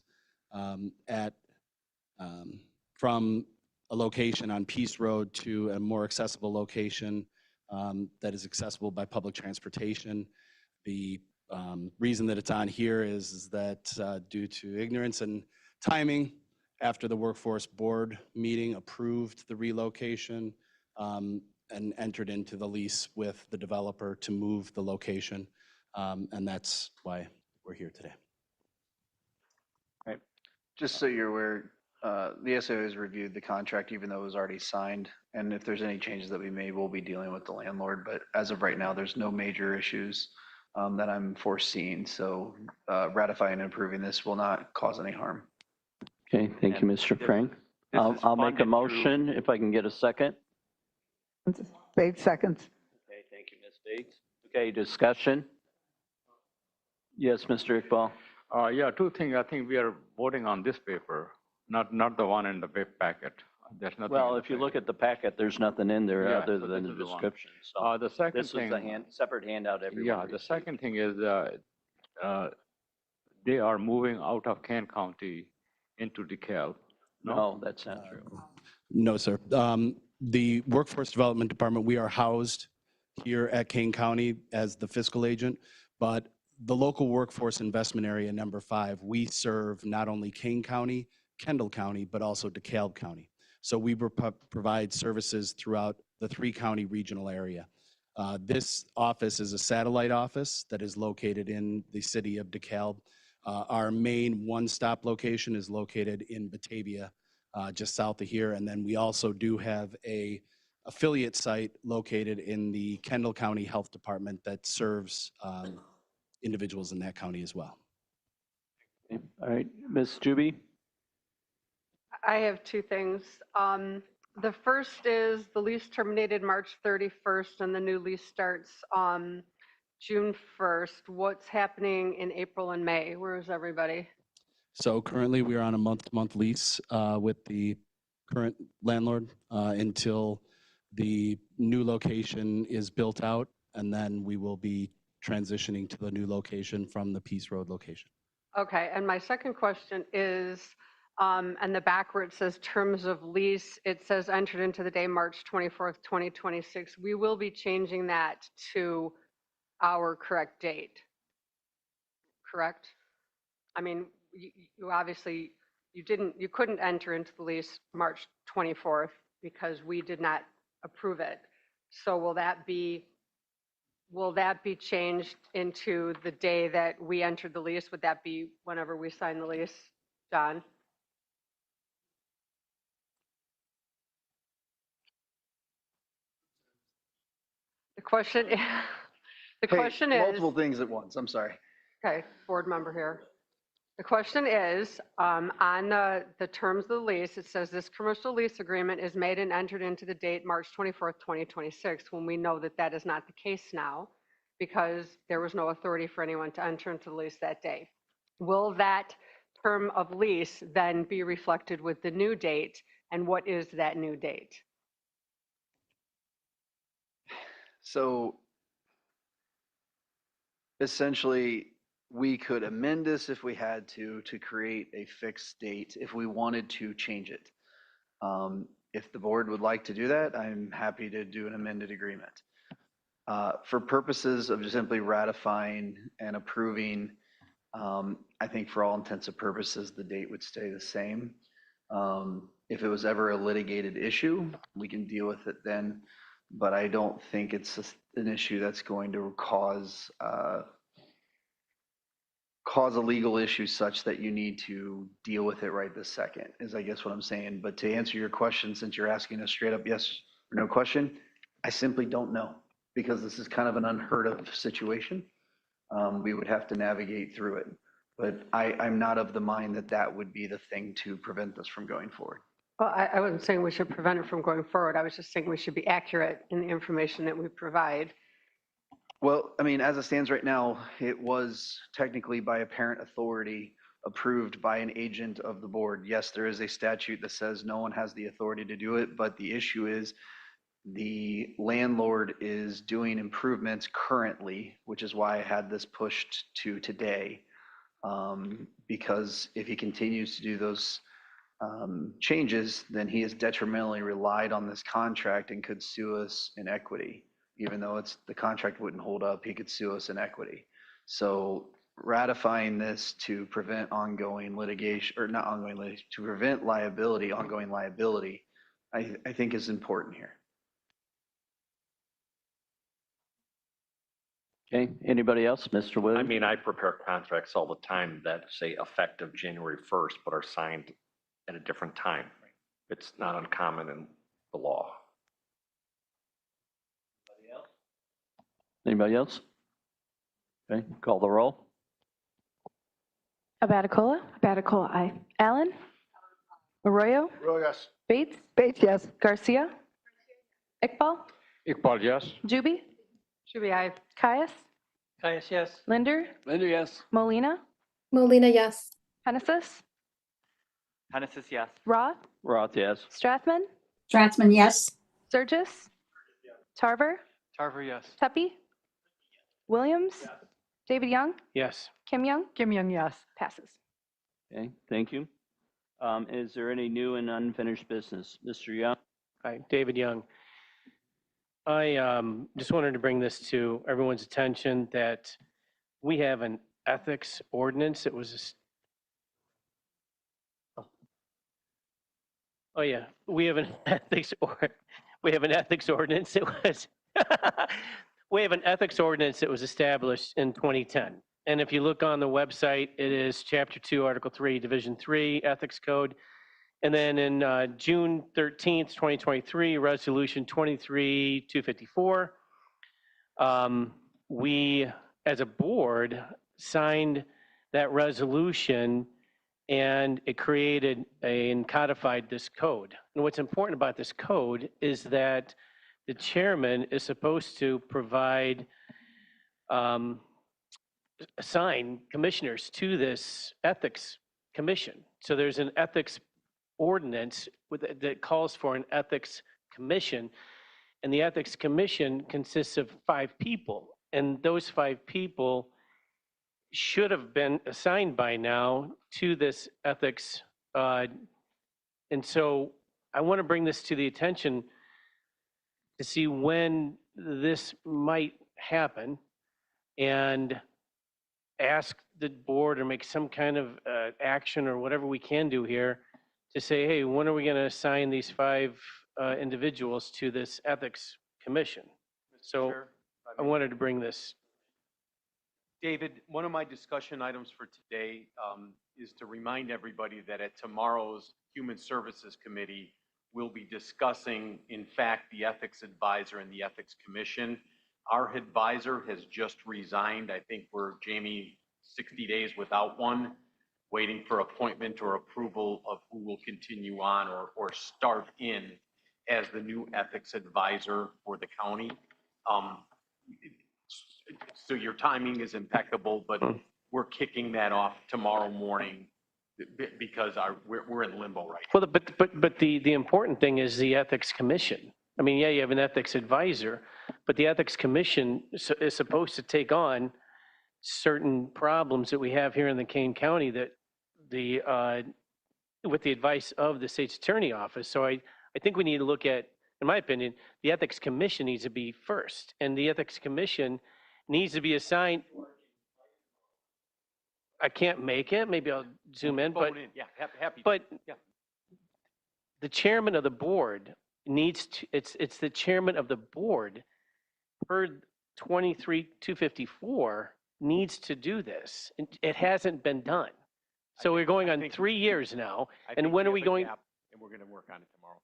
from a location on Peace Road to a more accessible location that is accessible by public transportation. The reason that it's on here is that due to ignorance and timing, after the workforce board meeting approved the relocation and entered into the lease with the developer to move the location. And that's why we're here today. Right. Just so you're aware, the SO has reviewed the contract, even though it was already signed. And if there's any changes that we made, we'll be dealing with the landlord. But as of right now, there's no major issues that I'm foreseeing. So ratifying and approving this will not cause any harm. Okay, thank you, Mr. Frank. I'll make a motion if I can get a second. Bates seconds. Okay, thank you, Ms. Bates. Okay, discussion? Yes, Mr. Iqbal. Yeah, two things. I think we are voting on this paper, not the one in the big packet. There's nothing. Well, if you look at the packet, there's nothing in there Yeah, other so than this the is the one. description. So The second this thing. is the separate handout everyone Yeah, the received. second thing is they are moving out of Kane County into DeKalb. No, that's not true. No, sir. The Workforce Development Department, we are housed here at Kane County as the fiscal agent, but the local workforce investment area number 5, we serve not only Kane County, Kendall County, but also DeKalb County. So we provide services throughout the 3-county regional area. This office is a satellite office that is located in the city of DeKalb. Our main one-stop location is located in Batavia, just south of here. And then we also do have a affiliate site located in the Kendall County Health Department that serves individuals in that county as well. Okay. All right, Ms. Juby? I have two things. The first is the lease terminated March 31st and the new lease starts June 1st. What's happening in April and May? Where is everybody? So currently we are on a month-to-month lease with the current landlord until the new location is built out, and then we will be transitioning to the new location from the Peace Road location. Okay, and my second question is, and the back where it says terms of lease, it says entered into the day March 24th, 2026. We will be changing that to our correct date, correct? I mean, you obviously, you couldn't enter into the lease March 24th because we did not approve it. So will that be changed into the day that we entered the lease? Would that be whenever we sign the lease, John? question, the Hey, question is, multiple things at once. I'm sorry. okay, board member here. The question is, on the terms of the lease, it says this commercial lease agreement is made and entered into the date March 24th, 2026, when we know that that is not the case now because there was no authority for anyone to enter into the lease that day. Will that term of lease then be reflected with the new date, and what is that new date? So essentially, we could amend this if we had to create a fixed date if we wanted to change it. If the board would like to do that, I'm happy to do an amended agreement. For purposes of just simply ratifying and approving, I think for all intents and purposes, the date would stay the same. If it was ever a litigated issue, we can deal with it then, but I don't think it's an issue that's going to cause a legal issue such that you need to deal with it right this second, is I guess what I'm saying. But to answer your question, since you're asking a straight up yes or no question, I simply don't know, because this is kind of an unheard of situation. We would have to navigate through it. But I'm not of the mind that that would be the thing to prevent this from going forward. Well, I wasn't saying we should prevent it from going forward. I was just saying we should be accurate in the information that we provide. Well, I mean, as it stands right now, it was technically by apparent authority approved by an agent of the board. Yes, there is a statute that says no one has the authority to do it, but the issue is the landlord is doing improvements currently, which is why I had this pushed to today. Because if he continues to do those changes, then he has detrimentally relied on this contract and could sue us in equity. Even though the contract wouldn't hold up, he could sue us in equity. So ratifying this to prevent ongoing litigation, or not ongoing litigation, to prevent ongoing liability, I think is important here. Okay, anybody else? Mr. I Williams? mean, I prepare contracts all the time that say effective January 1st, but are signed at a different time. It's not uncommon in the law. Anybody else? Okay, call the roll. Abaticola? Abaticola, aye. Allen? Arroyo? Roy, yes. Bates? Bates, yes. Garcia? Iqbal? Iqbal, yes. Juby? Should be aye. Caius? Caius, yes. Linder? Linder, yes. Molina? Molina, yes. Hennessis? Hennessis, yes. Roth? Roth, yes. Strathman? Stratzman, yes. Sturgis? Tarver? Tarver, yes. Tuppy? Williams? David Young? Yes. Kim Young? Kim Young, yes. Passes. Okay, thank you. Is there any new and unfinished business? Mr. Young? Hi, David Young. I just wanted to bring this to everyone's attention that we have an ethics ordinance that was, oh yeah, we have an ethics ordinance that was, we have an ethics ordinance that was established in 2010. And if you look on the website, it is Chapter 2, Article 3, Division 3, Ethics Code. And then in June 13th, 2023, Resolution 23-254, we, as a board, signed that resolution, and it created and codified this code. And what's important about this code is that the chairman is supposed to provide, assign commissioners to this ethics commission. So there's an ethics ordinance that calls for an ethics commission, and the ethics commission consists of 5 people, and those 5 people should have been assigned by now to this ethics. And so I want to bring this to the attention to see when this might happen, and ask the board or make some kind of action or whatever we can do here to say, hey, when are we going to assign these 5 individuals to this ethics commission? So I wanted to bring this. David, one of my discussion items for today is to remind everybody that at tomorrow's Human Services Committee, we'll be discussing, in fact, the ethics advisor and the ethics commission. Our advisor has just resigned. I think we're, Jamie, 60 days without one, waiting for appointment or approval of who will continue on or start in as the new ethics advisor for the county. So your timing is impeccable, but we're kicking that off tomorrow morning because we're in limbo right now. Well, but the important thing is the Ethics Commission. I mean, yeah, you have an ethics advisor, but the Ethics Commission is supposed to take on certain problems that we have here in the Kane County that with the advice of the state's attorney office. So I think we need to look at, in my opinion, the Ethics Commission needs to be first, and the Ethics Commission needs to be assigned. I can't make it. Maybe I'll zoom in, but Yeah, happy. but Yeah. the chairman of the board needs to, it's the chairman of the board per 23-254 needs to do this. It hasn't been done. So we're going on 3 years now. And when are we going? And we're going to work on it tomorrow.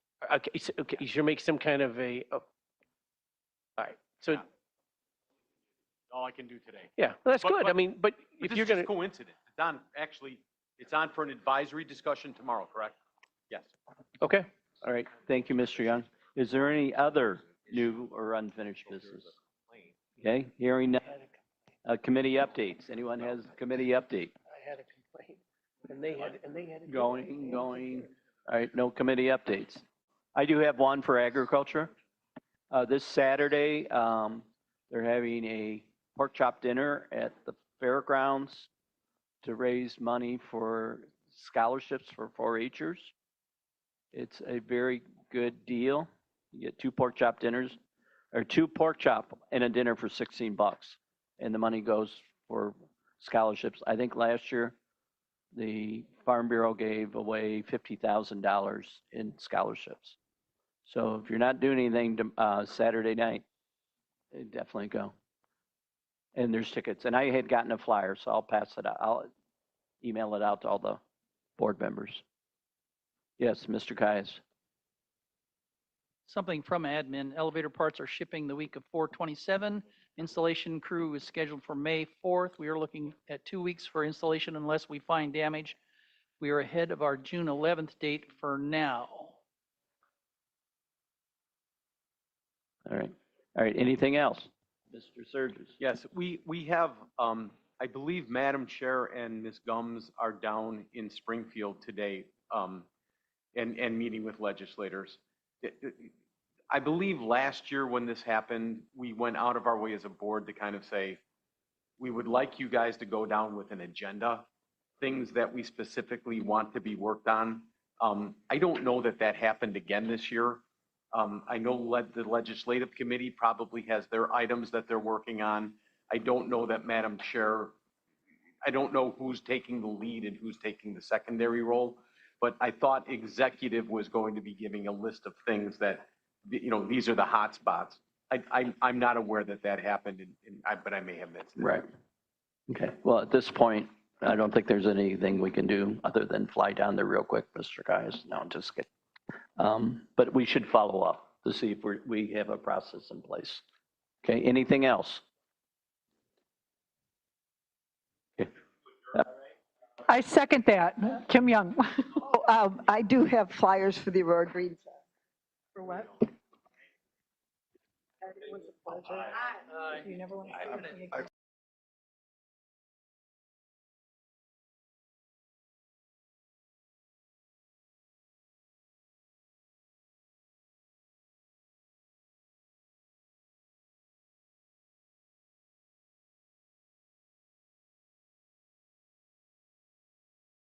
Okay, you should make some kind of all right. So All I can do today. yeah, well, that's good. I mean, but if this you're is going just to, coincidence. It's on for an advisory discussion tomorrow, correct? Yes. okay. All right, thank you, Mr. Young. Is there any other new or unfinished business? Okay, hearing none. Committee updates. Anyone has a committee update? I had a complaint, and they had Going. All right, no committee updates. I do have one for agriculture. This Saturday, they're having a pork chop dinner at the fairgrounds to raise money for scholarships for 4-Hers. It's a very good deal. You get 2 pork chop dinners, or 2 pork chop and a dinner for $16, and the money goes for scholarships. I think last year the Farm Bureau gave away $50,000 in scholarships. So if you're not doing anything to, Saturday night, definitely go. And there's tickets. And I had gotten a flyer, so I'll pass it out. I'll email it out to all the board members. Yes, Mr. Kayas. Something from admin. Elevator parts are shipping the week of 4/27. Installation crew is scheduled for May 4th. We are looking at 2 weeks for installation unless we find damage. We are ahead of our June 11th date for now. All right. Anything else? Mr. Surges. Yes, we have, I believe Madam Chair and Ms. Gums are down in Springfield today and meeting with legislators. I believe last year when this happened, we went out of our way as a board to kind of say, we would like you guys to go down with an agenda, things that we specifically want to be worked on. I don't know that that happened again this year. I know the legislative committee probably has their items that they're working on. I don't know that Madam Chair, I don't know who's taking the lead and who's taking the secondary role, but I thought executive was going to be giving a list of things that, these are the hot spots. I'm not aware that that happened, but I may have missed it. Right. Okay. Well, at this point, I don't think there's anything we can do other than fly down there real quick, Mr. Kayas. No, just kidding. But we should follow up to see if we have a process in place. Okay, anything else? Okay. I second that. Kim Young. I do have flyers for the Aurora Green. For what? It was a pleasure. You never want to.